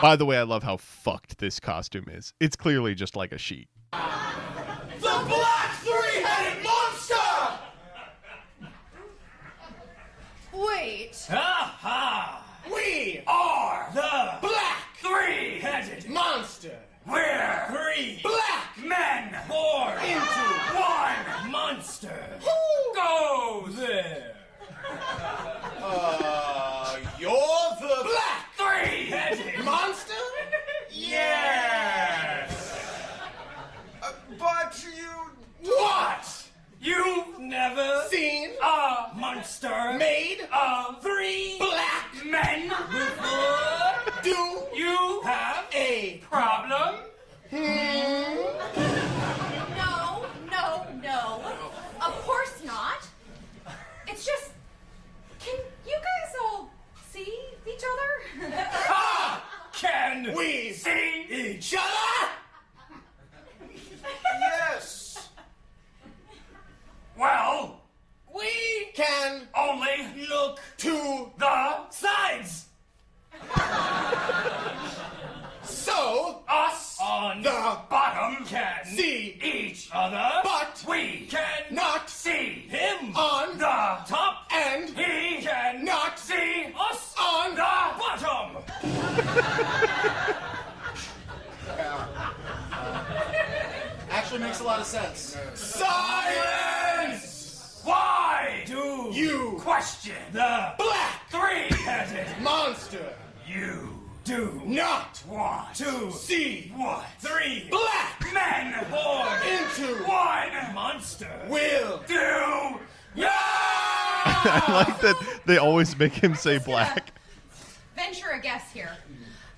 By the way, I love how fucked this costume is. It's clearly just like a sheet. The black 3-headed monster! Wait. Aha! We are the black 3-headed monster. We're 3 black men born into 1 monster. Who goes there? You're the black 3-headed monster? Yes! But 3 black men before? Do you have a problem? No. Of course not. It's just, can you guys all see each other? Can we see each other? Yes. Well, we Can only look to the sides. so Us on the bottom can see each other, but we can not see him on the top, and he can not see us on the bottom. actually makes a lot of sense. Silence! Why do You question the black three-headed monster you do not want to see what 3 black men born into one monster will do? Yeah! I like that they always make him say black. Venture a guess here.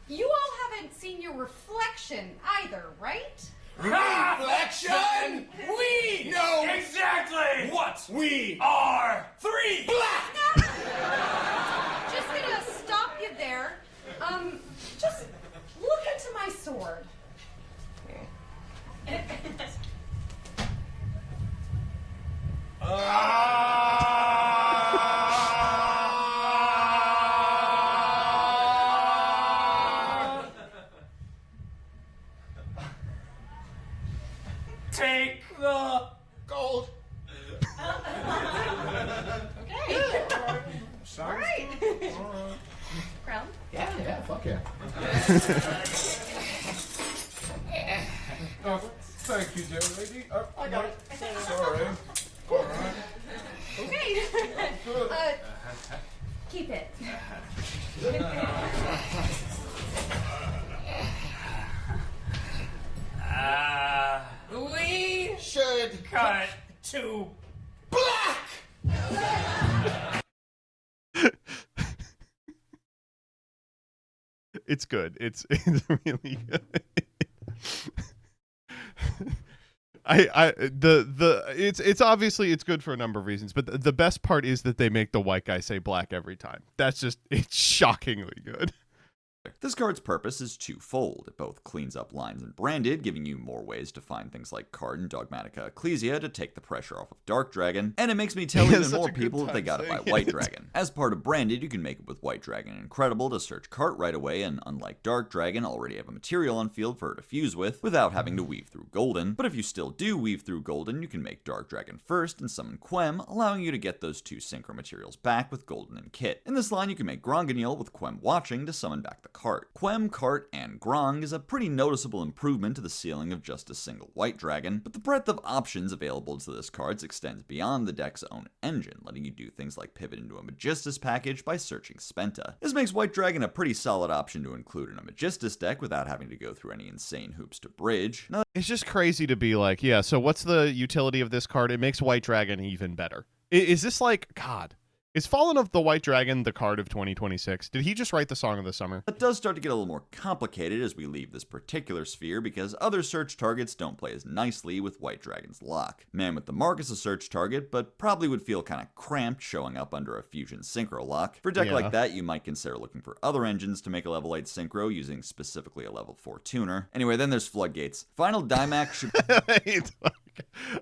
You all haven't seen your reflection either, right? reflection. We know exactly what we are 3 black. Just gonna stop you there. Just look into my sword. Take the Gold. Okay. All right. Crown. Yeah, fuck yeah. Oh, thank you, dear lady. I got it. Sorry. All right. Okay. Keep it. We Should cut to black. It's good. It's really good. It's obviously it's good for a number of reasons, but the best part is that they make the white guy say black every time. It's shockingly good. This card's purpose is twofold. It both cleans up lines in Branded, giving you more ways to find things like Card and Dogmatica Ecclesia to take the pressure off of Dark Dragon, and it makes me tell even more people that they got it by White Dragon. As part of Branded, you can make it with White Dragon Incredible to search cart right away, and unlike Dark Dragon, already have a material on field for her to fuse with, without having to weave through Golden. But if you still do weave through Golden, you can make Dark Dragon first and summon Quem, allowing you to get those 2 synchro materials back with Golden and Kit. In this line, you can make Gronganiel with Quem watching to summon back the cart. Quem, Cart, and Grong is a pretty noticeable improvement to the ceiling of just a single White Dragon, but the breadth of options available to this card extends beyond the deck's own engine, letting you do things like pivot into a Magistus package by searching Spenta. This makes White Dragon a pretty solid option to include in a Magistus deck without having to go through any insane hoops to bridge. Now, It's just crazy to be like, yeah, so what's the utility of this card? It makes White Dragon even better. Is this like, God, is Fallen of the White Dragon the card of 2026? Did he just write the song of the summer? that does start to get a little more complicated as we leave this particular sphere because other search targets don't play as nicely with White Dragon's lock. Man with the Mark is a search target, but probably would feel kind of cramped showing up under a Fusion Synchro lock. For a deck Yeah. like that, you might consider looking for other engines to make a level 8 Synchro using specifically a level 4 tuner. Anyway, then there's Floodgates. Final Dimac should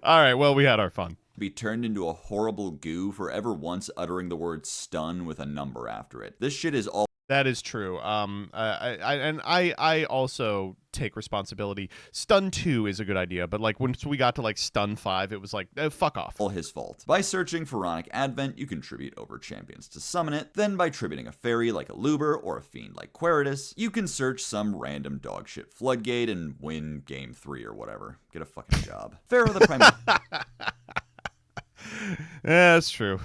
All right, well, we had our fun. be turned into a horrible goo for ever once uttering the word stun with a number after it. This shit is all That is true. I also take responsibility. Stun 2 is a good idea, but like once we got to like Stun 5, it was like, fuck off. his fault. By searching Pharaonic Advent, you contribute over champions to summon it. Then by tributing a fairy like a Luber or a fiend like Queritus, you can search some random dogshit floodgate and win game 3 or whatever. Get a fucking job. Pharaoh the Prime. Yeah, that's true.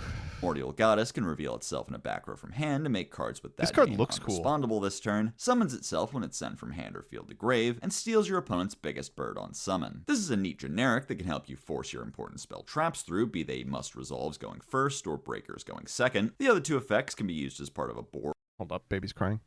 Primordial Goddess can reveal itself in a back row from hand to make cards with that This card name looks cool. unrespondable this turn, summons itself when it's sent from hand or field to grave, and steals your opponent's biggest bird on summon. This is a neat generic that can help you force your important spell traps through, be they must-resolves going first or breakers going second. The other two effects can be used as part of a board. Hold up, baby's crying.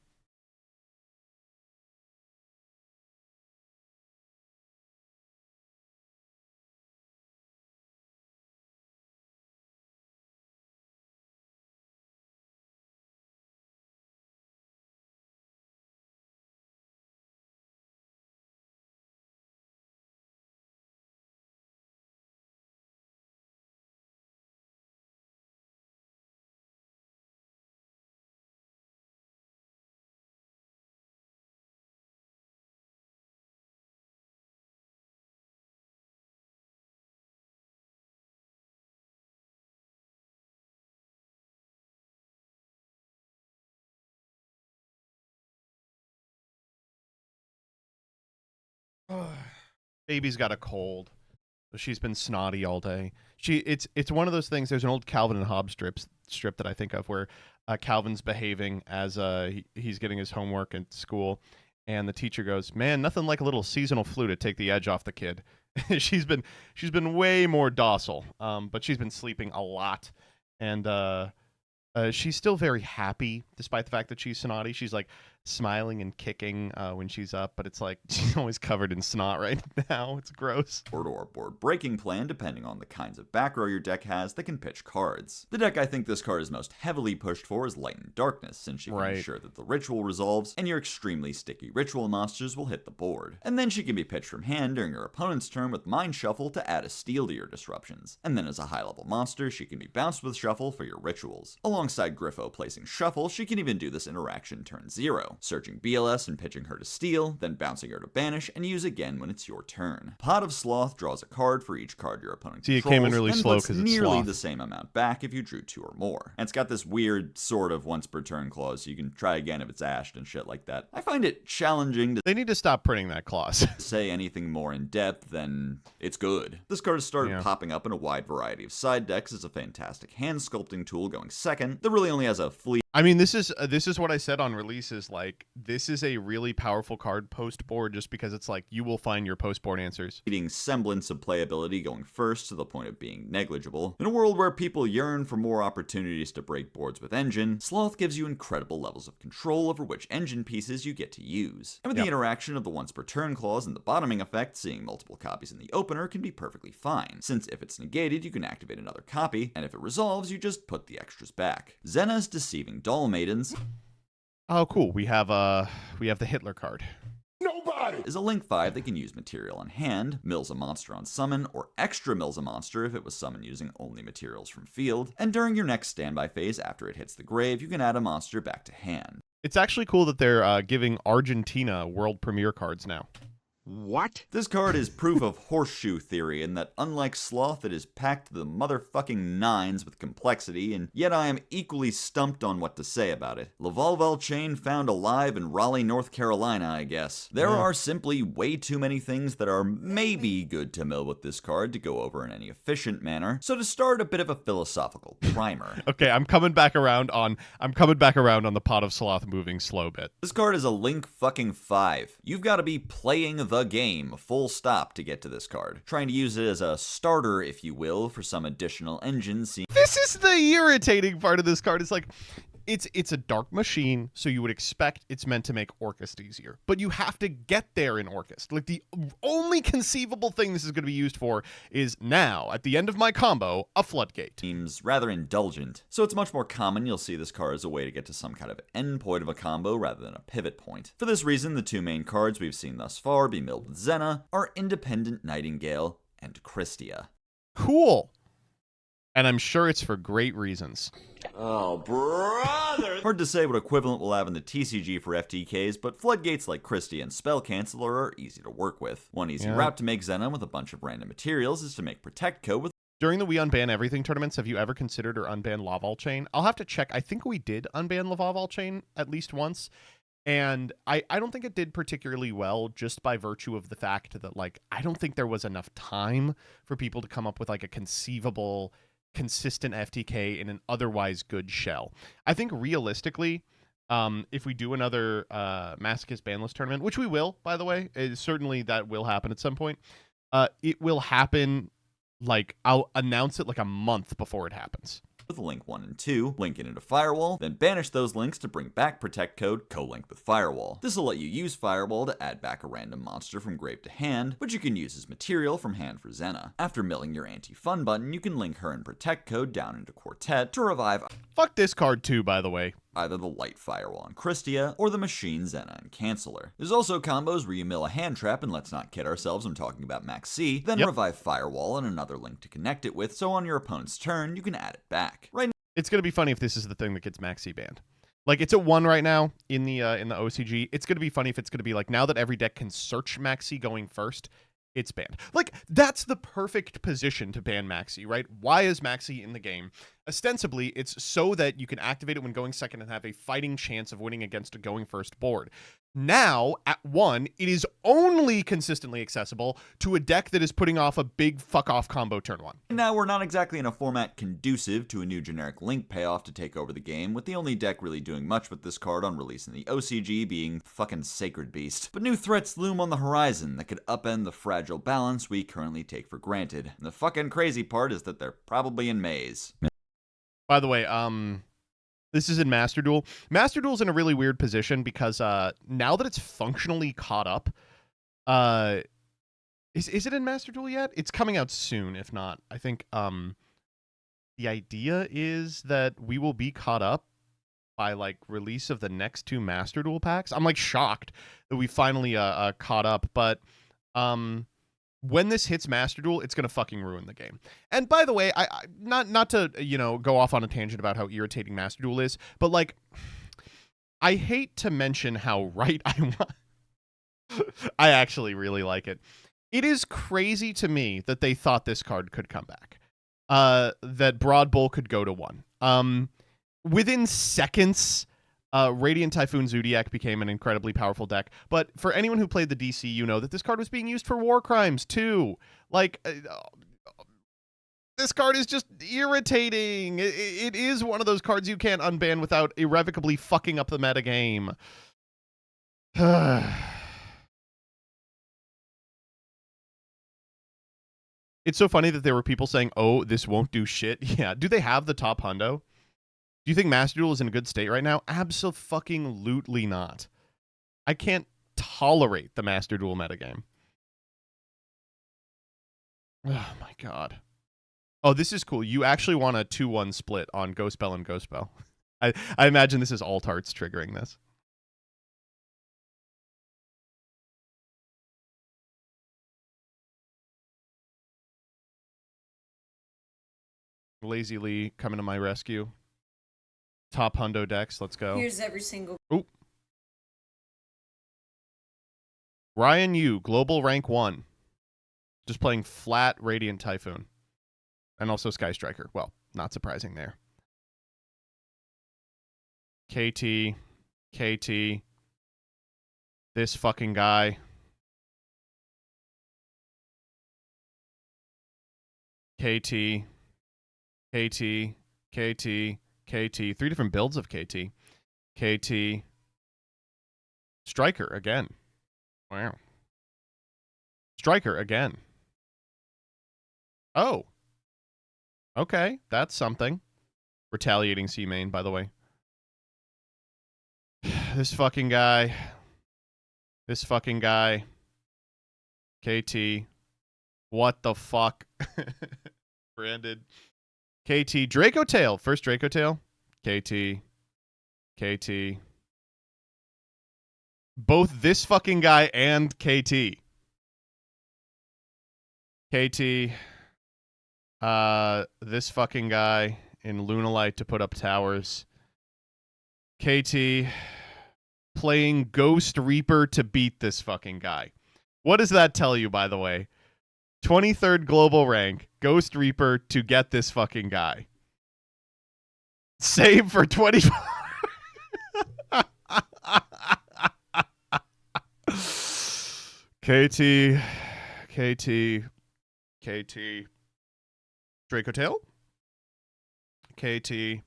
Baby's got a cold. So she's been snotty all day. It's one of those things. There's an old Calvin and Hobbes strip that I think of where Calvin's behaving as he's getting his homework at school, and the teacher goes, "Man, nothing like a little seasonal flu to take the edge off the kid." she's been way more docile, but she's been sleeping a lot, and she's still very happy despite the fact that she's snotty. She's like smiling and kicking when she's up, but it's like she's always covered in snot right now. It's gross. Or board breaking plan depending on the kinds of back row your deck has that can pitch cards. The deck I think this card is most heavily pushed for is Light and Darkness, since she can ensure that the ritual resolves and your extremely sticky ritual monsters will hit the board. And then she can be pitched from hand during your opponent's turn with Mind Shuffle to add a steal to your disruptions. And then as a high level monster, she can be bounced with Shuffle for your rituals. Alongside Griffo placing Shuffle, she can even do this interaction turn 0, searching BLS and pitching her to steal, then bouncing her to banish, and use again when it's your turn. Pot of Sloth draws a card for each card your opponent controls, it came in really and slow puts because it's nearly Sloth. the same amount back if you drew 2 or more. And it's got this weird sort of once per turn clause, so you can try again if it's ashed and shit like that. I find it challenging to They need to stop printing that clause. say anything more in depth than it's good. This card has started popping up in a wide variety of side decks as a fantastic hand sculpting tool going second that really only has a fleet. I mean, this is what I said on releases. Like, this is a really powerful card post board, just because it's like you will find your post board answers. Semblance of playability going first to the point of being negligible. In a world where people yearn for more opportunities to break boards with Engine, Sloth gives you incredible levels of control over which Engine pieces you get to use. And with the interaction of the once per turn clause and the bottoming effect, seeing multiple copies in the opener can be perfectly fine, since if it's negated you can activate another copy, and if it resolves you just put the extras back. Zena's Deceiving Doll Maidens. Oh, cool. We have the Hitler card. Nobody! Is a Link 5 that can use material on hand, mills a monster on summon, or extra mills a monster if it was summoned using only materials from field, and during your next standby phase after it hits the grave, you can add a monster back to hand. It's actually cool that they're giving Argentina world premiere cards now. What? This card is proof of horseshoe theory in that unlike Sloth, it is packed to the motherfucking nines with complexity, and yet I am equally stumped on what to say about it. Laval chain found alive in Raleigh, North Carolina, I guess. There are simply way too many things that are maybe good to mill with this card to go over in any efficient manner, so to start a bit of a philosophical primer. Okay, I'm coming back around on the Pot of Sloth moving slow bit. This card is a Link fucking 5. You've got to be playing the game, full stop, to get to this card. Trying to use it as a starter, if you will, for some additional engines. This is the irritating part of this card. It's like, it's a dark machine, so you would expect it's meant to make Orcust easier. But you have to get there in Orcust. Like, the only conceivable thing this is going to be used for is now, at the end of my combo, a floodgate. Seems rather indulgent. So it's much more common you'll see this card as a way to get to some kind of endpoint of a combo rather than a pivot point. For this reason, the two main cards we've seen thus far be milled with Zena are Independent Nightingale and Christia. Cool. And I'm sure it's for great reasons. Oh, brother! Hard to say what equivalent we'll have in the TCG for FTKs, but floodgates like Christie and Spell Canceller are easy to work with. One easy route to make Zena with a bunch of random materials is to make Protect Co with. During the We Unban Everything tournaments, have you ever considered or unbanned Laval Chain? I'll have to check. I think we did unban Laval Chain at least once. And I don't think it did particularly well, just by virtue of the fact that, like, I don't think there was enough time for people to come up with, like, a conceivable consistent FTK in an otherwise good shell. I think realistically, if we do another Masochist Banlist tournament, which we will, by the way, certainly that will happen at some point. It will happen, like, I'll announce it like a month before it happens. With link 1 and 2, link it into Firewall, then banish those links to bring back protect code co-linked with Firewall. This will let you use Firewall to add back a random monster from grave to hand, which you can use as material from hand for Xena. After milling your anti-fun button, you can link her and protect code down into Quartet to revive Fuck this card too, by the way. either the Light Firewall and Christia, or the Machine Xena and Canceller. There's also combos where you mill a hand trap, and let's not kid ourselves, I'm talking about Max C, then revive Firewall and another link to connect it with, so on your opponent's turn, you can add it back. Right now, it's going to be funny if this is the thing that gets Maxi banned. Like, it's at 1 right now in the OCG. It's going to be funny if it's going to be like, now that every deck can search Maxi going first, it's banned. Like, that's the perfect position to ban Maxi, right? Why is Maxi in the game? Ostensibly, it's so that you can activate it when going second and have a fighting chance of winning against a going first board. Now, at 1, it is only consistently accessible to a deck that is putting off a big fuck-off combo turn 1. Now, we're not exactly in a format conducive to a new generic link payoff to take over the game, with the only deck really doing much with this card on release in the OCG being fucking Sacred Beast. But new threats loom on the horizon that could upend the fragile balance we currently take for granted. And the fucking crazy part is that they're probably in maze. By the way, this is in Master Duel. Master Duel's in a really weird position because now that it's functionally caught up, is it in Master Duel yet? It's coming out soon, if not. I think the idea is that we will be caught up by, like, release of the next 2 Master Duel packs. I'm, like, shocked that we finally caught up, but when this hits Master Duel, it's gonna fucking ruin the game. And by the way, I not to, you know, go off on a tangent about how irritating Master Duel is, but, like, I hate to mention how right I want. I actually really like it. It is crazy to me that they thought this card could come back. That Broad Bull could go to 1. Within seconds, Radiant Typhoon Zodiac became an incredibly powerful deck. But for anyone who played the DC, you know that this card was being used for war crimes too. Like, this card is just irritating. It is one of those cards you can't unban without irrevocably fucking up the metagame. It's so funny that there were people saying, oh, this won't do shit. Yeah. Do they have the top hundo? Do you think Master Duel is in a good state right now? Abso-fucking-lutely not. I can't tolerate the Master Duel metagame. Oh, my God. Oh, this is cool. You actually want a 2-1 split on Ghost Bell and Ghost Bell. I imagine this is Altarts triggering this. Lazy Lee coming to my rescue. Top hundo decks, let's go. Here's every single. Oop. Ryan Yu, global rank 1. Just playing flat Radiant Typhoon. And also Sky Striker. Well, not surprising there. KT. This fucking guy. KT. 3 different builds of KT. Striker again. Wow. Striker again. Oh. Okay, that's something. Retaliating C main, by the way. This fucking guy. KT. What the fuck? Branded. KT. Draco Tail. First Draco Tail. KT. Both this fucking guy and KT. This fucking guy in Lunalight to put up towers. KT playing Ghost Reaper to beat this fucking guy. What does that tell you, by the way? 23rd global rank, Ghost Reaper to get this fucking guy. Save for 24. KT. Draco Tail? KT.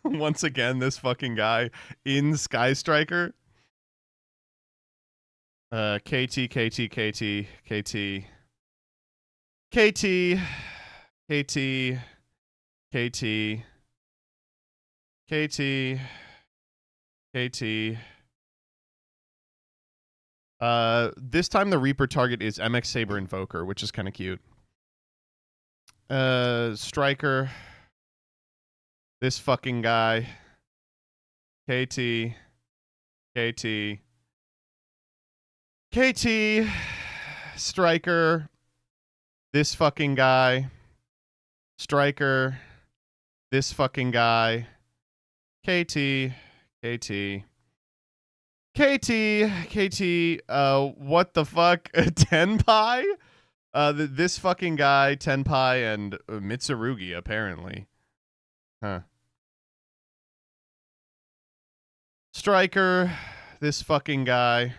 Once again, this fucking guy in Sky Striker. KT, KT, KT, KT. KT. KT. KT. KT. KT. This time the Reaper target is MX Saber Invoker, which is kind of cute. Striker. This fucking guy. KT. KT. KT. Striker. This fucking guy. Striker. This fucking guy. KT. KT. KT. KT. What the fuck? Tenpai? This fucking guy, Tenpai, and Mitsurugi, apparently. Huh. Striker. This fucking guy.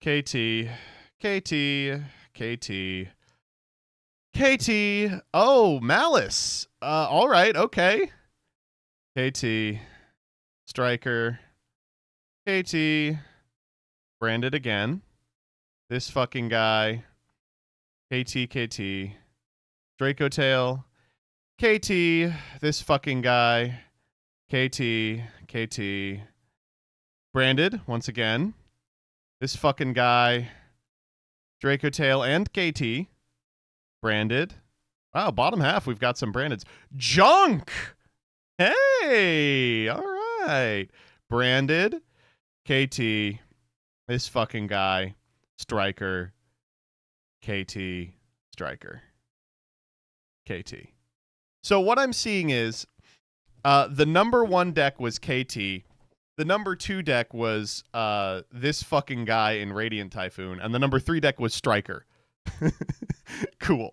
KT. KT. KT. KT. Oh, Malice. All right, okay. KT. Striker. KT. Branded again. This fucking guy. KT, KT. Draco Tail. KT. This fucking guy. KT. KT. Branded, once again. This fucking guy. Draco Tail and KT. Branded. Wow, bottom half, we've got some brandeds. Junk! Hey! All right. Branded. KT. This fucking guy. Striker. KT. Striker. KT. So what I'm seeing is the number 1 deck was KT. The number 2 deck was this fucking guy in Radiant Typhoon. And the number 3 deck was Striker. Cool.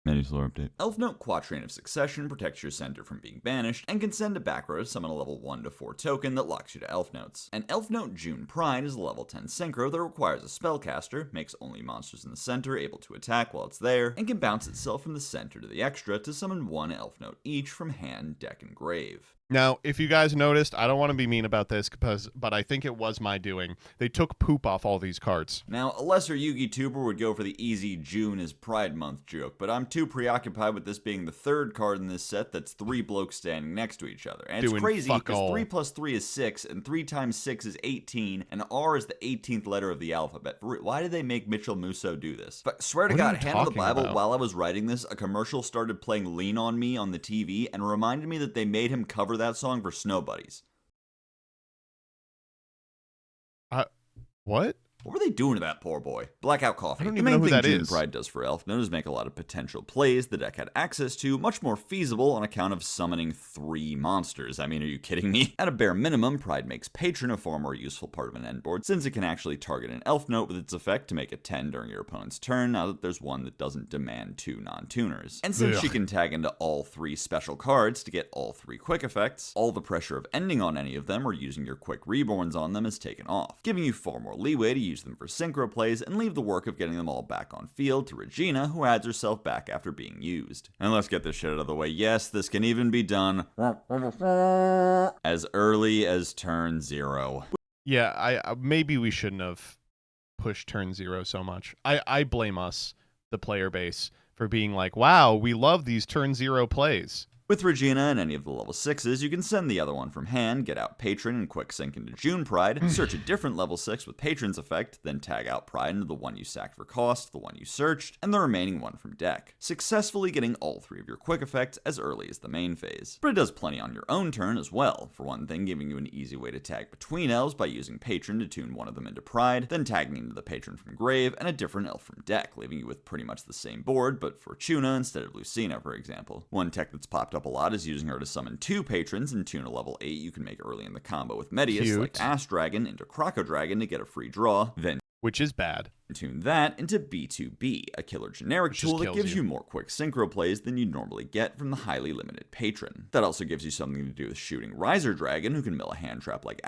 Menu lore update. Elf Note Quatrain of Succession protects your center from being banished, and can send a back row to summon a level 1 to 4 token that locks you to Elf Notes. And Elf Note June Pride is a level 10 synchro that requires a spellcaster, makes only monsters in the center able to attack while it's there, and can bounce itself from the center to the extra to summon 1 Elf Note each from hand, deck, and grave. Now, if you guys noticed, I don't want to be mean about this, but I think it was my doing. They took poop off all these cards. Now, a lesser Yugi tuber would go for the easy June is Pride Month joke, but I'm too preoccupied with this being the 3rd card in this set that's 3 blokes standing next to each other. And it's crazy because 3 plus 3 is 6, and 3 times 6 is 18, and R is the 18th letter of the alphabet. Why did they make Mitchell Musso do this? But swear to God, hand on the Bible, while I was writing this, a commercial started playing Lean On Me on the TV and reminded me that they made him cover that song for Snow Buddies. What? What were they doing to that poor boy? Blackout Coffee. I don't The even main know who thing that June is. Pride does for Elf Note is make a lot of potential plays the deck had access to, much more feasible on account of summoning 3 monsters. I mean, are you kidding me? At a bare minimum, Pride makes Patron a far more useful part of an end board, since it can actually target an Elf Note with its effect to make a 10 during your opponent's turn, now that there's one that doesn't demand 2 non-tuners. And since she can tag into all 3 special cards to get all 3 quick effects, all the pressure of ending on any of them or using your quick reborns on them is taken off, giving you far more leeway to use them for synchro plays and leave the work of getting them all back on field to Regina, who adds herself back after being used. And let's get this shit out of the way. Yes, this can even be done as early as turn 0. Yeah, I maybe we shouldn't have pushed turn 0 so much. I blame us, the player base, for being like, wow, we love these turn 0 plays. With Regina and any of the level 6s, you can send the other one from hand, get out Patron and quick sync into June Pride, search a different level 6 with Patron's effect, then tag out Pride into the one you sacked for cost, the one you searched, and the remaining one from deck, successfully getting all 3 of your quick effects as early as the main phase. But it does plenty on your own turn as well, for one thing giving you an easy way to tag between elves by using Patron to tune one of them into Pride, then tagging into the Patron from grave and a different elf from deck, leaving you with pretty much the same board, but for Tuna instead of Lucina, for example. One tech that's popped up a lot is using her to summon 2 patrons and tune a level 8 you can make early in the combo with Medius, like Ash Dragon into Croco Dragon to get a free draw, then which is bad. Tune that into B2B, a killer generic tool that gives you more quick synchro plays than you'd normally get from the highly limited patron. That also gives you something to do with shooting Riser Dragon, who can mill a hand trap like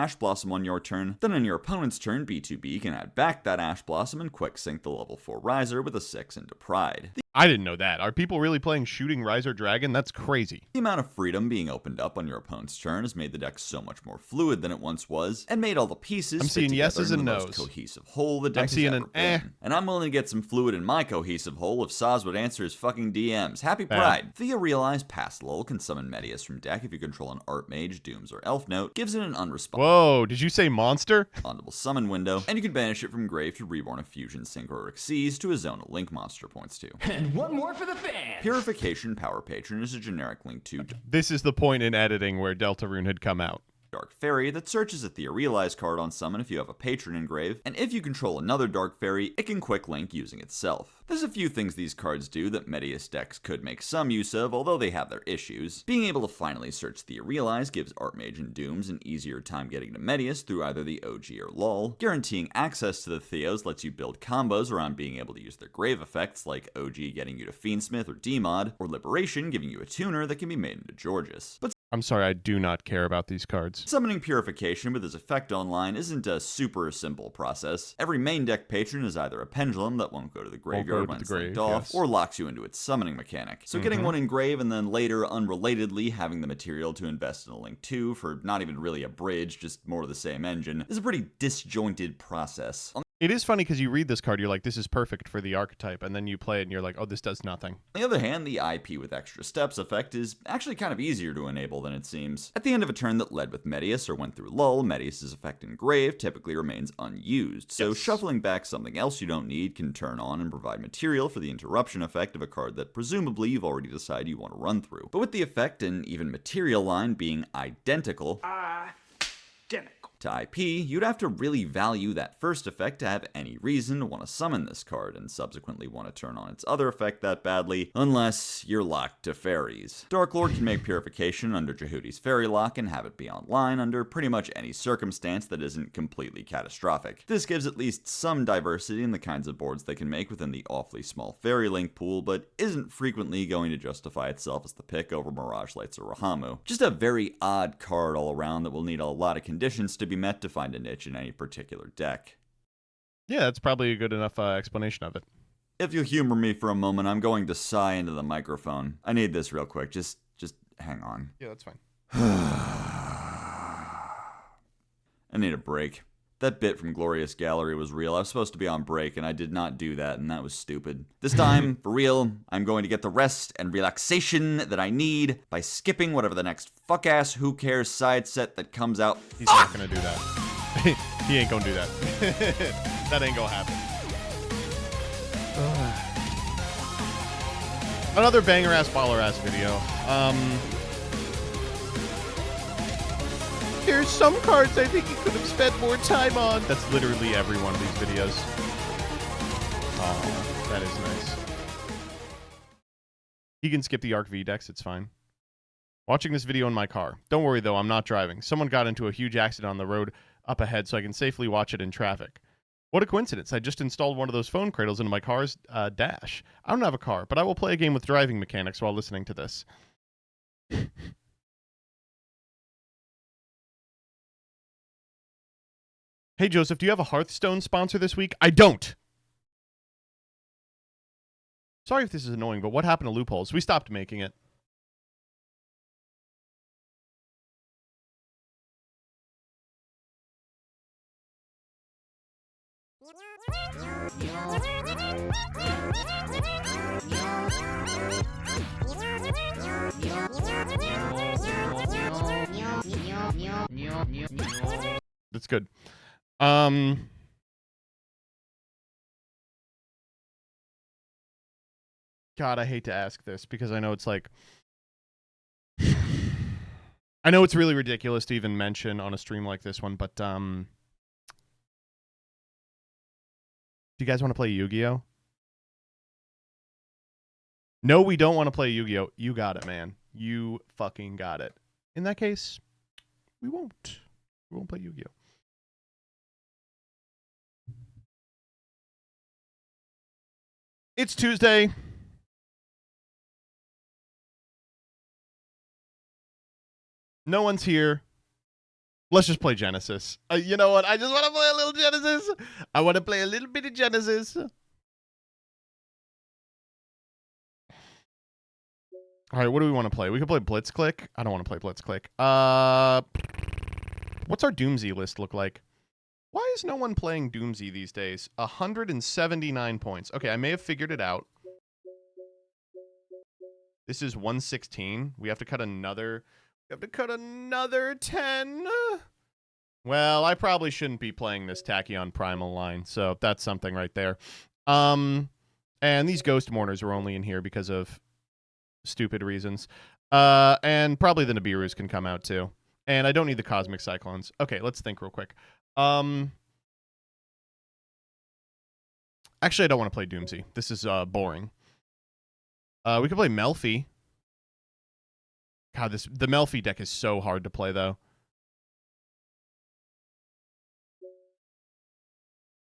Ash Blossom on your turn, then on your opponent's turn, B2B can add back that Ash Blossom and quick sync the level 4 Riser with a 6 into Pride. I didn't know that. Are people really playing Shooting Riser Dragon? That's crazy. The amount of freedom being opened up on your opponent's turn has made the deck so much more fluid than it once was, and made all the pieces I'm fit seeing together yeses in and the most nos. cohesive whole the deck I'm seeing has an ever been. And I'm willing to get some fluid in my cohesive hole if Saz would answer his fucking DMs. Happy Pride! Thea Realized Past Lull can summon Medius from deck if you control an Archmage, Dooms, or Elf Note, gives it an unresponsive Whoa, did you say monster? summon window, and you can banish it from grave to reborn a fusion sync or Xyz to a zone a link monster points to. And one more for the fans! Purification Power Patron is a generic link to This is the point in editing where Deltarune had come out. Dark Fairy that searches a Thea Realize card on summon if you have a patron engrave, and if you control another Dark Fairy, it can quick link using itself. There's a few things these cards do that Medius decks could make some use of, although they have their issues. Being able to finally search Thea Realize gives Archmage and Dooms an easier time getting to Medius through either the OG or LOL. Guaranteeing access to the Theos lets you build combos around being able to use their grave effects, like OG getting you to Fiendsmith or Demod, or Liberation giving you a tuner that can be made into Georges. But I'm sorry, I do not care about these cards. summoning Purification with his effect online isn't a super simple process. Every main deck patron is either a pendulum that won't go to the graveyard when it's linked off, or locks you into its summoning mechanic. So getting one engrave and then later, unrelatedly, having the material to invest in a Link 2 for not even really a bridge, just more of the same engine, is a pretty disjointed process. It is funny because you read this card, you're like, this is perfect for the archetype, and then you play it and you're like, oh, this does nothing. On the other hand, the IP with extra steps effect is actually kind of easier to enable than it seems. At the end of a turn that led with Medius or went through Lull, Medius' effect engraved typically remains unused, so shuffling back something else you don't need can turn on and provide material for the interruption effect of a card that presumably you've already decided you want to run through. But with the effect and even material line being identical to IP, you'd have to really value that first effect to have any reason to want to summon this card, and subsequently want to turn on its other effect that badly, unless you're locked to fairies. Dark Lord can make Purification under Jehuti's Fairy Lock and have it be online under pretty much any circumstance that isn't completely catastrophic. This gives at least some diversity in the kinds of boards they can make within the awfully small Fairy Link pool, but isn't frequently going to justify itself as the pick over Mirage Lights or Rahamu. Just a very odd card all around that will need a lot of conditions to be met to find a niche in any particular deck. Yeah, that's probably a good enough explanation of it. If you'll humor me for a moment, I'm going to sigh into the microphone. I need this real quick. Just hang on. Yeah, that's fine. I need a break. That bit from Glorious Gallery was real. I was supposed to be on break, and I did not do that, and that was stupid. This time, for real, I'm going to get the rest and relaxation that I need by skipping whatever the next fuck-ass who cares side set that comes out. He's not gonna do that. He ain't gonna do that. That ain't gonna happen. Another banger-ass, baller-ass video. Here's some cards I think you could have spent more time on. That's literally every one of these videos. Oh, that is nice. He can skip the Arc V decks, it's fine. Watching this video in my car. Don't worry though, I'm not driving. Someone got into a huge accident on the road up ahead so I can safely watch it in traffic. What a coincidence. I just installed one of those phone cradles into my car's dash. I don't have a car, but I will play a game with driving mechanics while listening to this. Hey, Joseph, do you have a Hearthstone sponsor this week? I don't. Sorry if this is annoying, but what happened to loopholes? We stopped making it. That's good. God, I hate to ask this because I know it's like I know it's really ridiculous to even mention on a stream like this one, but do you guys want to play Yu-Gi-Oh? No, we don't want to play Yu-Gi-Oh. You got it, man. You fucking got it. In that case, we won't. We won't play Yu-Gi-Oh. It's Tuesday. No one's here. Let's just play Genesis. You know what? I just want to play a little Genesis. I want to play a little bit of Genesis. All right, what do we want to play? We could play Blitzclick. I don't want to play Blitzclick. What's our Doomsy list look like? Why is no one playing Doomsy these days? 179 points. Okay, I may have figured it out. This is 116. We have to cut another... We have to cut another 10. Well, I probably shouldn't be playing this Tachyon Primal line, so that's something right there. And these Ghost Mourners are only in here because of stupid reasons. And probably the Nibiru's can come out too. And I don't need the Cosmic Cyclones. Okay, let's think real quick. Actually, I don't want to play Doomsy. This is boring. We could play Melfi. God, the Melfi deck is so hard to play, though.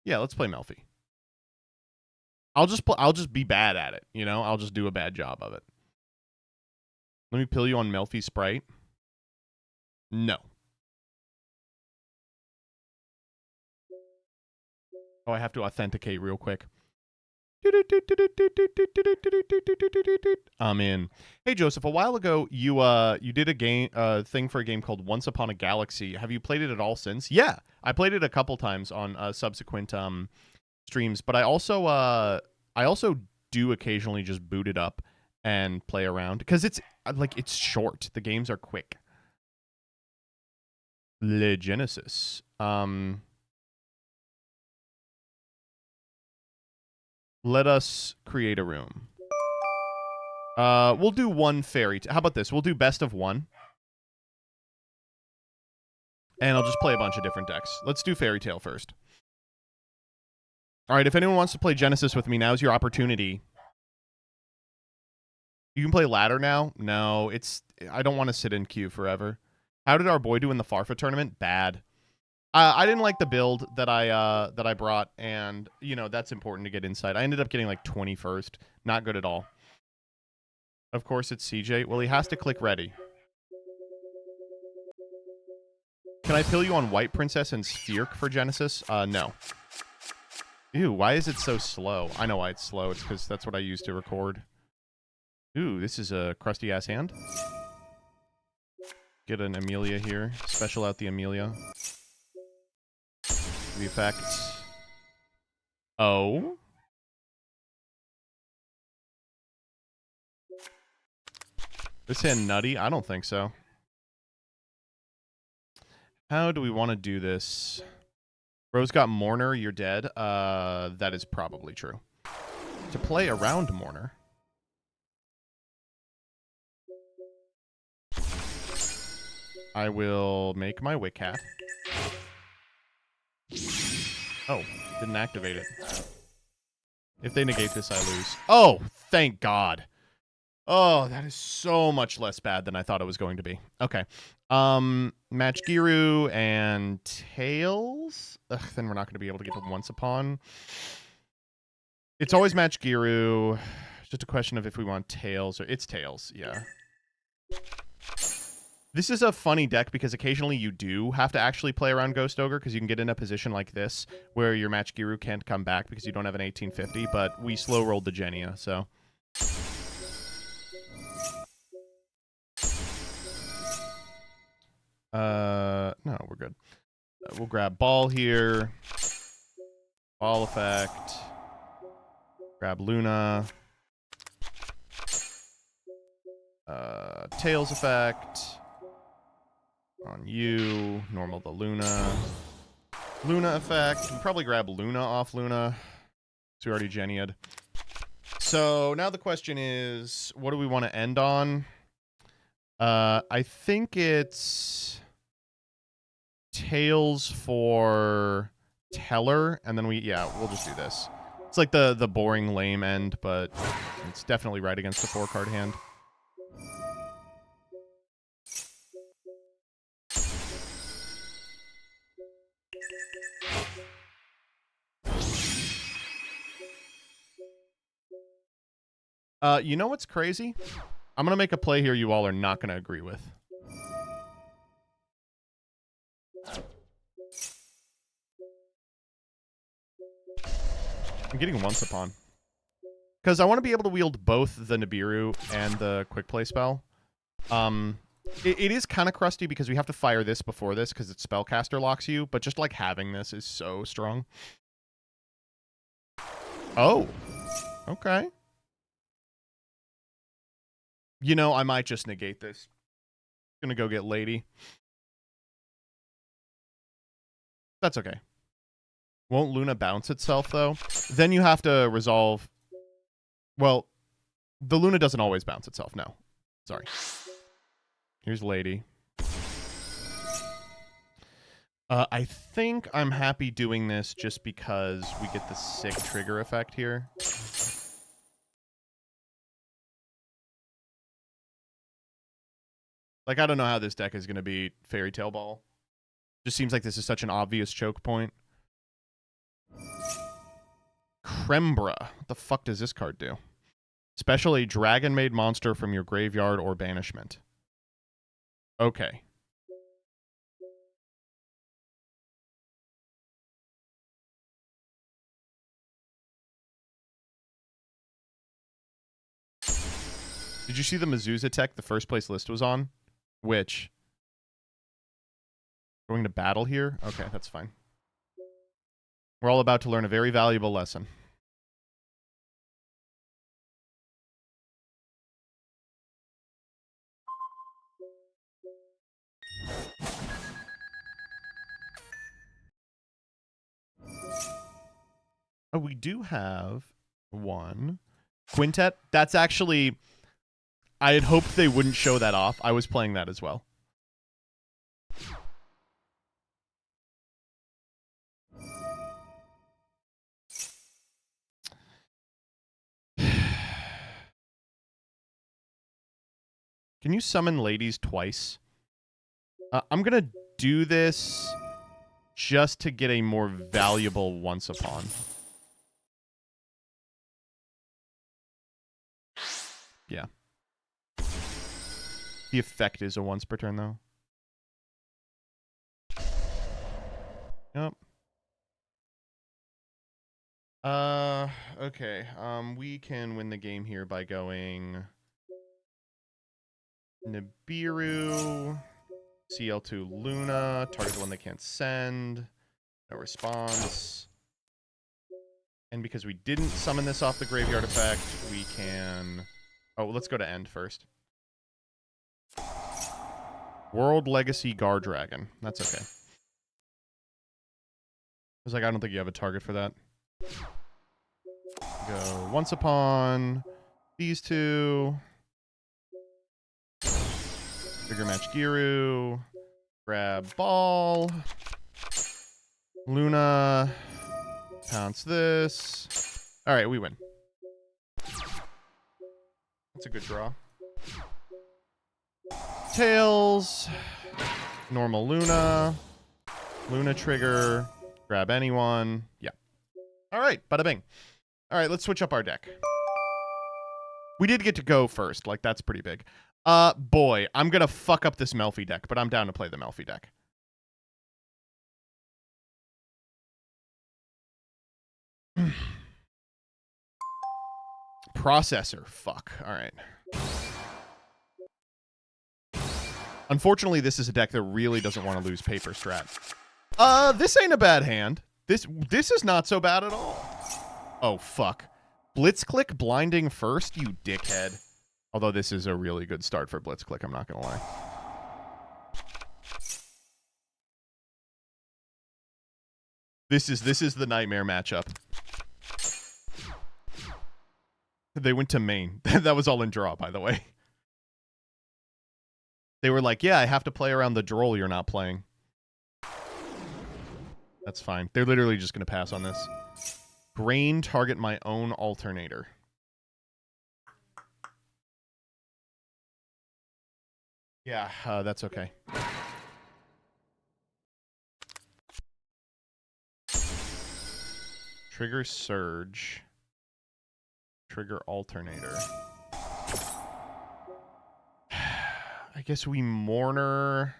Yeah, let's play Melfi. I'll just be bad at it, you know? I'll just do a bad job of it. Let me pill you on Melfi Sprite. No. Oh, I have to authenticate real quick. I'm in. Hey Joseph, a while ago you did a game thing for a game called Once Upon a Galaxy. Have you played it at all since? Yeah, I played it a couple times on subsequent streams, but I also do occasionally just boot it up and play around because it's short. The games are quick. Le Genesis. Let us create a room. We'll do one fairy. How about this? We'll do best of one. And I'll just play a bunch of different decks. Let's do Fairy Tale first. All right, if anyone wants to play Genesis with me, now's your opportunity. You can play ladder now? No, I don't want to sit in queue forever. How did our boy do in the Farfa tournament? Bad. I didn't like the build that I brought, and you know that's important to get insight. I ended up getting like 21st, not good at all. Of course, it's CJ. Well, he has to click ready. Can I pill you on White Princess and Spherk for Genesis? No. Ew, why is it so slow? I know why it's slow. It's because that's what I use to record. Ooh, this is a crusty ass hand. Get an Amelia here. Special out the Amelia. The effects. Oh. This hand nutty? I don't think so. How do we want to do this? Rose got Mourner, you're dead. That is probably true. To play around Mourner. I will make my Wick Hat. Oh, didn't activate it. If they negate this, I lose. Oh, thank God. Oh, that is so much less bad than I thought it was going to be. Okay. Match Giru and Tails. Ugh, then we're not going to be able to get to Once Upon. It's always Match Giru. It's just a question of if we want Tails or... It's Tails, yeah. This is a funny deck because occasionally you do have to actually play around Ghost Ogre because you can get in a position like this where your Match Giru can't come back because you don't have an 1850, but we slow rolled the Genia, so... No, we're good. We'll grab Ball here. Ball effect. Grab Luna. Tails effect. On you. Normal the Luna. Luna effect. We'll probably grab Luna off Luna. So we already Genia'd. So now the question is, what do we want to end on? I think it's Tails for Teller, and then we'll just do this. It's like the boring, lame end, but it's definitely right against the 4-card hand. You know what's crazy? I'm going to make a play here you all are not going to agree with. I'm getting Once Upon. Because I want to be able to wield both the Nibiru and the Quick Play spell. It is kind of crusty because we have to fire this before this because it's Spellcaster locks you, but just like having this is so strong. Oh. Okay. You know, I might just negate this. Gonna go get Lady. That's okay. Won't Luna bounce itself, though? Then you have to resolve... Well, the Luna doesn't always bounce itself. No. Sorry. Here's Lady. I think I'm happy doing this just because we get the sick trigger effect here. Like, I don't know how this deck is going to be Fairy Tale Ball. Just seems like this is such an obvious choke point. Krembra. What the fuck does this card do? Special a dragon-made monster from your graveyard or banishment. Okay. Did you see the Mezuzah tech the first place list was on? Which? Going to battle here? Okay, that's fine. We're all about to learn a very valuable lesson. Oh, we do have one. Quintet? That's actually... I had hoped they wouldn't show that off. I was playing that as well. Can you summon ladies twice? I'm going to do this just to get a more valuable Once Upon. Yeah. The effect is a once per turn, though. Yep. Okay. We can win the game here by going Nibiru, CL2 Luna, target the one they can't send, no response. And because we didn't summon this off the graveyard effect, we can... Oh, let's go to end first. World Legacy Guard Dragon. That's okay. I was like, I don't think you have a target for that. Go Once Upon these two. Figure match Giru. Grab Ball. Luna. Pounce this. Alright, we win. That's a good draw. Tails. Normal Luna. Luna trigger. Grab anyone. Yeah. Alright, bada bing. Alright, let's switch up our deck. We did get to go first. Like, that's pretty big. Boy, I'm gonna fuck up this Melfi deck, but I'm down to play the Melfi deck. Processor. Fuck. Alright. Unfortunately, this is a deck that really doesn't want to lose paper strat. This ain't a bad hand. This is not so bad at all. Oh, fuck. Blitzclick blinding first, you dickhead. Although this is a really good start for Blitzclick, I'm not gonna lie. This is the nightmare matchup. They went to main. That was all in draw, by the way. They were like, yeah, I have to play around the droll you're not playing. That's fine. They're literally just going to pass on this. Grain, target my own alternator. Yeah, that's okay. Trigger Surge. Trigger Alternator. I guess we Mourner.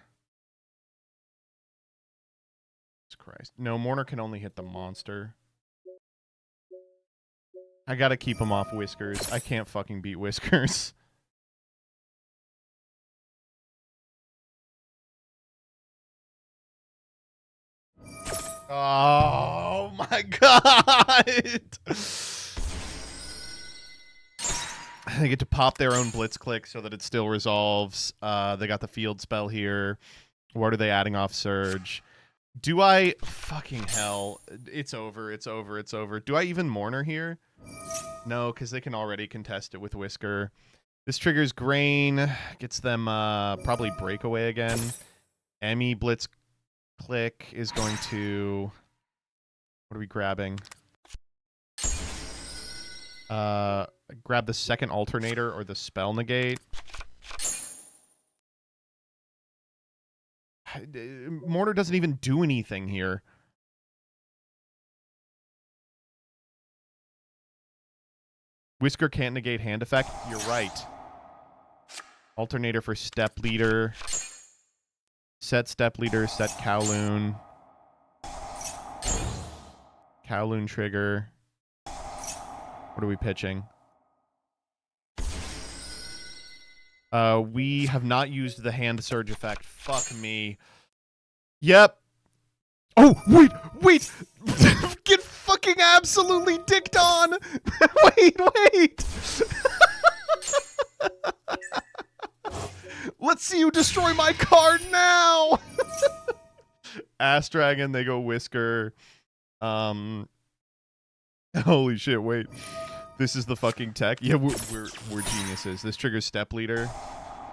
Jesus Christ. No, Mourner can only hit the monster. I gotta keep him off Whiskers. I can't fucking beat Whiskers. Oh my god! They get to pop their own blitz click so that it still resolves. They got the field spell here. What are they adding off Surge? Do I... Fucking hell. It's over, it's over, it's over. Do I even Mourner here? No, because they can already contest it with Whisker. This triggers Grain. Gets them probably Breakaway again. Emmy blitz click is going to... What are we grabbing? Grab the second alternator or the spell negate. Mortar doesn't even do anything here. Whisker can't negate hand effect. You're right. Alternator for step leader. Set step leader, set Kowloon. Kowloon trigger. What are we pitching? We have not used the hand surge effect. Fuck me. Yep. Oh, wait! Get fucking absolutely dicked on! wait! Let's see you destroy my card now! Ass Dragon, they go Whisker. Holy shit, wait. This is the fucking tech. Yeah, we're geniuses. This triggers Step Leader.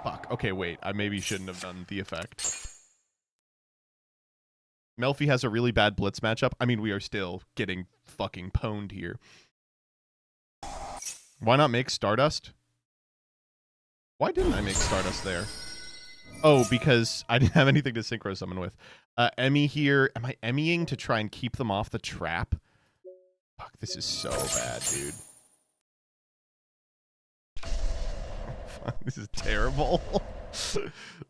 Fuck. Okay, wait. I maybe shouldn't have done the effect. Melfi has a really bad blitz matchup. I mean, we are still getting fucking pwned here. Why not make Stardust? Why didn't I make Stardust there? Oh, because I didn't have anything to synchro summon with. Emmy here. Am I Emmying to try and keep them off the trap? Fuck, this is so bad, dude. This is terrible.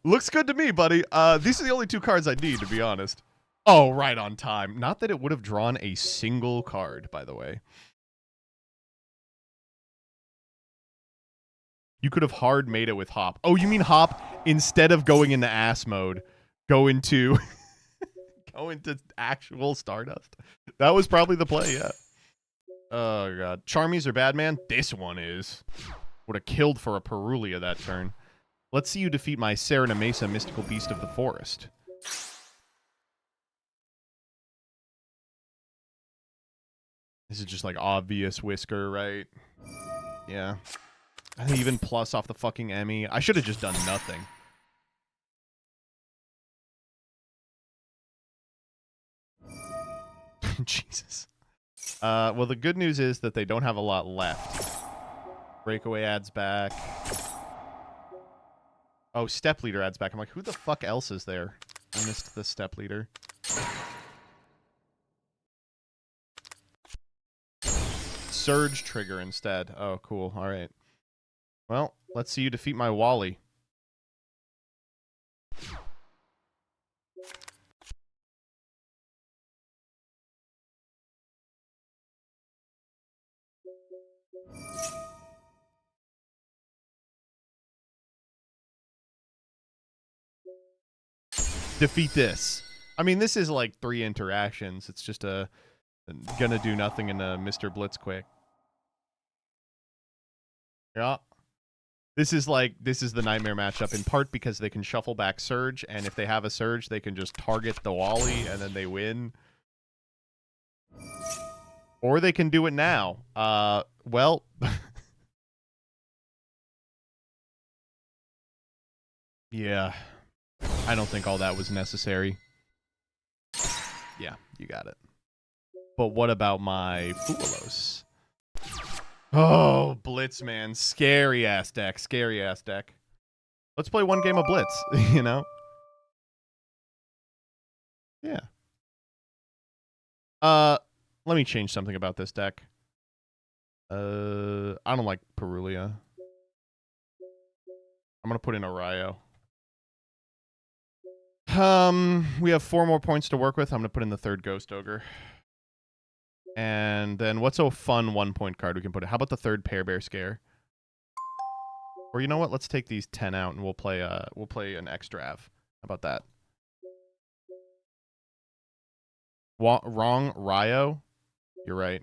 Looks good to me, buddy. These are the only two cards I need, to be honest. Oh, right on time. Not that it would have drawn a single card, by the way. You could have hard made it with Hop. Oh, you mean Hop, instead of going into ass mode, go into go into actual Stardust? That was probably the play, yeah. Oh, God. Charmies are bad, man? This one is. Would have killed for a Perulia that turn. Let's see you defeat my Serena Mesa Mystical Beast of the Forest. This is just like obvious Whisker, right? Yeah. I even plus off the fucking Emmy. I should have just done nothing. Jesus. Well, the good news is that they don't have a lot left. Breakaway adds back. Oh, Step Leader adds back. I'm like, who the fuck else is there? I missed the Step Leader. Surge trigger instead. Oh, cool. All right. Well, let's see you defeat my Wally. Defeat this. I mean, this is like 3 interactions. It's just gonna do nothing in a Mr. Blitzquick. Yeah. This is the nightmare matchup in part because they can shuffle back Surge, and if they have a Surge, they can just target the Wally and then they win. Or they can do it now. Well, yeah. I don't think all that was necessary. Yeah, you got it. But what about my Fuelos? Oh, Blitz, man. Scary ass deck. Scary ass deck. Let's play one game of Blitz, you know? Yeah. Let me change something about this deck. I don't like Perulia. I'm gonna put in a Ryo. We have 4 more points to work with. I'm gonna put in the 3rd Ghost Ogre. And then what's a fun 1-point card we can put it? How about the third Pair Bear Scare? Or you know what? Let's take these 10 out and we'll play an extra Av. How about that? Wrong, Ryo. You're right.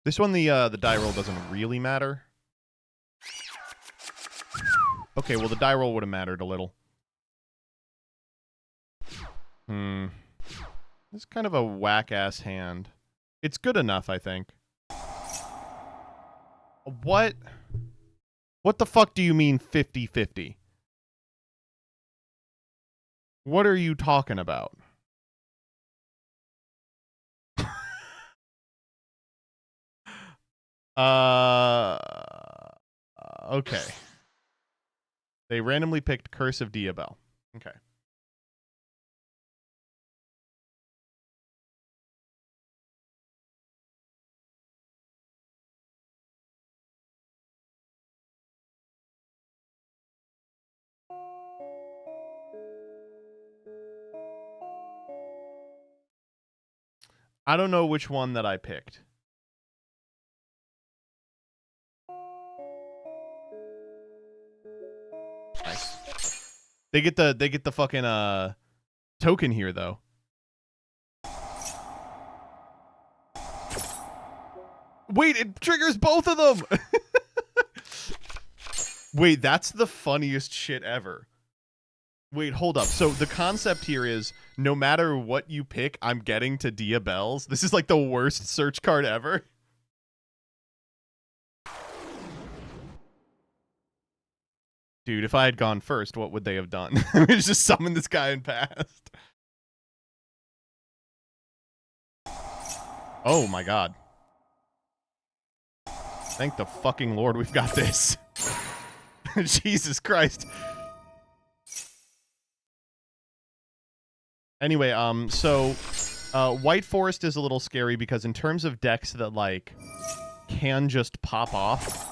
This one, the die roll doesn't really matter. Okay, well, the die roll would have mattered a little. It's kind of a whack-ass hand. It's good enough, I think. What? What the fuck do you mean 50-50? What are you talking about? Okay. They randomly picked Curse of Diabel. Okay. I don't know which one that I picked. Nice. They get the fucking token here though. Wait, it triggers both of them. Wait, that's the funniest shit ever. Wait, hold up. So the concept here is no matter what you pick, I'm getting to Diabels. This is like the worst search card ever. Dude, if I had gone first, what would they have done? We just summoned this guy and passed. Oh my god. Thank the fucking Lord we've got this. Jesus Christ. Anyway, White Forest is a little scary because in terms of decks that, like, can just pop off,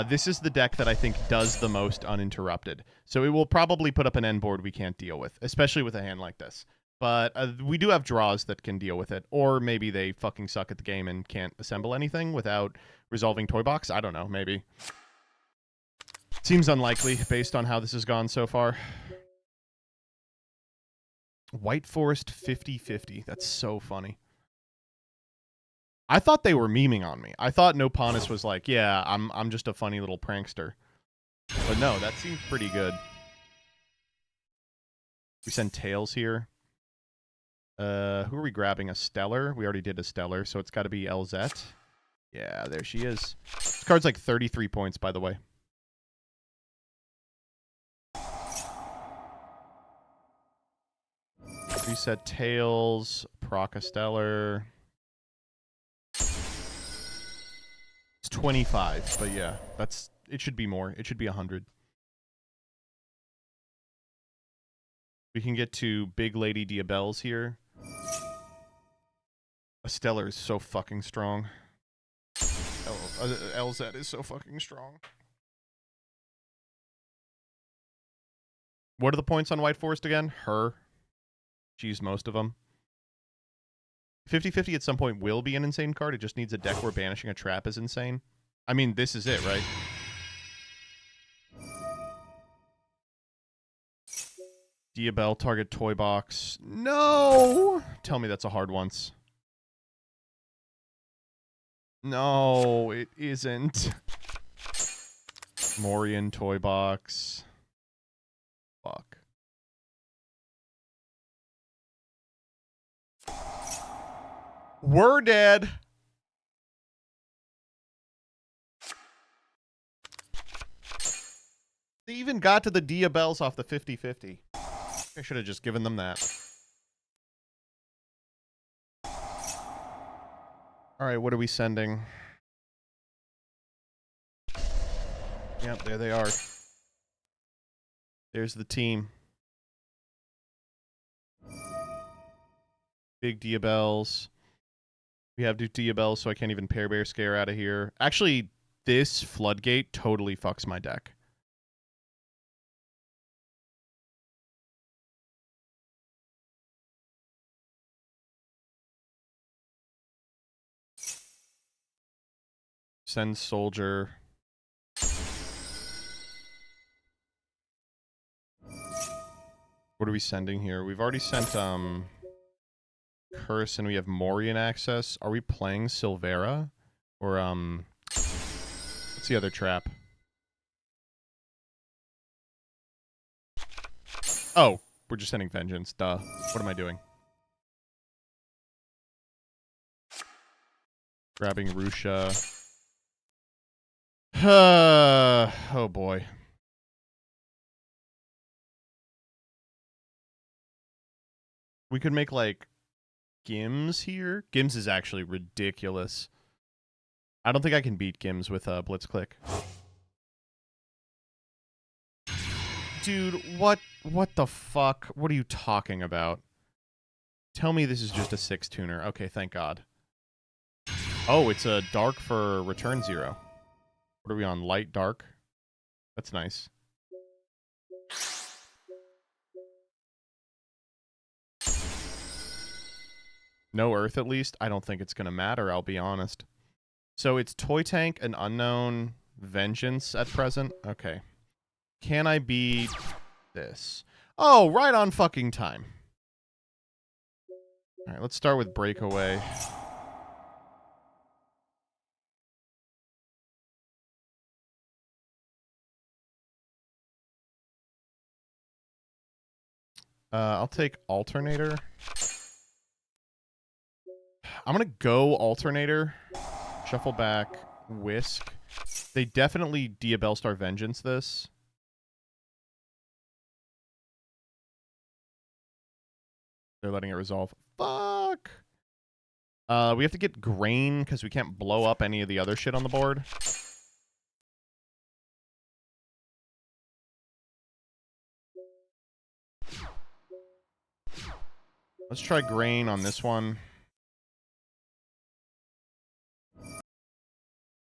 this is the deck that I think does the most uninterrupted. So it will probably put up an end board we can't deal with, especially with a hand like this. But we do have draws that can deal with it. Or maybe they fucking suck at the game and can't assemble anything without resolving Toy Box. I don't know, maybe. Seems unlikely based on how this has gone so far. White Forest 50-50. That's so funny. I thought they were memeing on me. I thought Noponis was like, yeah, I'm just a funny little prankster. But no, that seems pretty good. We send Tails here. Who are we grabbing? A Stellar? We already did a Stellar, so it's got to be Elzette. Yeah, there she is. This card's like 33 points, by the way. Reset Tails, proc a Stellar. It's 25, but yeah, it should be more. It should be 100. We can get to Big Lady Diabels here. A Stellar is so fucking strong. Elzette is so fucking strong. What are the points on White Forest again? Her. She's most of them. 50-50 at some point will be an insane card. It just needs a deck where banishing a trap is insane. I mean, this is it, right? Diabel, target Toy Box. No! Tell me that's a hard once. No, it isn't. Morian, Toy Box. Fuck. We're dead. They even got to the Diabels off the 50-50. I should have just given them that. Alright, what are we sending? Yep, there they are. There's the team. Big Diabels. We have Diabels, so I can't even Pair Bear Scare out of here. Actually, this floodgate totally fucks my deck. Send soldier. What are we sending here? We've already sent Curse and we have Morian access. Are we playing Silvera? Or what's the other trap? Oh, we're just sending Vengeance. Duh. What am I doing? Grabbing Rusha. Oh boy. We could make like Gims here. Gims is actually ridiculous. I don't think I can beat Gims with Blitzclick. Dude, what the fuck? What are you talking about? Tell me this is just a 6 tuner. Okay, thank God. Oh, it's a dark for return 0. What are we on? Light dark? That's nice. No earth at least? I don't think it's going to matter, I'll be honest. So it's Toy Tank, an unknown, Vengeance at present? Okay. Can I beat this? Oh, right on fucking time. Alright, let's start with Breakaway. I'll take Alternator. I'm going to go Alternator. Shuffle back. Whisk. They definitely Diabellstar Vengeance this. They're letting it resolve. Fuck! We have to get Grain because we can't blow up any of the other shit on the board. Let's try Grain on this one.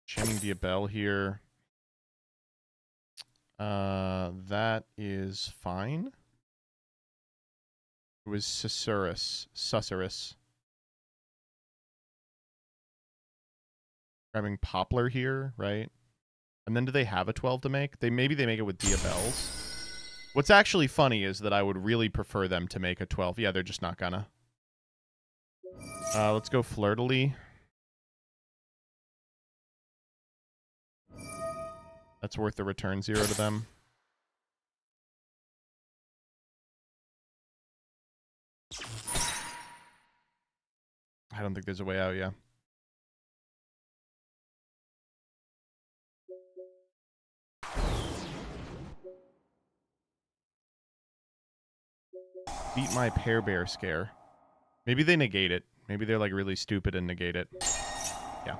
Channing Diabell here. That is fine. It was Susurrus. Grabbing Poplar here, right? And then do they have a 12 to make? Maybe they make it with Diabells. What's actually funny is that I would really prefer them to make a 12. Yeah, they're just not gonna. Let's go Flirtily. That's worth the return 0 to them. I don't think there's a way out, yeah. Beat my Pear Bear Scare. Maybe they negate it. Maybe they're like really stupid and negate it. Yeah.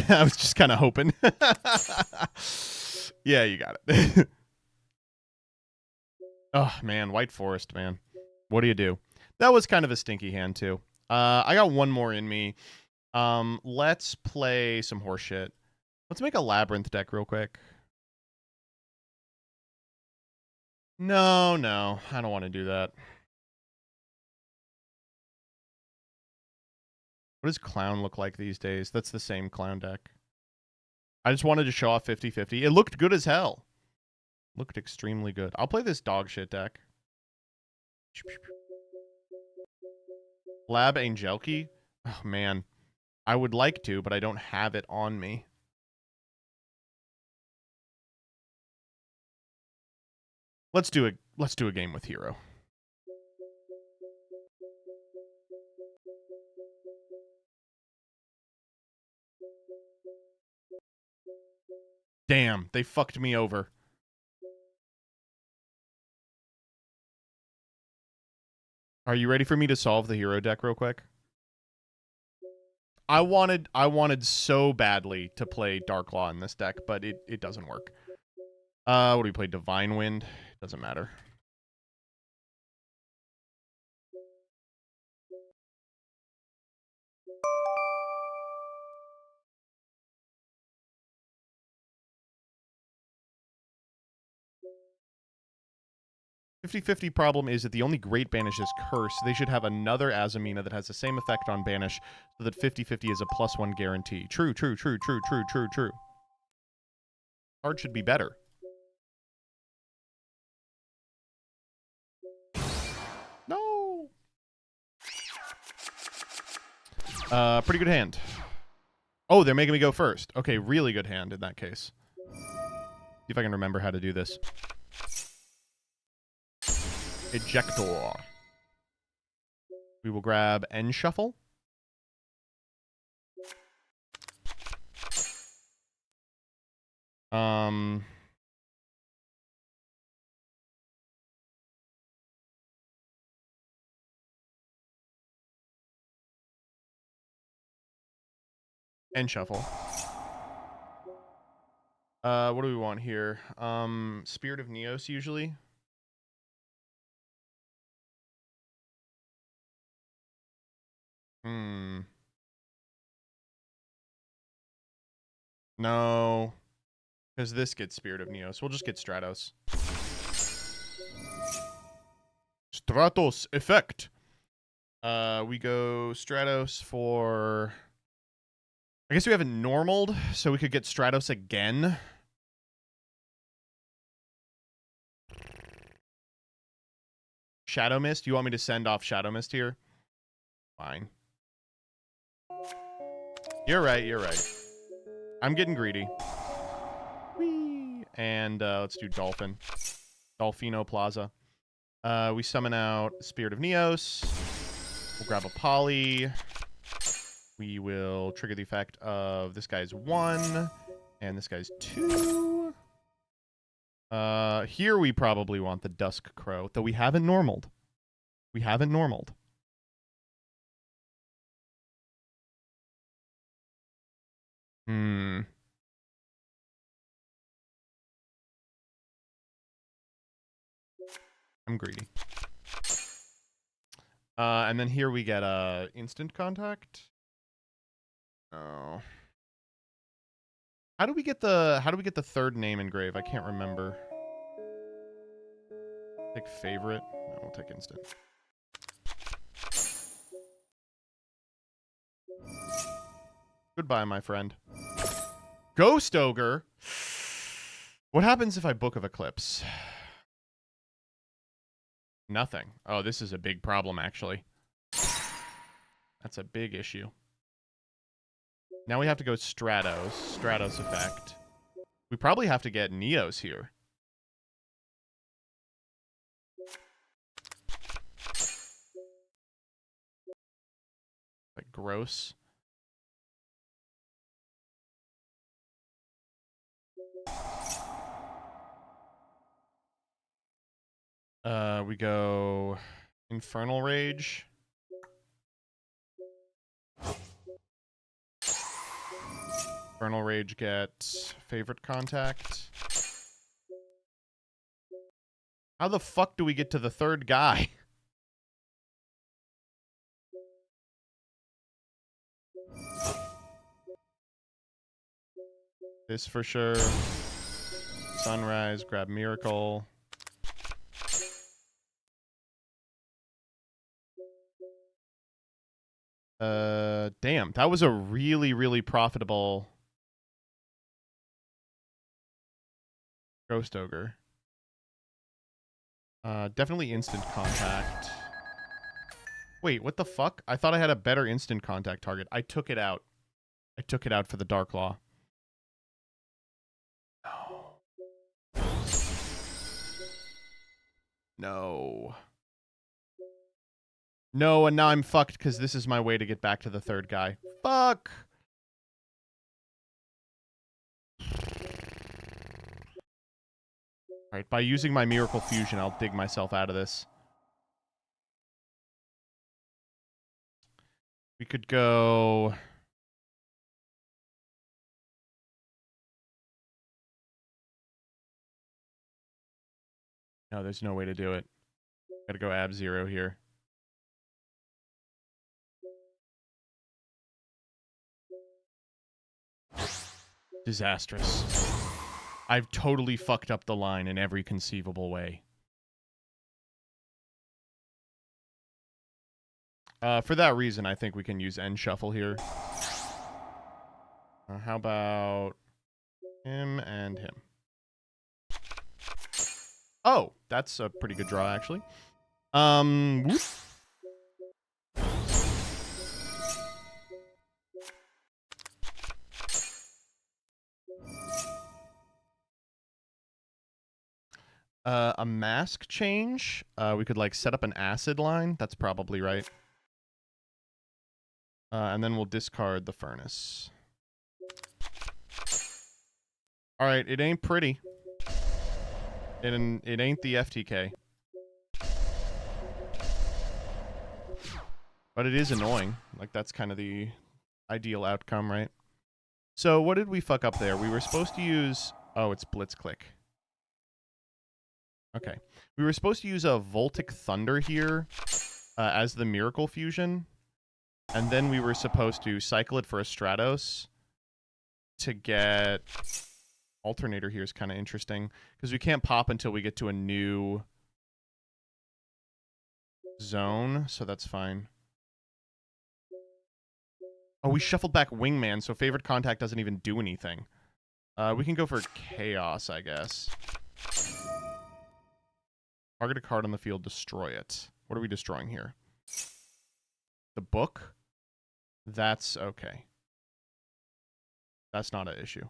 I was just kind of hoping. Yeah, you got it. Oh, man. White Forest, man. What do you do? That was kind of a stinky hand, too. I got one more in me. Let's play some horseshit. Let's make a Labyrinth deck real quick. No. I don't want to do that. What does Clown look like these days? That's the same Clown deck. I just wanted to show off 50-50. It looked good as hell. Looked extremely good. I'll play this dog shit deck. Lab Angelki? Oh, man. I would like to, but I don't have it on me. Let's do a game with Hero. Damn, they fucked me over. Are you ready for me to solve the hero deck real quick? I wanted so badly to play Dark Law in this deck, but it doesn't work. What do we play? Divine Wind? Doesn't matter. 50-50 problem is that the only great banish is curse. They should have another Azamina that has the same effect on banish, so that 50-50 is a +1 guarantee. True. Card should be better. No. Pretty good hand. Oh, they're making me go first. Okay, really good hand in that case. See if I can remember how to do this. Ejector. We will grab End Shuffle. End Shuffle. What do we want here? Spirit of Neos usually. No. Because this gets Spirit of Neos. We'll just get Stratos. Stratos effect. We go Stratos for... I guess we haven't normaled, so we could get Stratos again. Shadow Mist? You want me to send off Shadow Mist here? Fine. You're right. I'm getting greedy. Whee! And let's do Dolphin. Dolphino Plaza. We summon out Spirit of Neos. We'll grab a Poly. We will trigger the effect of this guy's 1, and this guy's 2. Here we probably want the Dusk Crow, though we haven't normaled. I'm greedy. And then here we get instant contact. Oh. How do we get the third name engrave? I can't remember. Take favorite. No, we'll take instant. Goodbye, my friend. Ghost Ogre. What happens if I Book of Eclipse? Nothing. Oh, this is a big problem, actually. That's a big issue. Now we have to go Stratos. Stratos effect. We probably have to get Neos here. Like, gross. We go Infernal Rage. Infernal Rage get favorite contact. How the fuck do we get to the third guy? This for sure. Sunrise, grab Miracle. Damn, that was a really, really profitable Ghost Ogre. Definitely instant contact. Wait, what the fuck? I thought I had a better instant contact target. I took it out. I took it out for the Dark Law. No. No. No, and now I'm fucked because this is my way to get back to the third guy. Fuck! Alright, by using my Miracle Fusion, I'll dig myself out of this. We could go... No, there's no way to do it. Gotta go Ab-Zero here. Disastrous. I've totally fucked up the line in every conceivable way. For that reason, I think we can use end shuffle here. How about him and him? Oh, that's a pretty good draw, actually. Whoop. A mask change. We could like set up an acid line. That's probably right. And then we'll discard the furnace. All right, it ain't pretty. It ain't the FTK. But it is annoying. Like, that's kind of the ideal outcome, right? So what did we fuck up there? We were supposed to use... Oh, it's Blitzclick. Okay. We were supposed to use a Voltic Thunder here as the Miracle Fusion. And then we were supposed to cycle it for a Stratos to get... Alternator here is kind of interesting, because we can't pop until we get to a new zone, so that's fine. Oh, we shuffled back Wingman, so Favorite Contact doesn't even do anything. We can go for Chaos, I guess. Target a card on the field, destroy it. What are we destroying here? The book? That's okay. That's not an issue.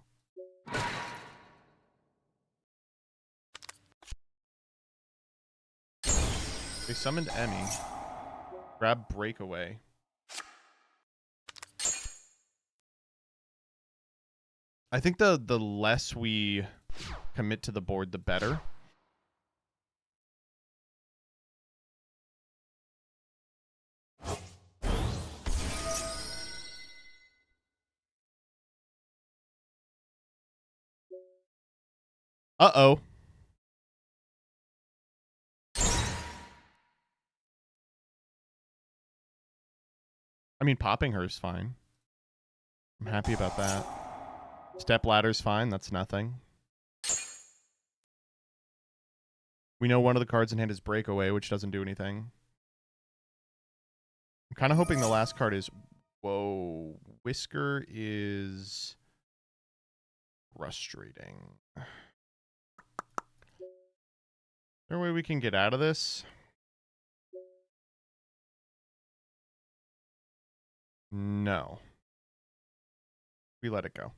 They summoned Emmy. Grab Breakaway. I think the less we commit to the board, the better. Uh-oh. I mean, popping her is fine. I'm happy about that. Step ladder's fine. That's nothing. We know one of the cards in hand is Breakaway, which doesn't do anything. I'm kind of hoping the last card is... Whoa. Whisker is... frustrating. Is there a way we can get out of this? No. We let it go.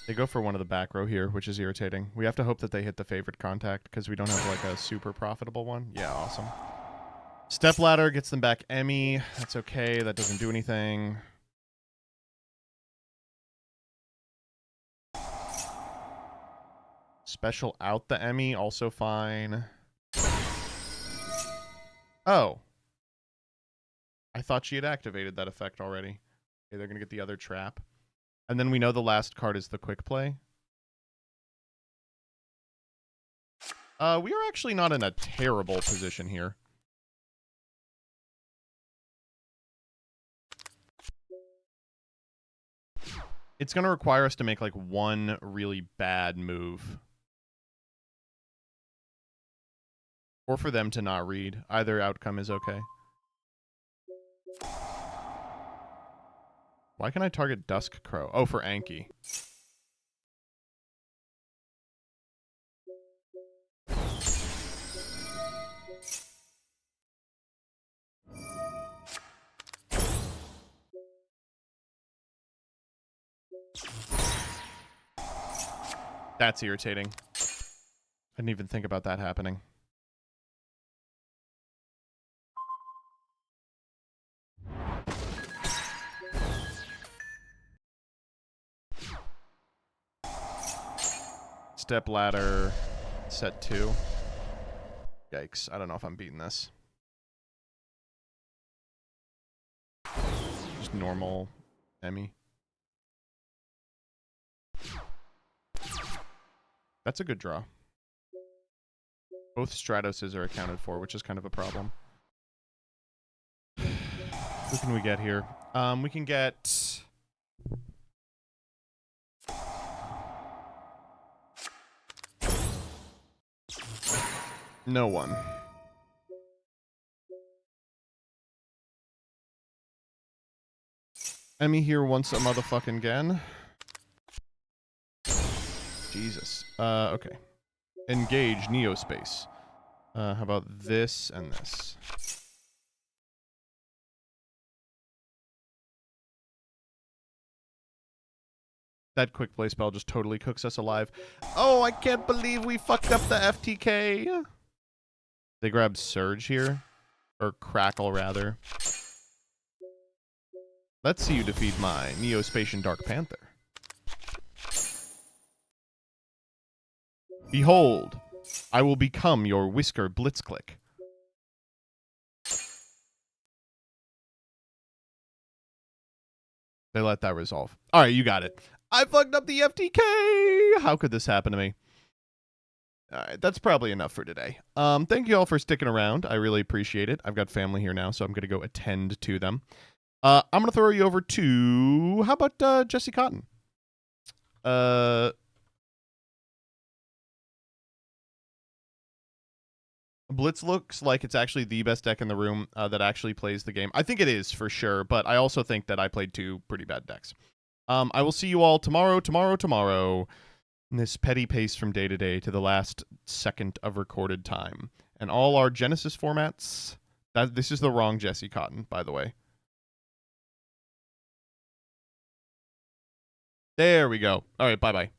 They go for one of the back row here, which is irritating. We have to hope that they hit the Favorite Contact, because we don't have like a super profitable one. Yeah, awesome. Step ladder gets them back Emmy. That's okay. That doesn't do anything. Special out the Emmy, also fine. Oh. I thought she had activated that effect already. Okay, they're going to get the other trap. And then we know the last card is the quick play. We are actually not in a terrible position here. It's going to require us to make like one really bad move. Or for them to not read. Either outcome is okay. Why can I target Dusk Crow? Oh, for Anki. That's irritating. I didn't even think about that happening. Step ladder, set 2. Yikes, I don't know if I'm beating this. Just normal Emmy. That's a good draw. Both Stratoses are accounted for, which is kind of a problem. Who can we get here? We can get... No one. Emmy here once a motherfucking again. Jesus. Okay. Engage Neospace. How about this and this? That quick play spell just totally cooks us alive. Oh, I can't believe we fucked up the FTK. They grabbed Surge here. Or Crackle, rather. Let's see you defeat my Neospatian Dark Panther. Behold, I will become your Whisker Blitzclick. They let that resolve. All right, you got it. I fucked up the FTK. How could this happen to me? All right, that's probably enough for today. Thank you all for sticking around. I really appreciate it. I've got family here now, so I'm going to go attend to them. I'm going to throw you over to, how about Jesse Cotton? Blitz looks like it's actually the best deck in the room that actually plays the game. I think it is for sure, but I also think that I played two pretty bad decks. I will see you all tomorrow. In this petty pace from day to day to the last second of recorded time. And all our Genesis formats. This is the wrong Jesse Cotton, by the way. There we go. All right, bye-bye.